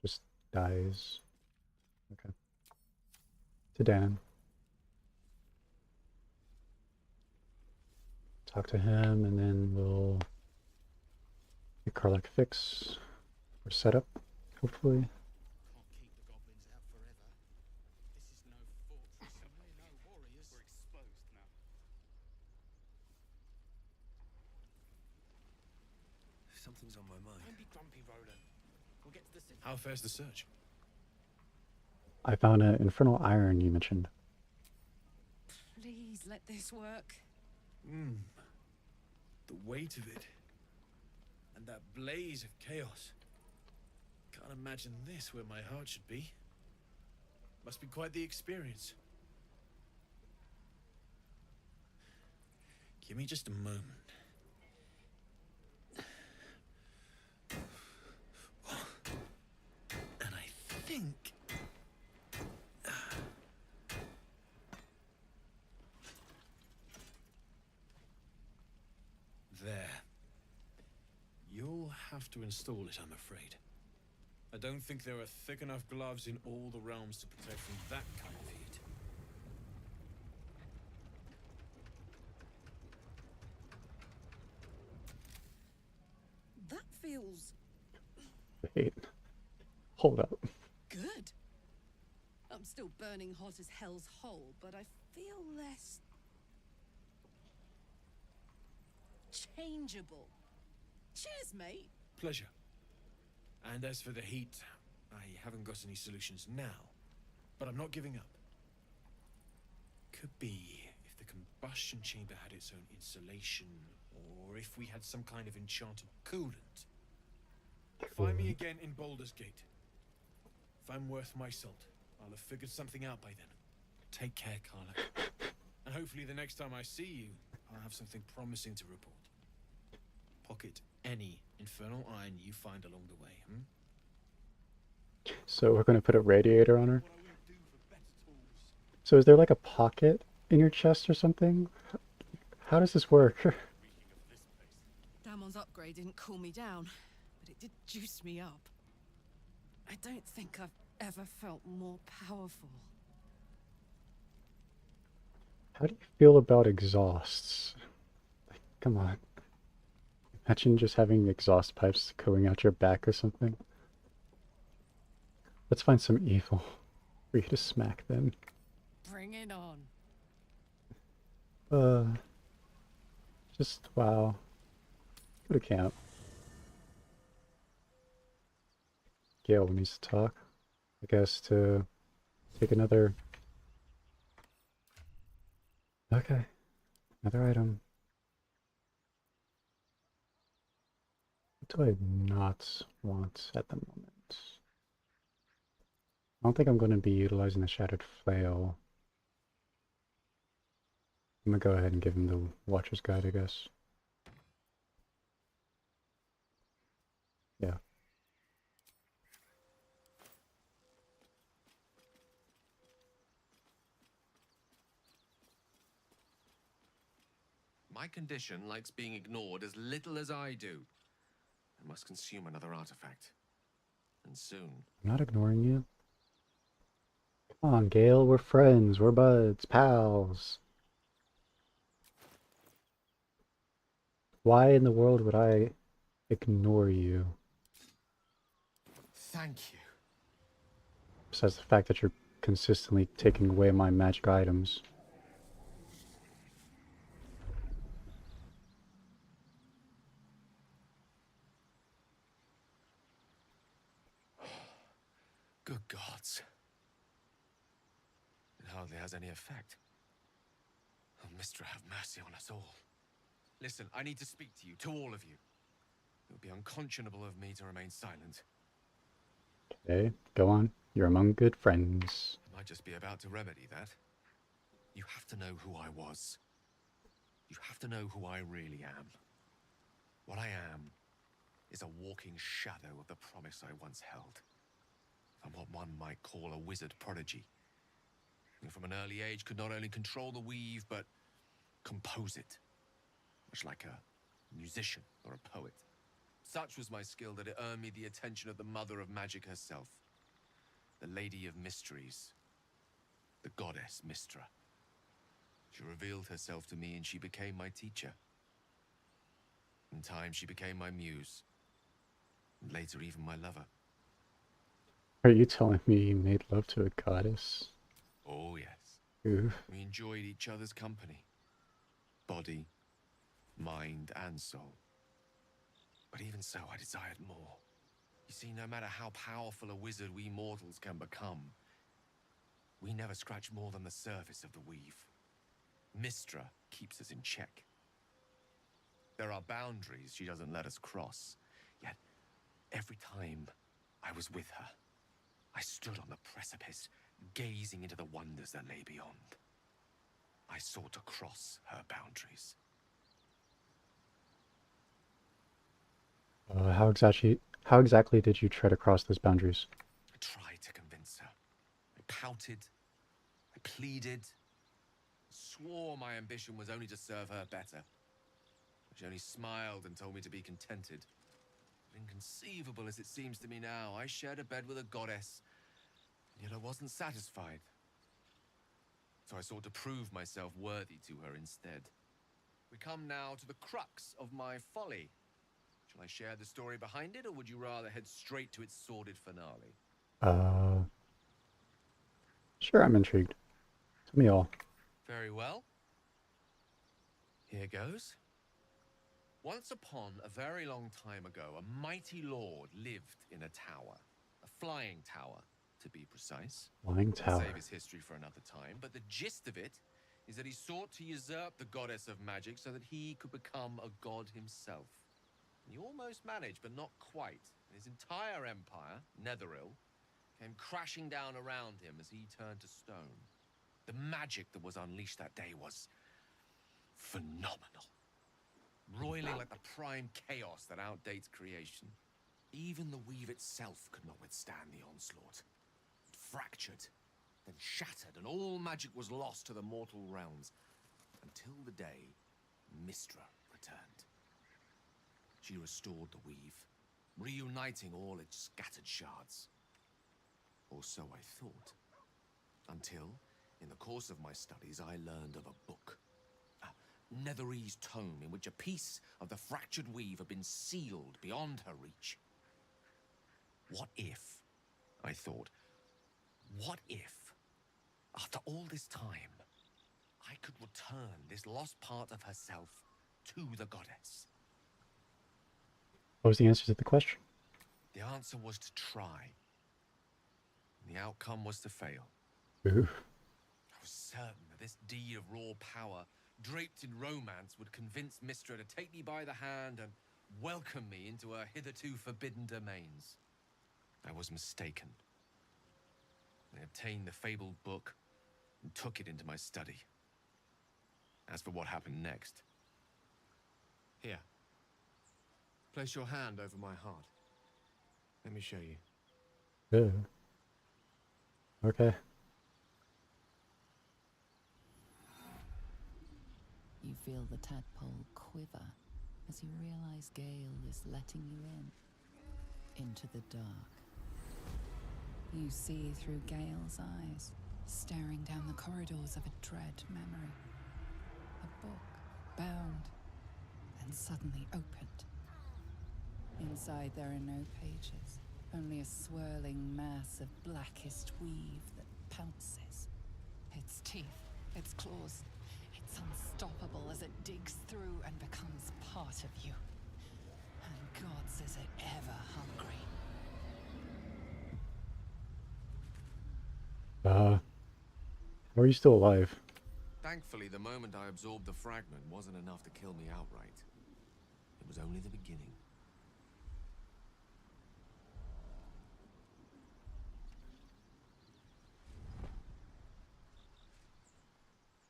Just dies. Okay. To Danon. Talk to him, and then we'll get Karlach fix or set up, hopefully. something's on my mind. Don't be grumpy, Roland. We'll get to the city. How fares the search? I found an infernal iron you mentioned. Please let this work. The weight of it. And that blaze of chaos. Can't imagine this where my heart should be. Must be quite the experience. Give me just a moment. And I think... There. You'll have to install it, I'm afraid. I don't think there are thick enough gloves in all the realms to protect from that kind of heat. That feels Wait. Hold up. good. I'm still burning hot as hell's hole, but I feel less changeable. Cheers, mate. Pleasure. And as for the heat, I haven't got any solutions now, but I'm not giving up. Could be if the combustion chamber had its own insulation, or if we had some kind of enchanted coolant. Find me again in Baldur's Gate. If I'm worth my salt, I'll have figured something out by then. Take care, Carla. And hopefully the next time I see you, I'll have something promising to report. Pocket any infernal iron you find along the way, So we're going to put a radiator on her? So is there like a pocket in your chest or something? How does this work? Damon's upgrade didn't cool me down, but it did juice me up. I don't think I've ever felt more powerful. How do you feel about exhausts? Like, come on. Imagine just having exhaust pipes going out your back or something. Let's find some evil for you to smack then. Bring it on. Just, wow. Go to camp. Gale needs to talk. I guess to take another... Okay. Another item. What do I not want at the moment? I don't think I'm going to be utilizing the Shattered Flail. I'm going to go ahead and give him the Watcher's Guide, I guess. Yeah. My condition likes being ignored as little as I do. I must consume another artifact. And soon. I'm not ignoring you. Come on, Gale, we're friends, we're buds, pals. Why in the world would I ignore you? Thank you. Besides the fact that you're consistently taking away my magic items. Good gods. It hardly has any effect. Oh, Mistra, have mercy on us all. Listen, I need to speak to you, to all of you. It would be unconscionable of me to remain silent. Okay, go on. You're among good friends. I might just be about to remedy that. You have to know who I was. You have to know who I really am. What I am is a walking shadow of the promise I once held. I'm what one might call a wizard prodigy. And from an early age could not only control the weave, but compose it. Much like a musician or a poet. Such was my skill that it earned me the attention of the mother of magic herself. The Lady of Mysteries. The goddess Mistra. She revealed herself to me and she became my teacher. In time she became my muse. And later even my lover. Are you telling me you made love to a goddess? Oh yes. Ooh. We enjoyed each other's company. Body, mind and soul. But even so, I desired more. You see, no matter how powerful a wizard we mortals can become, we never scratch more than the surface of the weave. Mystra keeps us in check. There are boundaries she doesn't let us cross, yet every time I was with her, I stood on the precipice, gazing into the wonders that lay beyond. I sought to cross her boundaries. How exactly did you try to cross those boundaries? I tried to convince her. I pouted. I pleaded. Swore my ambition was only to serve her better. She only smiled and told me to be contented. But inconceivable as it seems to me now, I shared a bed with a goddess, and yet I wasn't satisfied. So I sought to prove myself worthy to her instead. We come now to the crux of my folly. Shall I share the story behind it, or would you rather head straight to its sordid finale? Sure, I'm intrigued. Tell me all. Very well. Here goes. Once upon a very long time ago, a mighty lord lived in a tower. A flying tower, to be precise. Flying tower. I'll save his history for another time, but the gist of it is that he sought to usurp the goddess of magic so that he could become a god himself. He almost managed, but not quite. And his entire empire, Netheril, came crashing down around him as he turned to stone. The magic that was unleashed that day was phenomenal. Roiling like the prime chaos that outdates creation. Even the weave itself could not withstand the onslaught. It fractured, then shattered, and all magic was lost to the mortal realms. Until the day Mystra returned. She restored the weave, reuniting all its scattered shards. Or so I thought. Until, in the course of my studies, I learned of a book. A Netherese tome in which a piece of the fractured weave had been sealed beyond her reach. What if, I thought, what if, after all this time, I could return this lost part of herself to the goddess? What was the answer to the question? The answer was to try. And the outcome was to fail. Ooh. I was certain that this deed of raw power, draped in romance, would convince Mystra to take me by the hand and welcome me into her hitherto forbidden domains. I was mistaken. I obtained the fabled book and took it into my study. As for what happened next... Here. Place your hand over my heart. Let me show you. Ooh. Okay. You feel the tadpole quiver as you realize Gale is letting you into the dark. You see through Gale's eyes, staring down the corridors of a dread memory. A book, bound, and suddenly opened. Inside there are no pages, only a swirling mass of blackest weave that pounces. Its teeth, its claws, it's unstoppable as it digs through and becomes part of you. And gods, is it ever hungry. How are you still alive? Thankfully, the moment I absorbed the fragment wasn't enough to kill me outright. It was only the beginning.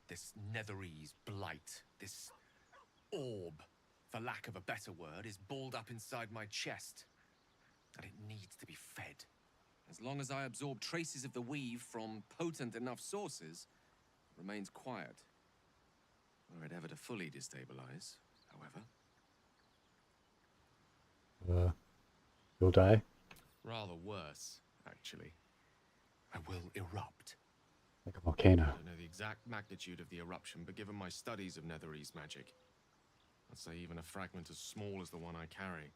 This Netherese blight, this orb, for lack of a better word, is balled up inside my chest. And it needs to be fed. As long as I absorb traces of the weave from potent enough sources, it remains quiet. Were it ever to fully destabilize, however. You'll die? Rather worse, actually. I will erupt. Like a volcano. I don't know the exact magnitude of the eruption, but given my studies of Netherese magic, I'd say even a fragment as small as the one I carry,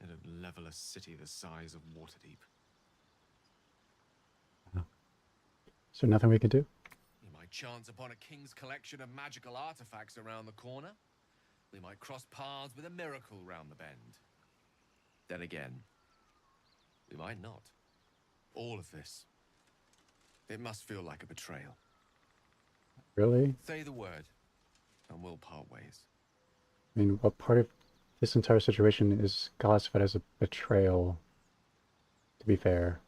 it'd level a city the size of Waterdeep. Is there nothing we can do? You might chance upon a king's collection of magical artifacts around the corner. We might cross paths with a miracle round the bend. Then again, we might not. All of this. It must feel like a betrayal. Really? Say the word, and we'll part ways. I mean, what part of this entire situation is classified as a betrayal, to be fair?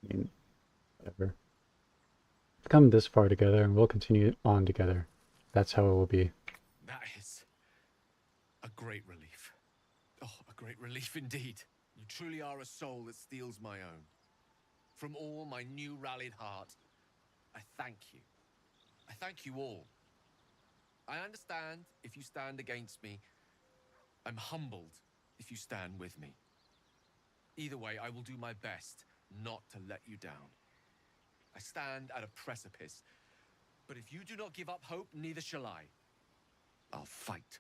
I mean, whatever. We've come this far together, and we'll continue on together. That's how it will be. That is a great relief. Oh, a great relief indeed. You truly are a soul that steals my own. From all my new rallied heart, I thank you. I thank you all. I understand if you stand against me. I'm humbled if you stand with me. Either way, I will do my best not to let you down. I stand at a precipice, but if you do not give up hope, neither shall I. I'll fight.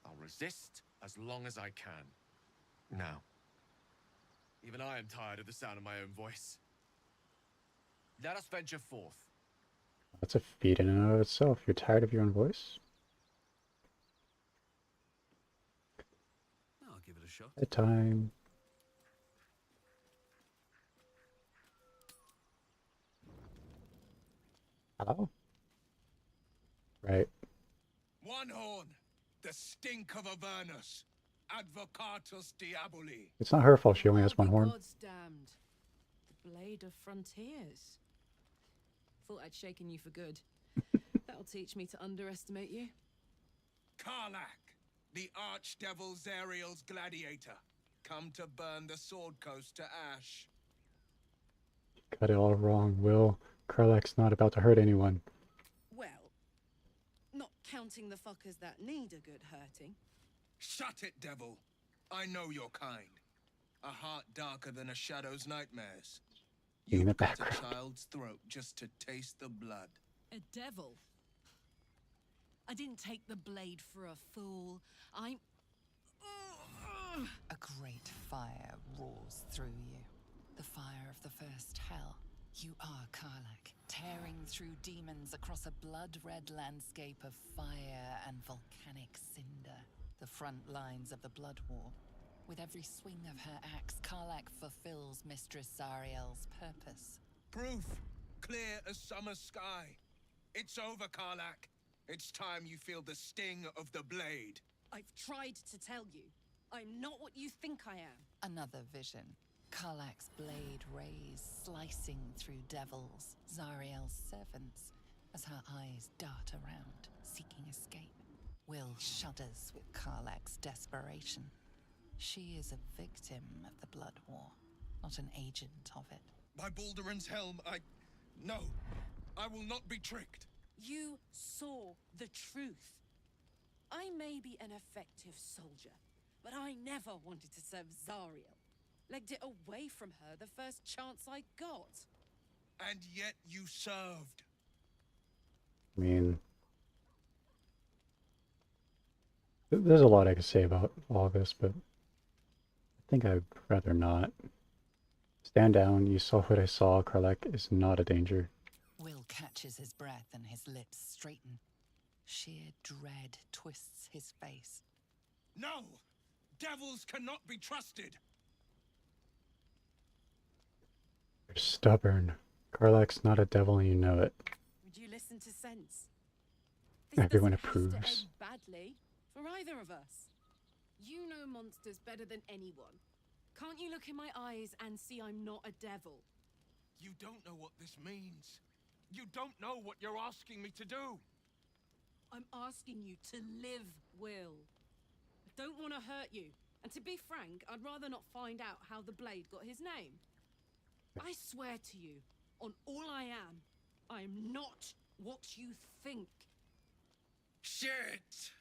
I'll resist as long as I can. Now, even I am tired of the sound of my own voice. Let us venture forth. That's a feat in and of itself. You're tired of your own voice? I'll give it a shot. At time. Hello? Right. One horn, the stink of Avernus, advocatus diaboli. It's not her fault she only has one horn. God's damned. The blade of frontiers. Thought I'd shaken you for good. That'll teach me to underestimate you. Karlak, the archdevil Zariel's gladiator, come to burn the sword coast to ash. Got it all wrong, Will. Karlak's not about to hurt anyone. Well, not counting the fuckers that need a good hurting. Shut it, devil. I know your kind. A heart darker than a shadow's nightmares. In the Cut a background. child's throat just to taste the blood. A devil? I didn't take the blade for a fool. I'm... A great fire roars through you. The fire of the first hell. You are Karlak, tearing through demons across a blood-red landscape of fire and volcanic cinder. The front lines of the Blood War. With every swing of her axe, Karlak fulfills Mistress Zariel's purpose. Proof, clear as summer sky. It's over, Karlak. It's time you feel the sting of the blade. I've tried to tell you. I'm not what you think I am. Another vision. Karlak's blade rays slicing through devils, Zariel's servants, as her eyes dart around, seeking escape. Will shudders with Karlak's desperation. She is a victim of the Blood War, not an agent of it. By Balduran's helm, No, I will not be tricked. You saw the truth. I may be an effective soldier, but I never wanted to serve Zariel. Legged it away from her the first chance I got. And yet you served. I mean, there's a lot I could say about all this, but I think I'd rather not. Stand down. You saw what I saw. Karlak is not a danger. Will catches his breath and his lips straighten. Sheer dread twists his face. No! Devils cannot be trusted! You're stubborn. Karlak's not a devil and you know it. Would you listen to sense? Everyone This doesn't have approves. to end badly for either of us. You know monsters better than anyone. Can't you look in my eyes and see I'm not a devil? You don't know what this means. You don't know what you're asking me to do. I'm asking you to live, Will. I don't want to hurt you. And to be frank, I'd rather not find out how the blade got his name. I swear to you, on all I am not what you think. Shit!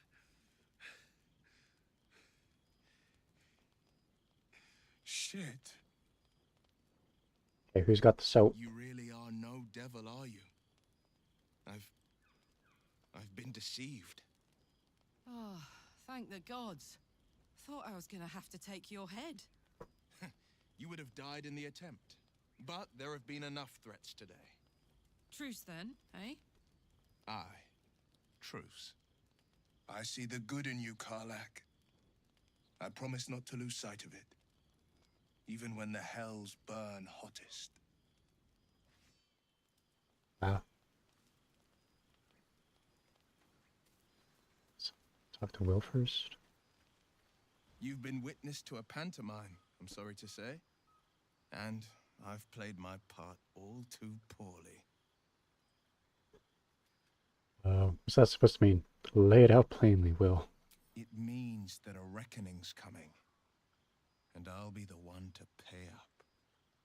Shit. Okay, who's got the soap? You really are no devil, are you? I've been deceived. Oh, thank the gods. Thought I was gonna have to take your head. You would have died in the attempt. But there have been enough threats today. Truce then, eh? Aye. Truce. I see the good in you, Karlak. I promise not to lose sight of it, even when the hells burn hottest. Wow. Let's talk to Will first. You've been witness to a pantomime, I'm sorry to say. And I've played my part all too poorly. What's that supposed to mean? Lay it out plainly, Will. It means that a reckoning's coming. And I'll be the one to pay up.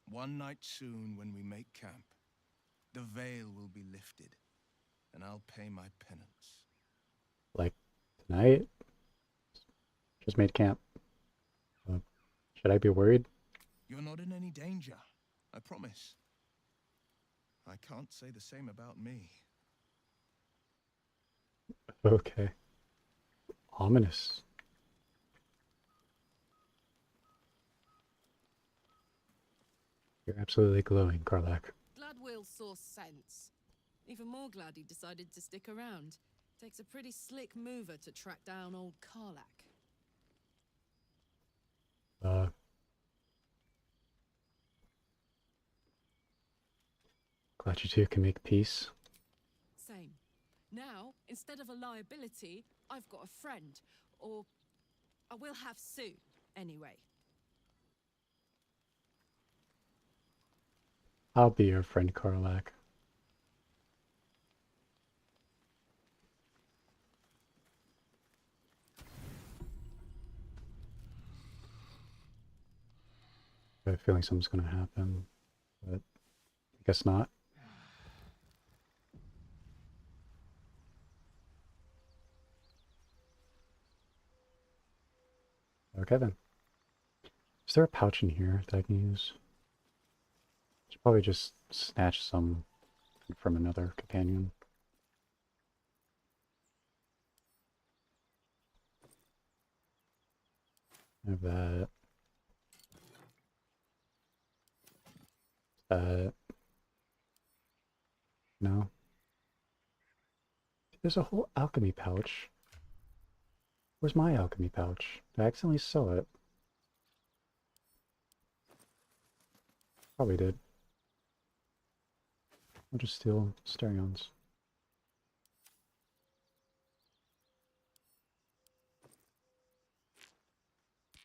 One night soon when we make camp, the veil will be lifted, and I'll pay my penance. Like, tonight? Just made camp. Should I be worried? You're not in any danger, I promise. I can't say the same about me. Okay. Ominous. You're absolutely glowing, Karlak. Glad Will saw sense. Even more glad he decided to stick around. Takes a pretty slick mover to track down old Karlak. Glad you two can make peace. Same. Now, instead of a liability, I've got a friend. Or I will have soon, anyway. I'll be your friend, Karlak. I have a feeling something's gonna happen, but I guess not. Okay then. Is there a pouch in here that I can use? Should probably just snatch some from another companion. I have that. No. There's a whole alchemy pouch. Where's my alchemy pouch? Did I accidentally sell it? Probably did. I'll just steal stereons.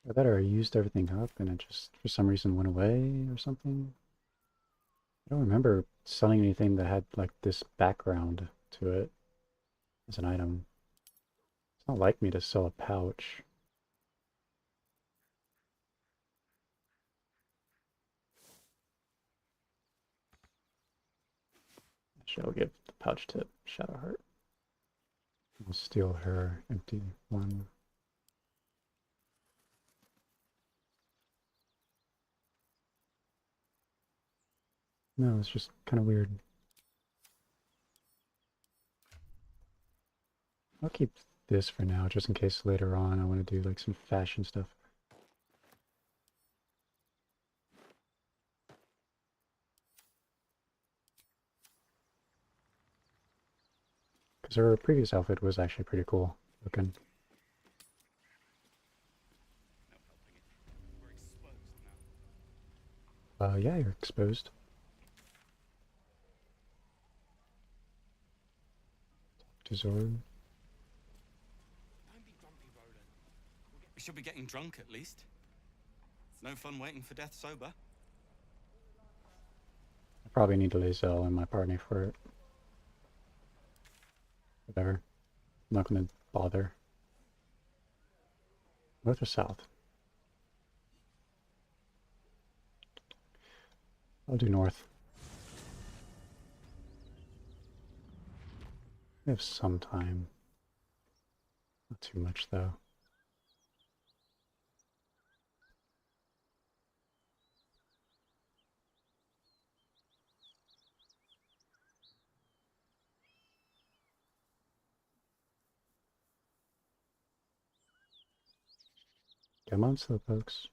I bet I used everything up and it just for some reason went away or something. I don't remember selling anything that had like this background to it as an item. It's not like me to sell a pouch. Actually, I'll give the pouch to Shadowheart. I'll steal her empty one. No, it's just kind of weird. I'll keep this for now, just in case later on I want to do like some fashion stuff. Because her previous outfit was actually pretty cool looking. Yeah, you're exposed. To Zord. We should be getting drunk at least. No fun waiting for death sober. I probably need to lay Zell in my party for it. Whatever. I'm not gonna bother. North or south? I'll do north. We have some time. Not too much though. Come on, slowpokes.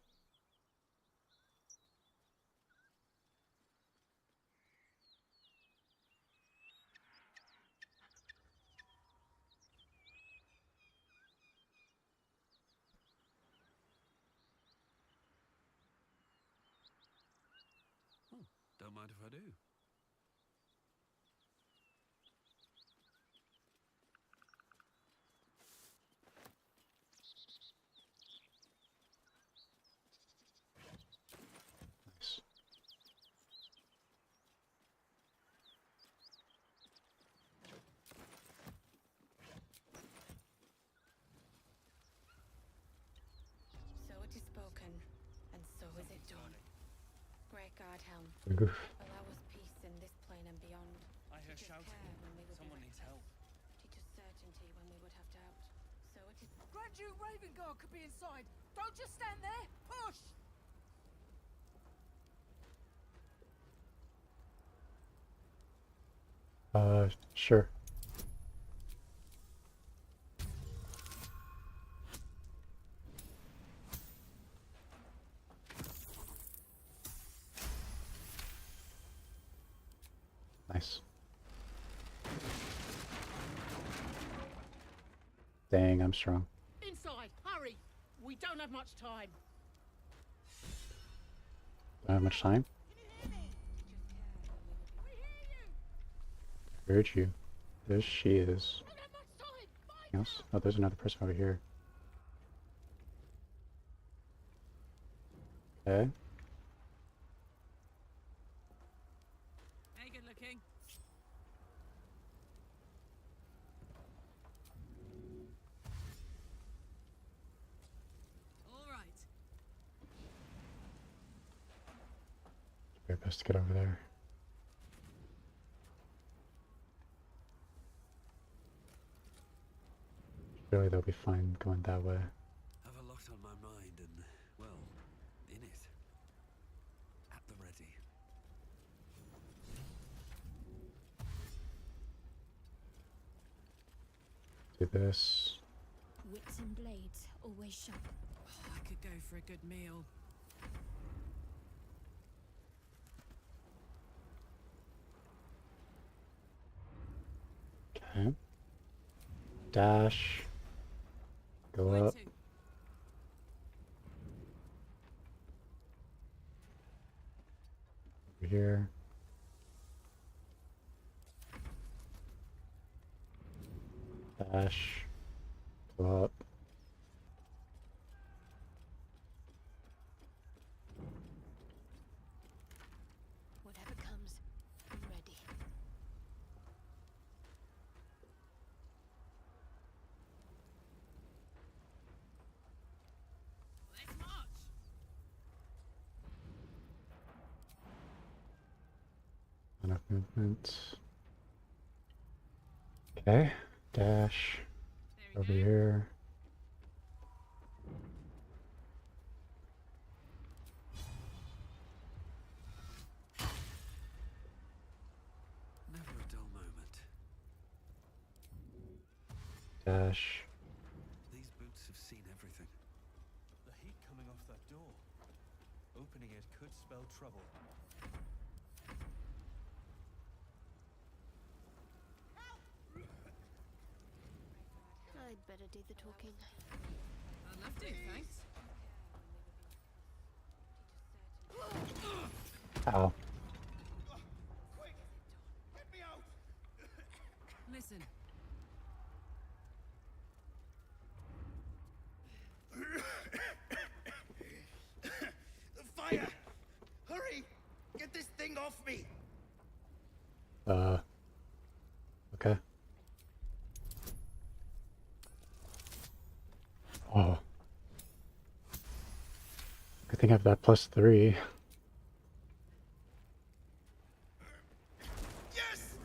Don't mind if I do. Nice. So it is spoken, and so is it done. Great God Helm, Oof. allow us peace in this plane and beyond. I hear Teach us shouting. care when we would Someone be needs reckless. help. Teach us certainty when we would have doubt. So it is. Grand Duke Ravenguard could be inside. Don't just stand there. Push! Sure. Nice. Dang, I'm strong. Inside, hurry! We don't have much time. Don't have much time. Heard you. There she is. Anything else? Oh, there's another person over here. Okay. Hey, good looking. All right. Very best to get over there. Surely they'll be fine going that way. Have a lot on my mind and, well, in it. At the ready. Do this. Wits and blades, always sharp. Oh, I could go for a good meal. Okay. Dash. Go Where up. to? Over here. Dash. Go up. Whatever comes, I'm ready. Let's march. Enough movement. Okay. Dash. There we Over go. here. Never a dull moment. Dash. These boots have seen everything. The heat coming off that door. Opening it could spell trouble. I'd better do the talking. I'd love to, thanks. Ow. Quick! Get me out! Listen, Fire! Hurry! Get this thing off me! Okay. Oh. Good thing I have that +3. Yes!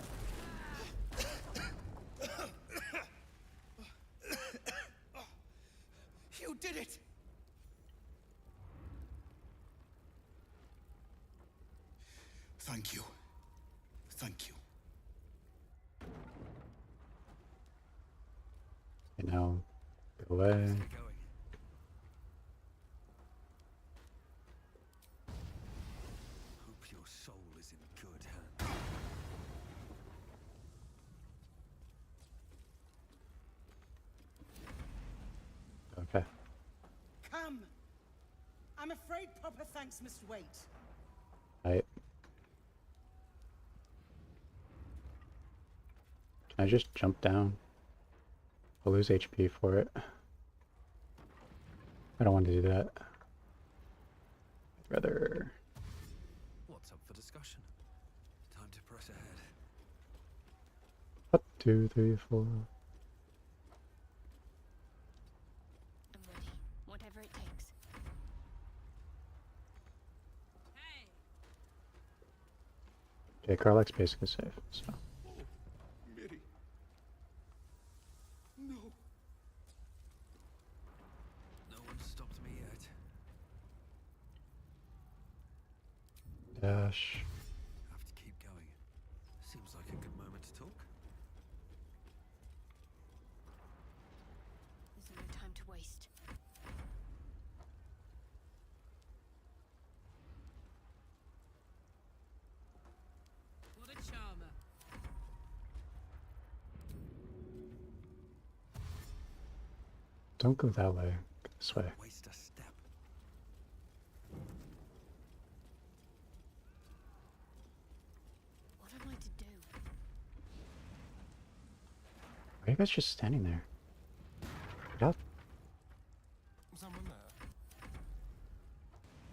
You did it! Thank you. Thank you. You know, go away. Let's get going. Hope your soul is in good hands. Okay. Come. I'm afraid Papa thanks must wait. Right. Can I just jump down? I'll lose HP for it. I don't want to do that. I'd rather... What's up for discussion? Time to press ahead. Up, 2, 3, 4. I'm ready. Whatever it takes. Okay, Karlak's basically safe, so... Miri. No. No one stopped me yet. Dash. Have to keep going. Seems like a good moment to talk. There's no time to waste. What a charmer. Don't go that way. Go this way. Waste a step. What am I to do? Why are you guys just standing there? Get up. Someone there.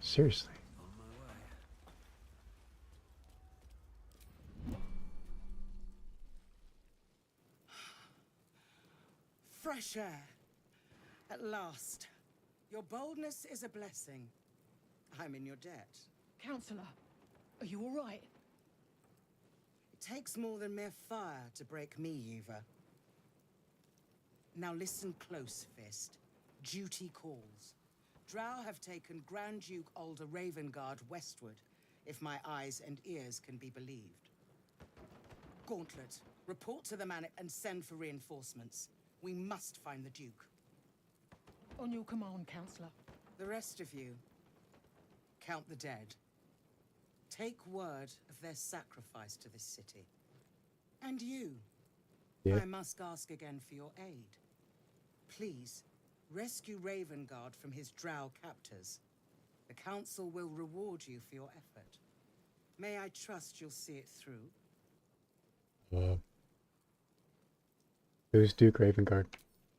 Seriously. On my way. Fresh air. At last. Your boldness is a blessing. I'm in your debt. Counselor, are you all right? It takes more than mere fire to break me, Yuva. Now listen close, Fist. Duty calls. Drow have taken Grand Duke Alder Ravengard westward, if my eyes and ears can be believed. Gauntlet, report to the Manip and send for reinforcements. We must find the Duke. On your command, Counselor. The rest of you, count the dead. Take word of their sacrifice to this city. And you, I must ask again for your aid. Please, rescue Ravengard from his drow captors. The Council will reward you for your effort. May I trust you'll see it through? Who's Duke Ravengard?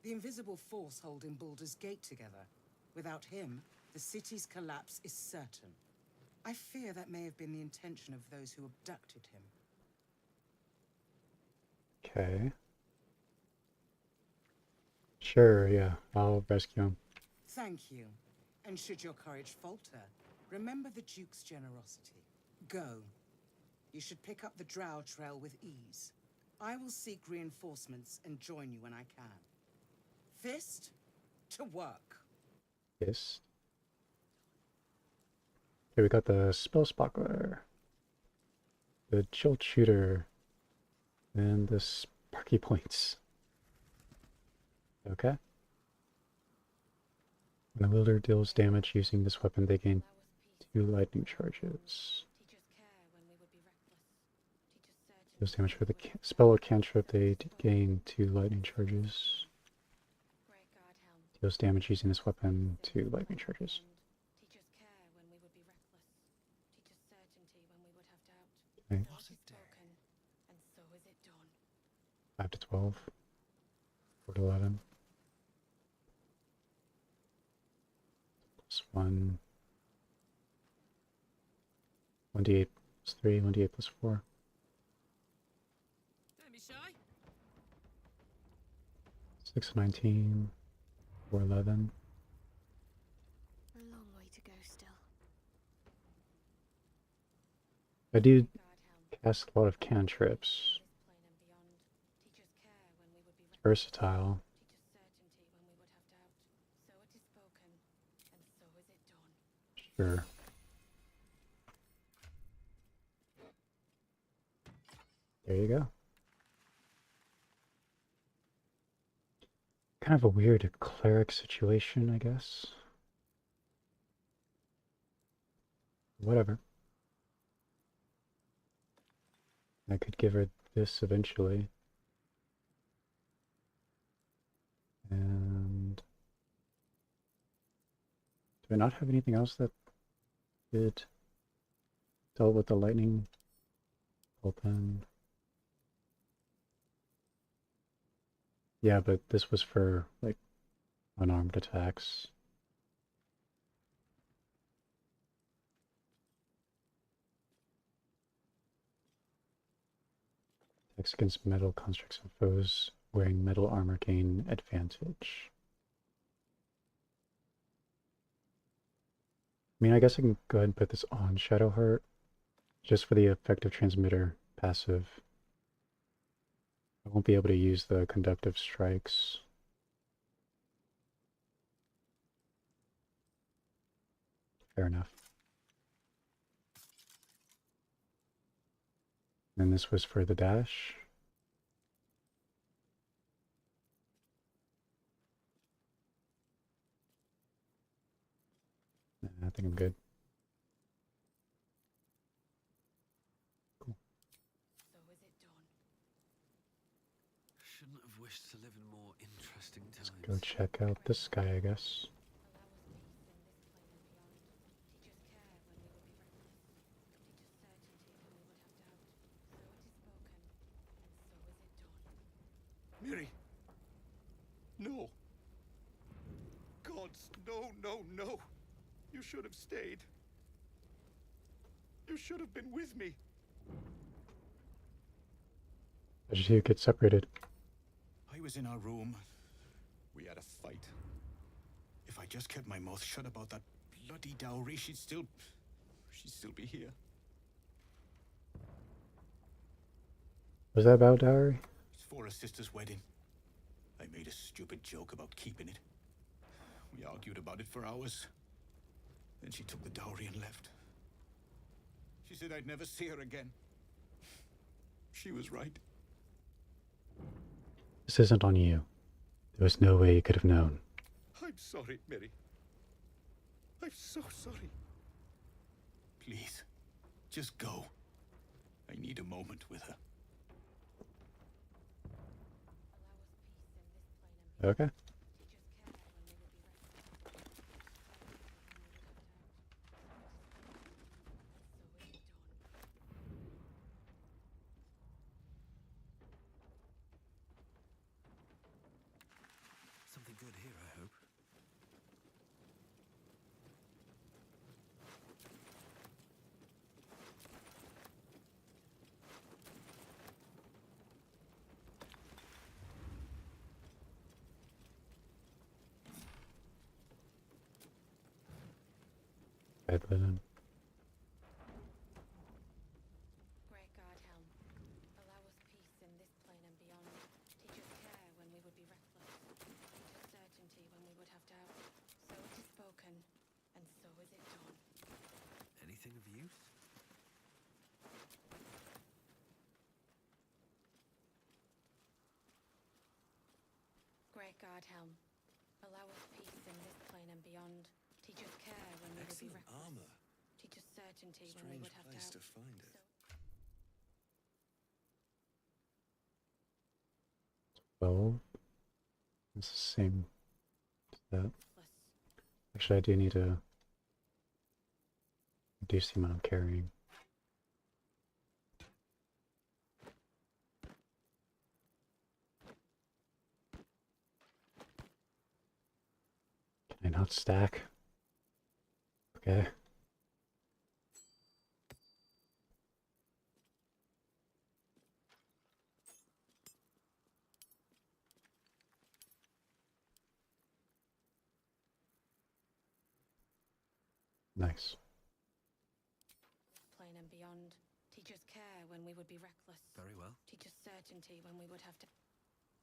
The invisible force holding Baldur's Gate together. Without him, the city's collapse is certain. I fear that may have been the intention of those who abducted him. Okay. Sure, yeah. I'll rescue him. Thank you. And should your courage falter, remember the Duke's generosity. Go. You should pick up the Drow trail with ease. I will seek reinforcements and join you when I can. Fist, to work. Yes. Okay, we got the Spell Sparkler, the Jolt Shooter, and the Sparky Points. Okay. When the wielder deals damage using this weapon, they gain 2 lightning charges. Deals damage for the spell or cantrip, they gain 2 lightning charges. Deals damage using this weapon, 2 lightning charges. Okay. 5 to 12. 4 to 11. Plus 1. 1d8 plus 3, 1d8 plus 4. Don't be shy. 6 19. 4 11. A long way to go still. I do cast a lot of cantrips. Versatile. Sure. There you go. Kind of a weird cleric situation, I guess. Whatever. I could give her this eventually. And do I not have anything else that did dealt with the lightning? Open. Yeah, but this was for, like, unarmed attacks. Attacks against metal constructs and foes wearing metal armor gain advantage. I mean, I guess I can go ahead and put this on Shadowheart, just for the effective transmitter passive. I won't be able to use the conductive strikes. Fair enough. And this was for the dash. I think I'm good. Cool. So is it done? Shouldn't have wished to live in more interesting times. Let's go check out this guy, I guess. Miri! No! Gods, no, no, no! You should have stayed. You should have been with me. How did you get separated? I was in our room. We had a fight. If I just kept my mouth shut about that bloody dowry, she'd still be here. Was that about dowry? It's for a sister's wedding. I made a stupid joke about keeping it. We argued about it for hours. Then she took the dowry and left. She said I'd never see her again. She was right. This isn't on you. There was no way you could have known. I'm sorry, Mary. I'm so sorry. Please, just go. I need a moment with her. Okay. Something good here, I hope. Bed linen. Great God, Helm, allow us peace in this plane and beyond. Teach us care when we would be reckless. Teach us certainty when we would have doubt. So it is spoken, and so is it done. Anything of use? Great God, Helm, allow us peace in this plane and beyond. Teach us care when we would be Excellent reckless. armor. Teach us certainty when we Strange would have place doubt. to find it. Well, it's the same as that. Actually, I do need to reduce the amount I'm carrying. Can I not stack? Okay. Nice. Plane and beyond. Teach us care when we would be reckless. Very well. Teach us certainty when we would have to.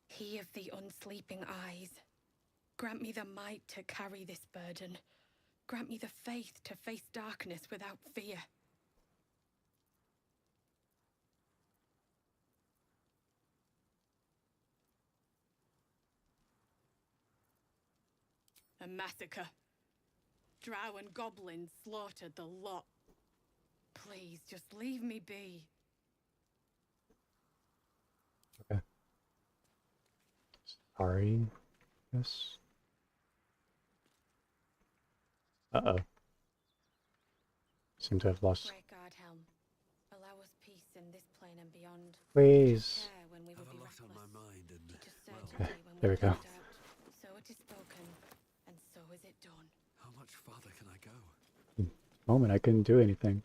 He of the unsleeping eyes. Grant me the might to carry this burden. Grant me the faith to face darkness without fear. A massacre. Drow and goblins slaughtered the lot. Please, just leave me be. Okay. Sorry. Yes. Uh-oh. Seem to have lost. Great God, Helm, allow us peace in this plane and beyond. Please. Care when we I would have be a lot on reckless. my mind and, Teach us well, certainty when There we would go. have doubt. So it is spoken, and so is it done. How much farther can I go? Moment, I couldn't do anything.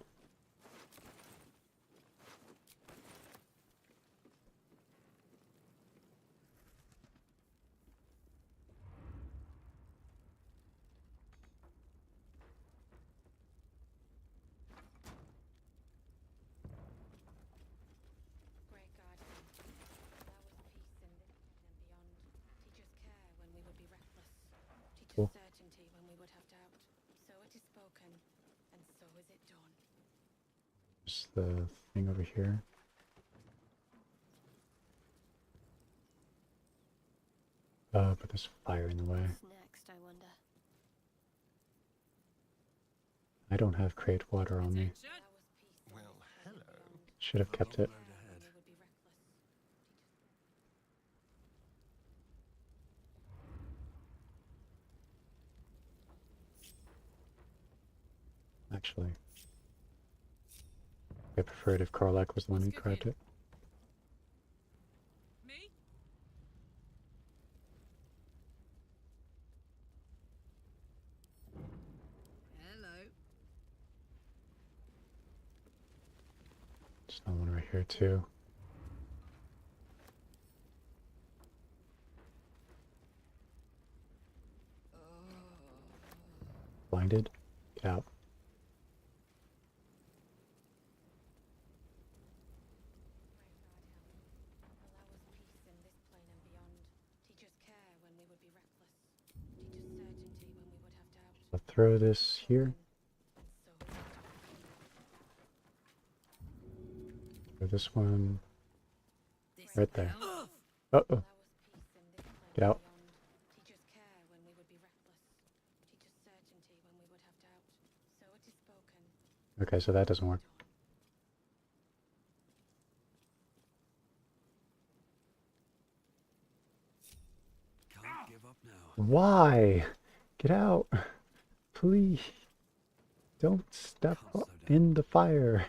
Great guardian, allow us peace in this and beyond. Teach us care when we would be reckless. Teach Cool. us certainty when we would have doubt. So it is spoken, and so is it done. There's the thing over here. But there's fire in the way. What's next, I wonder? I don't have crate water on me. Well, hello. Should have kept it. Actually, I prefer it if Karlak was the one who grabbed it. Me? Hello. There's another one right here too. Blinded? Get out. Allow us peace in this plane and beyond. Teach us care when we would be reckless. Teach us certainty when we would have doubt. I'll throw this here. Throw this one right there. Uh-oh. Get out. Teach us care when we would be reckless. Teach us certainty when we would have doubt. So it is spoken. Okay, so that doesn't work. Can't give up now. Why? Get out. Please. Don't step in the fire.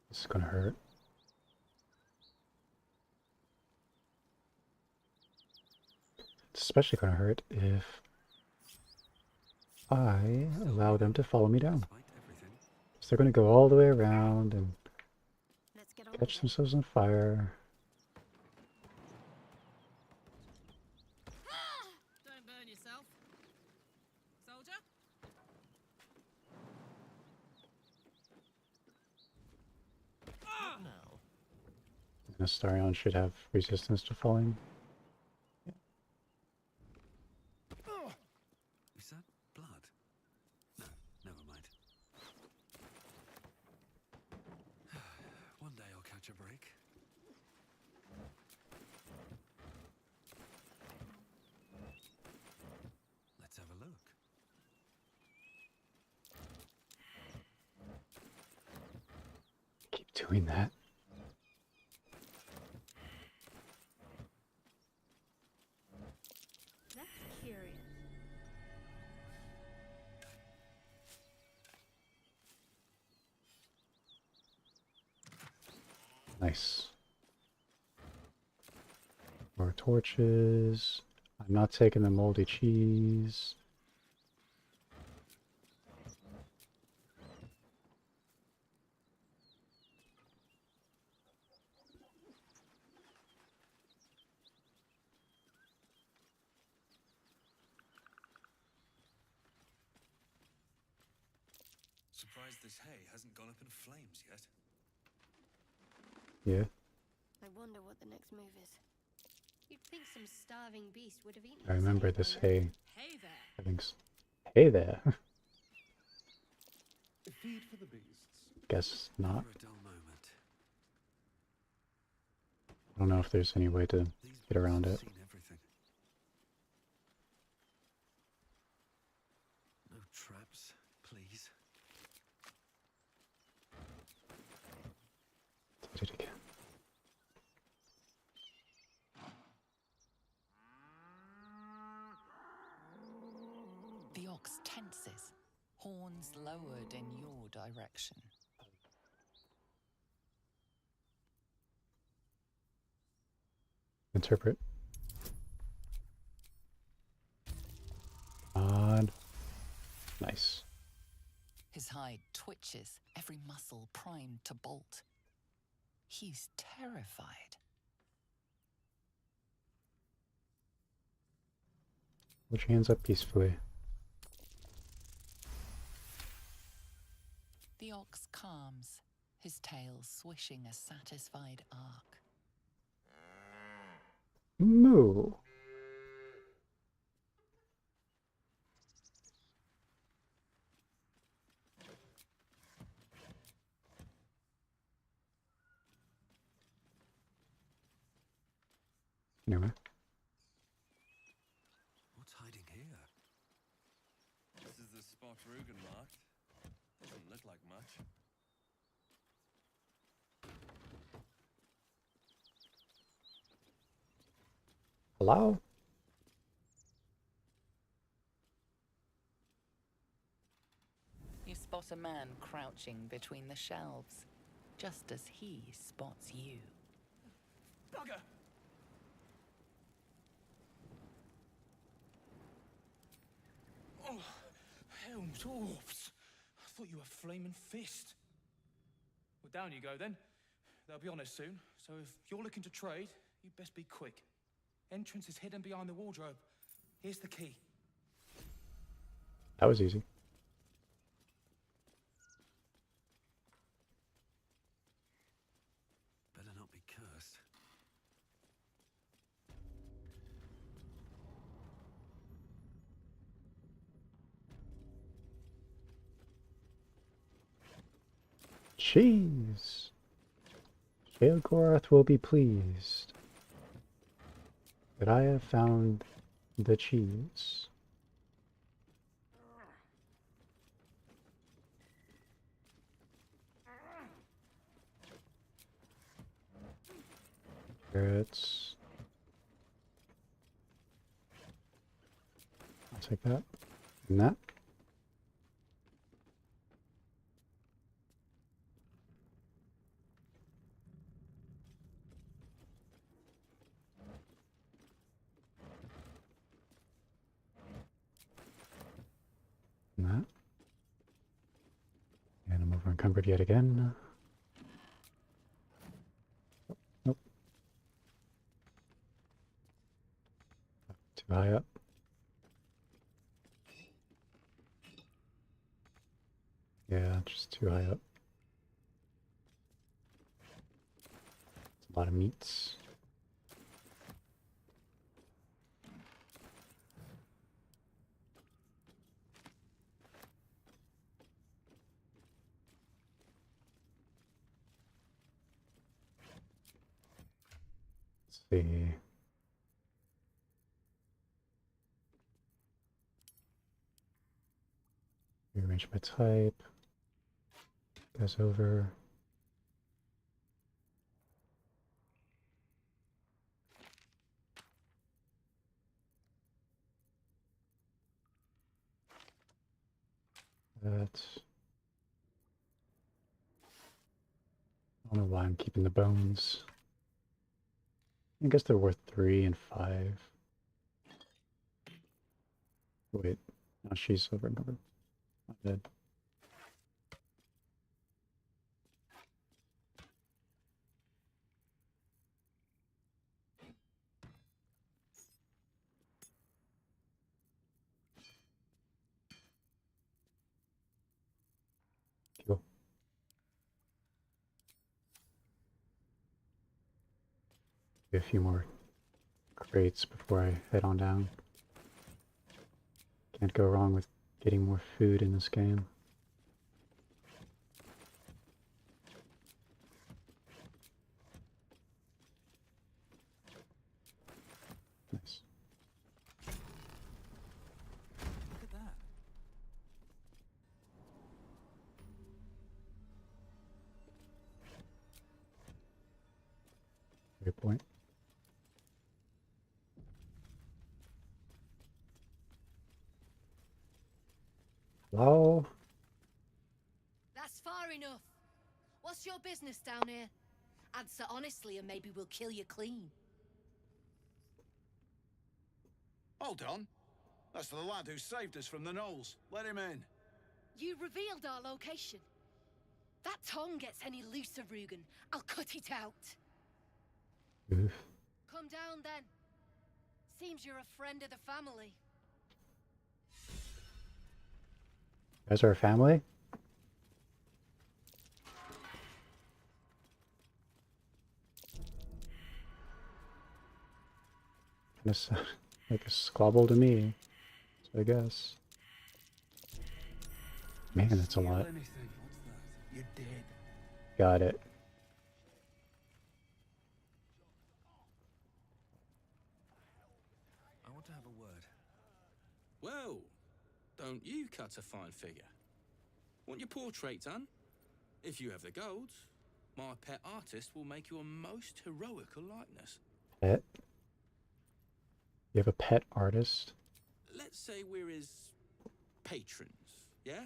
This is gonna hurt. It's especially gonna hurt if I allow them to follow me down. So they're gonna go all the way around and catch themselves on fire. Don't burn yourself. Soldier? And Astarion should have resistance to falling. Is that blood? No, never mind. One day I'll catch a break. Let's have a look. Keep doing that. That's curious. Nice. More torches. I'm not taking the moldy cheese. Surprised this hay hasn't gone up in flames yet. Yeah. I wonder what the next move is. You'd think some starving beast would have eaten I remember this hay. Hey there. I think. Hey there. Feed for the beasts. Guess not. For a dull moment. I don't know if there's any way to get around it. Seen everything. No traps, please. Did it again. passes, horns lowered in your direction. Interpret. Odd. Nice. His hide twitches, every muscle primed to bolt. He's terrified. Hold your hands up peacefully. The ox calms, his tail swishing a satisfied arc. Moo. Anyway. What's hiding here? This is the spot Rugen marked. Doesn't look like much. Hello? You spot a man crouching between the shelves, just as he spots you. Bugger! Oh, Helm's orbs. I thought you were Flaming Fist. Well, down you go then. They'll be on us soon, so if you're looking to trade, you'd best be quick. Entrance is hidden behind the wardrobe. Here's the key. That was easy. Better not be cursed. Cheese. Sheogorath will be pleased that I have found the cheese. Carrots. I'll take that. And that. And that. And I'm over encumbered yet again. Nope. Too high up. Yeah, just too high up. It's a lot of meats. Let's see. Rearrange my type. Goes over. That. I don't know why I'm keeping the bones. I guess they're worth 3 and 5. Wait, no, she's over encumbered. My bad. Cool. A few more crates before I head on down. Can't go wrong with getting more food in this game. Nice. Look at that. Great point. Hello? That's far enough. What's your business down here? Answer honestly and maybe we'll kill you clean. Hold on. That's the lad who saved us from the gnolls. Let him in. You revealed our location. That tongue gets any looser, Rugen, I'll cut it out. Oof. Come down then. Seems you're a friend of the family. You guys are a family? Kinda sound like a squabble to me, so I guess. Man, that's a lot. You're dead. Got it. I want to have a word. Well, don't you cut a fine figure? Want your portrait done? If you have the gold, my pet artist will make you a most heroical likeness. Pet? You have a pet artist? Let's say we're his patrons, yeah?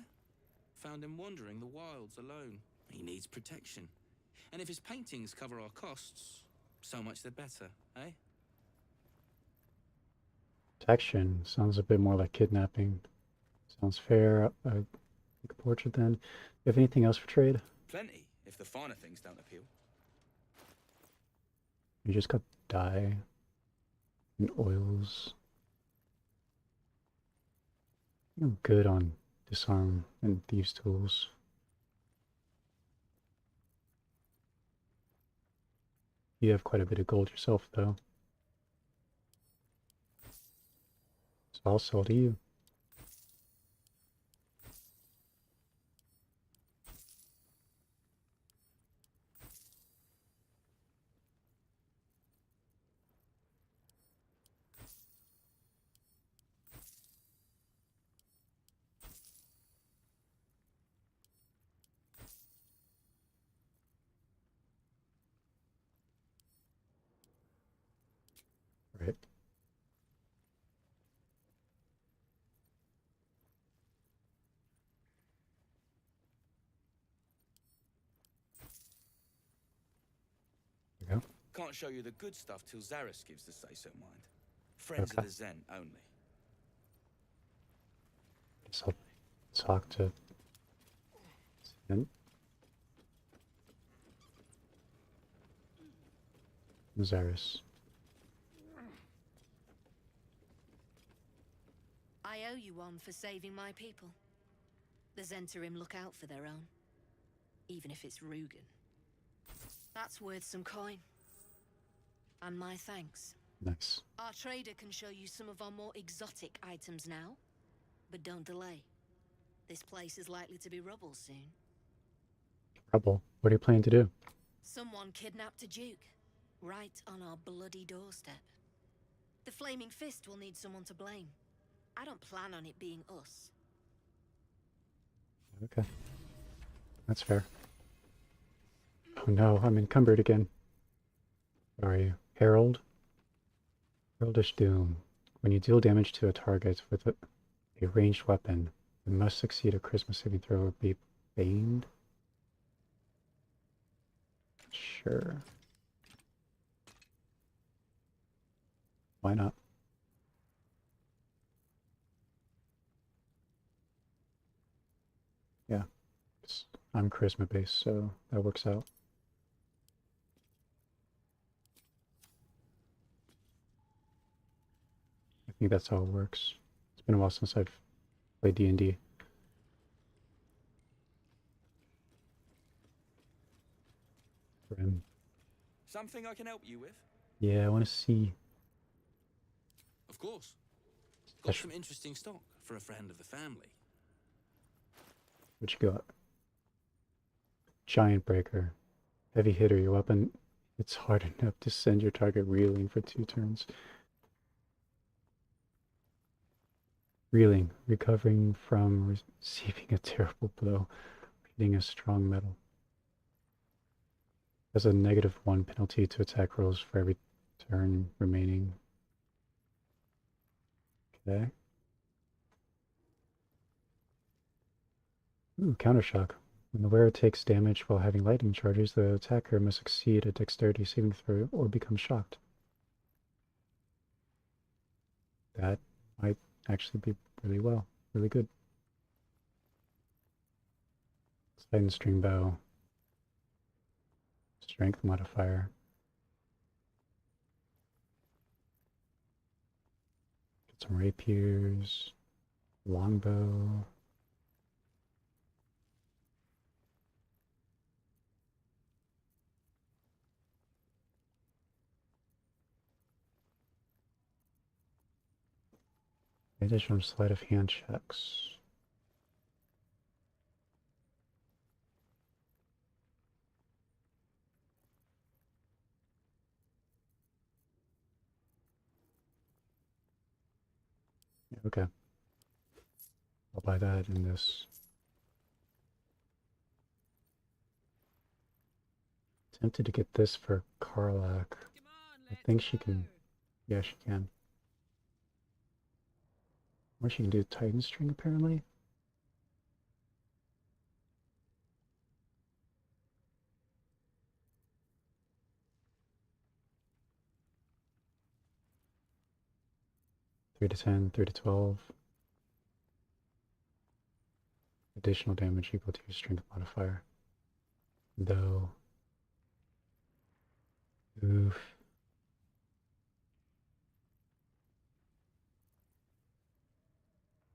Found him wandering the wilds alone. He needs protection. And if his paintings cover our costs, so much the better, eh? Protection sounds a bit more like kidnapping. Sounds fair. Like a portrait then. You have anything else for trade? Plenty, if the finer things don't appeal. You just got dye and oils. You're good on disarm and thieves' tools. You have quite a bit of gold yourself, though. So I'll sell to you. Right. There we go. Can't show you the good stuff till Zaris gives the say-so, mind. Friends of the Zen only. Guess I'll talk to Zen. Zaris. I owe you one for saving my people. The Zentarim look out for their own, even if it's Rugen. That's worth some coin. And my thanks. Nice. Our trader can show you some of our more exotic items now, but don't delay. This place is likely to be rubble soon. Rubble. What are you planning to do? Someone kidnapped a duke, right on our bloody doorstep. The Flaming Fist will need someone to blame. I don't plan on it being us. Okay. That's fair. Oh no, I'm encumbered again. Where are you? Herald? Heraldish Doom. When you deal damage to a target with a ranged weapon, you must succeed a charisma saving throw or be baned? Sure. Why not? Yeah. I'm charisma based, so that works out. I think that's how it works. It's been a while since I've played D&D. Something I can help you with? Yeah, I want to see. Of course. Got some interesting stock for a friend of the family. What you got? Giant Breaker. Heavy hitter, your weapon. It's hard enough to send your target reeling for 2 turns. Reeling, recovering from receiving a terrible blow, hitting a strong metal. Has a -1 penalty to attack rolls for every turn remaining. Okay. Ooh, countershock. When the wearer takes damage while having lightning charges, the attacker must succeed a dexterity saving throw or become shocked. That might actually be really good. Slide and string bow. Strength modifier. Get some rapiers. Longbow. Additional sleight of hand checks. Okay. I'll buy that in this. Tempted to get this for Karlak. I think she can. Yeah, she can. Or she can do Titan String apparently. Three to 10, 3 to 12. Additional damage equal to your strength modifier. Though. Oof.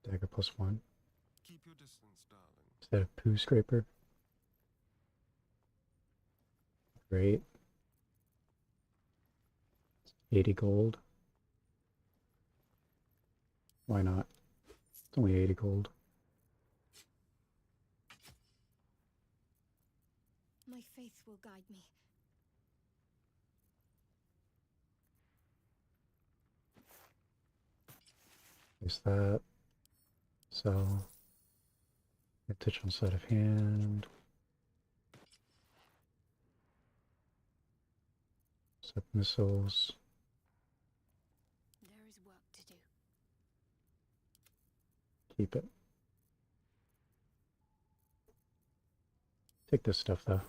Dagger +1. Keep your distance, darling. Is that a poo scraper? Great. 80 gold. Why not? It's only 80 gold. My faith will guide me. Is that so? Touch on sleight of hand. Set missiles. There is work to do. Keep it. Take this stuff though.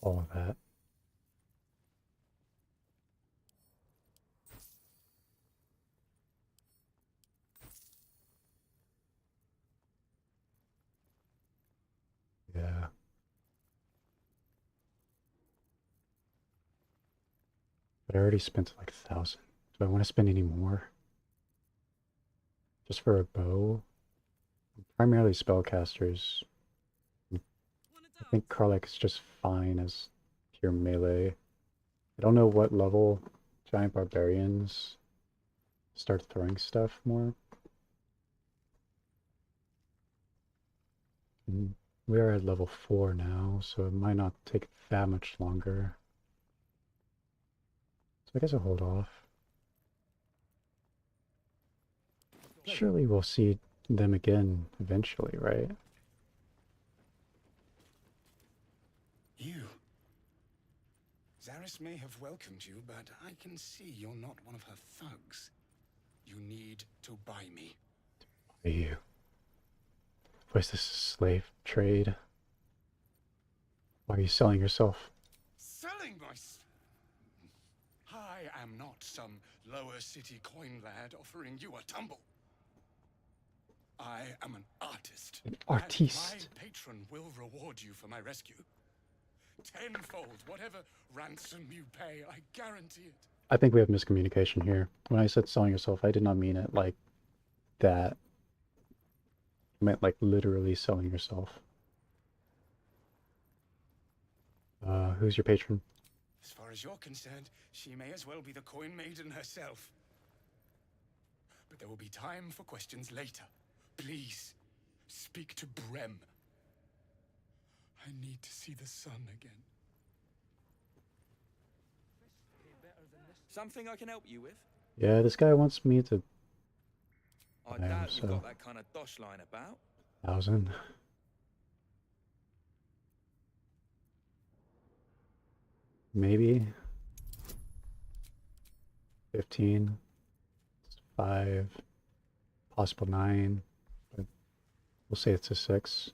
All of that. Yeah. But I already spent like 1,000. Do I want to spend any more? Just for a bow? Primarily spellcasters. I think Karlak is just fine as pure melee. I don't know what level giant barbarians start throwing stuff more. We are at level 4 now, so it might not take that much longer. So I guess I'll hold off. Surely we'll see them again eventually, right? You. Zaris may have welcomed you, but I can see you're not one of her thugs. You need to buy me. Buy you. Was this a slave trade? Why are you selling yourself? Selling I am not some lower city coin lad offering you a tumble. I am an artist. An artiste. And my patron will reward you for my rescue. Tenfold, whatever ransom you pay, I guarantee it. I think we have miscommunication here. When I said selling yourself, I did not mean it like that. I meant like literally selling yourself. Who's your patron? As far as you're concerned, she may as well be the coin maiden herself. But there will be time for questions later. Please, speak to Brem. I need to see the sun again. Something I can help you with? Yeah, this guy wants me to... I doubt you've got that kind of dosh line about. 1,000. maybe 15, 5, possible 9, but we'll say it's a 6.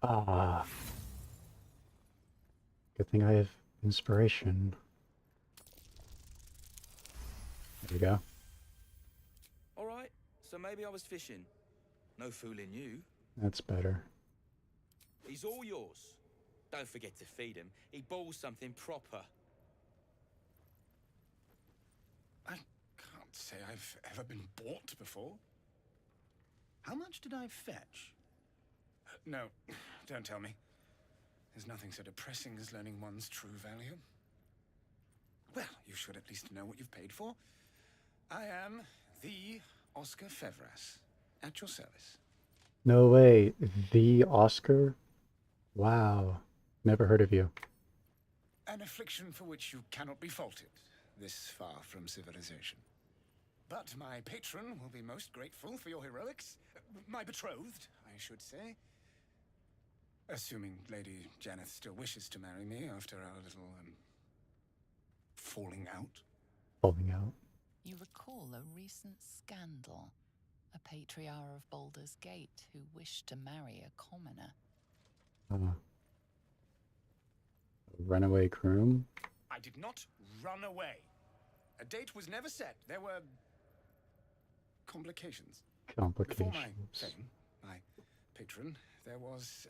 Ah, good thing I have inspiration. There you go. All right, so maybe I was fishing. No fooling you. That's better. He's all yours. Don't forget to feed him. He balls something proper. I can't say I've ever been bought before. How much did I fetch? No, don't tell me. There's nothing so depressing as learning one's true value. Well, you should at least know what you've paid for. I am the Oscar Fevras, at your service. No way. The Oscar? Wow. Never heard of you. An affliction for which you cannot be faulted, this far from civilization. But my patron will be most grateful for your heroics. My betrothed, I should say. Assuming Lady Janeth still wishes to marry me after our little, falling out. Falling out. You recall a recent scandal. A patriarch of Baldur's Gate who wished to marry a commoner. A runaway groom? I did not run away. A date was never set. There were complications. Before my fame, my patron, there was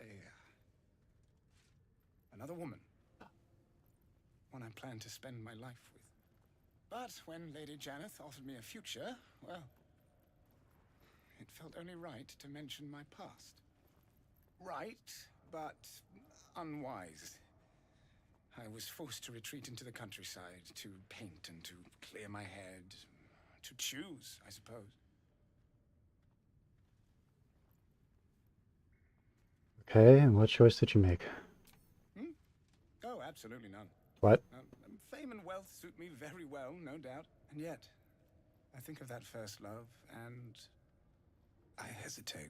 another woman. One I planned to spend my life with. But when Lady Janeth offered me a future, well, it felt only right to mention my past. Right, but unwise. I was forced to retreat into the countryside, to paint and to clear my head, to choose, I suppose. Okay, and what choice did you make? Oh, absolutely none. What? Fame and wealth suit me very well, no doubt. And yet, I think of that first love, and I hesitate.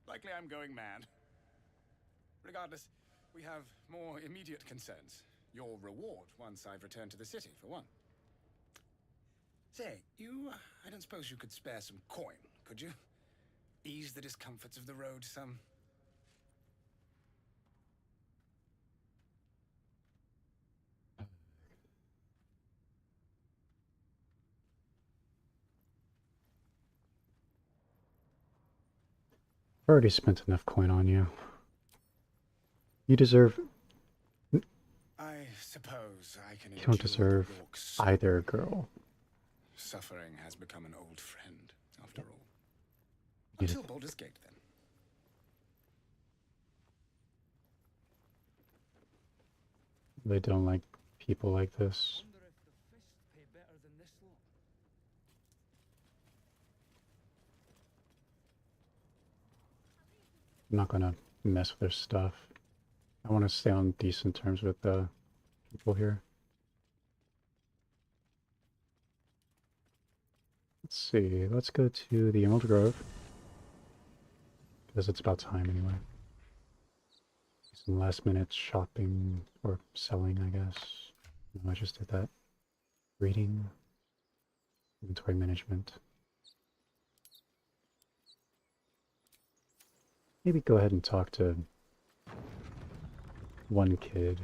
Likely I'm going mad. Regardless, we have more immediate concerns. Your reward once I've returned to the city, for one. Say, I don't suppose you could spare some coin, could you? Ease the discomforts of the road some. I've already spent enough coin on you. You deserve... I suppose I can. You don't deserve either girl. Suffering has become an old friend, after all. You Until Baldur's Gate, then. They don't like people like this. I'm not gonna mess with their stuff. I want to stay on decent terms with the people here. Let's see, let's go to the Emerald Grove. Because it's about time anyway. Some last minute shopping or selling, I guess. No, I just did that. Reading. Inventory management. Maybe go ahead and talk to one kid.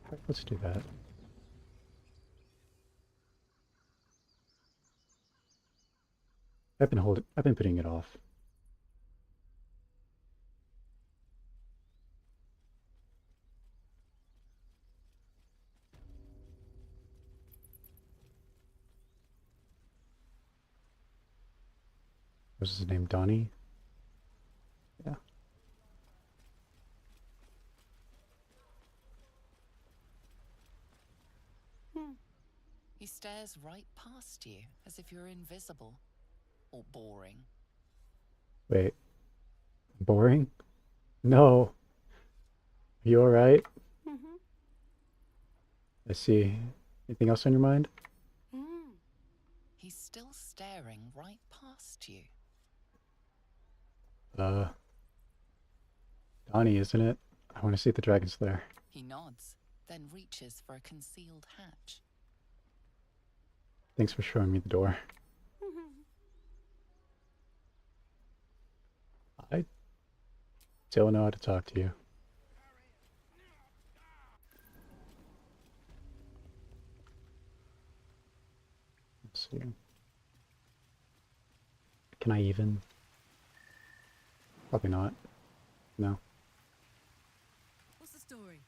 Alright, let's do that. I've been putting it off. Was his name Donnie? Yeah. He stares right past you, as if you're invisible. Or boring. Wait. Boring? No. Are you alright? Mm-hmm. I see. Anything else on your mind? He's still staring right past you. Donnie, isn't it? I want to see the dragon's lair. He nods, then reaches for a concealed hatch. Thanks for showing me the door. I don't know how to talk to you. Let's see. Can I even? Probably not. No. What's the story?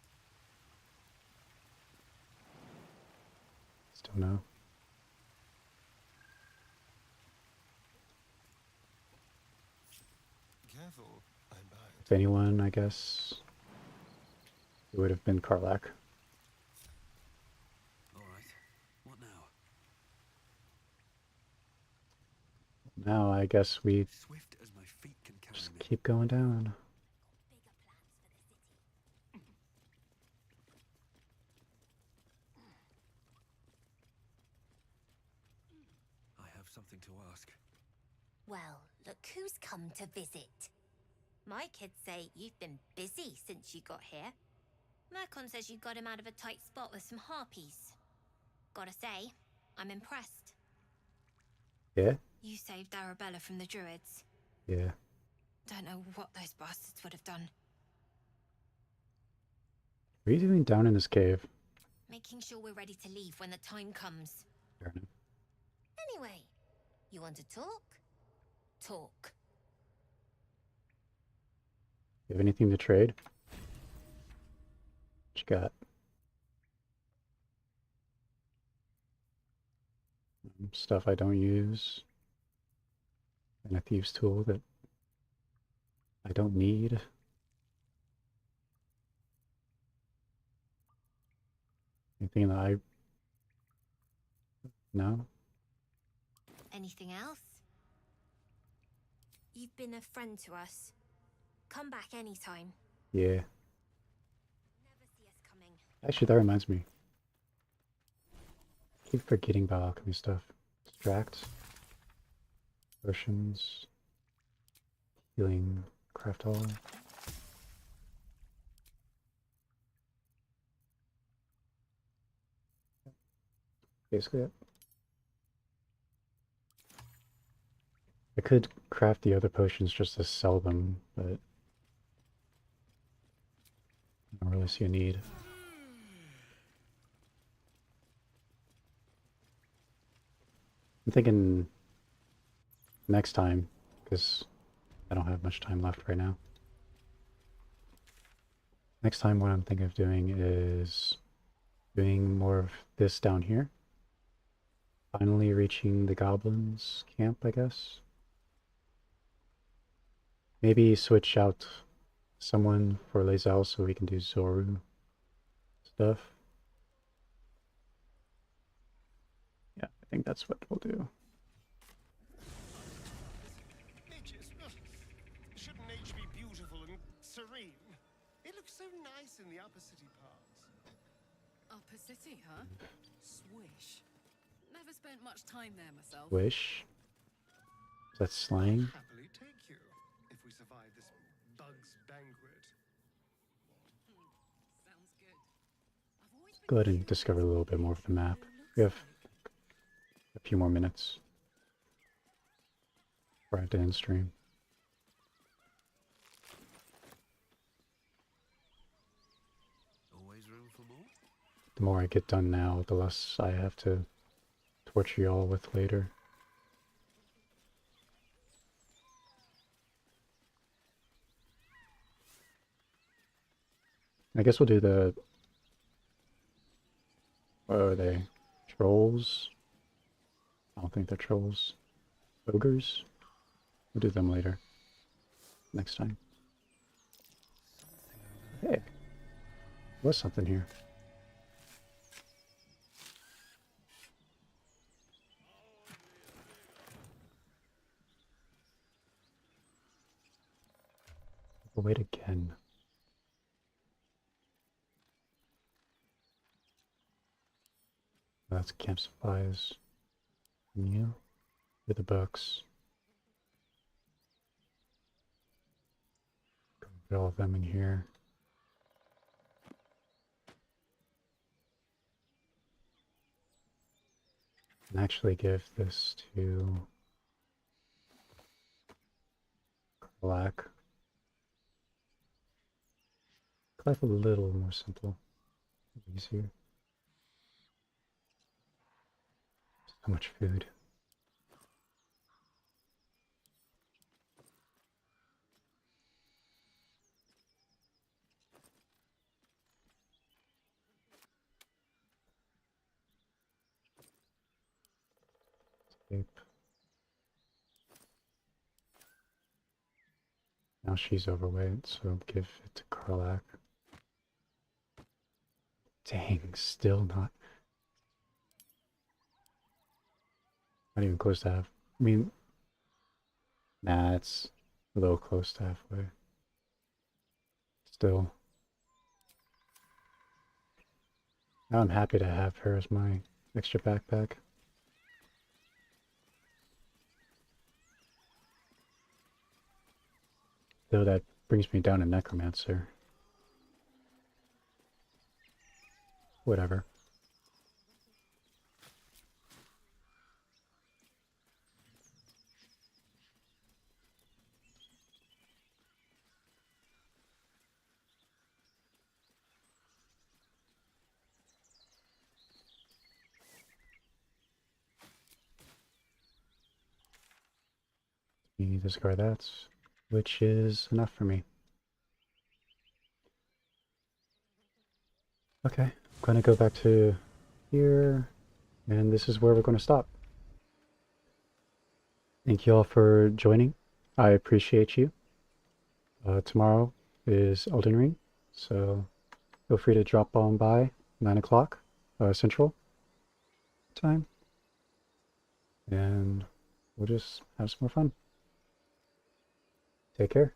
Still no. Careful, I bite. If anyone, I guess, it would have been Karlak. All right. What now? Now I guess we Swift as my feet can carry just me. keep going down. I have something to ask. Well, look who's come to visit. My kids say you've been busy since you got here. Mercon says you got him out of a tight spot with some harpies. Gotta say, I'm impressed. Yeah? You saved Arabella from the druids. Yeah. Don't know what those bastards would have done. What are you doing down in this cave? Making sure we're ready to leave when the time comes. Fair enough. Anyway, you want to talk? Talk. You have anything to trade? What you got? Stuff I don't use. And a thieves tool that I don't need. Anything that I... No? Anything else? You've been a friend to us. Come back anytime. Yeah. Never see us coming. Actually, that reminds me. I keep forgetting about alchemy stuff. Distract. Potions. Healing. Craft all. Basically it. I could craft the other potions just to sell them, but I don't really see a need. I'm thinking next time, because I don't have much time left right now. Next time what I'm thinking of doing is doing more of this down here. Finally reaching the goblins camp, I guess. Maybe switch out someone for Lae'zel so we can do Zoru stuff. Yeah, I think that's what we'll do. Shouldn't nature be beautiful and serene? It looks so nice in the upper city parts. Upper City, huh? Swish. Never spent much time there myself. Wish. Is that slang? Happily take you if we survive this bug's banquet. Sounds good. I've always Go ahead and discover a little bit more of the map. We have a few more minutes before I have to end stream. Always room for more? The more I get done now, the less I have to torture y'all with later. I guess we'll do the... What are they? Trolls? I don't think they're trolls. Ogres? We'll do them later. Next time. Hey. There was something here. We'll wait again. That's camp supplies. And you? With the books. Put all of them in here. And actually give this to black. Life a little more simple, easier. So much food. Escape. Now she's overweight, so give it to Karlak. Dang, still not even close to half. I mean, nah, it's a little close to halfway. Still. Now I'm happy to have her as my extra backpack. Though that brings me down to Necromancer. Whatever. You discard that, which is enough for me. Okay, I'm going to go back to here, and this is where we're going to stop. Thank you all for joining. I appreciate you. Tomorrow is Elden Ring, so feel free to drop on by 9 o'clock Central time, and we'll just have some more fun. Take care.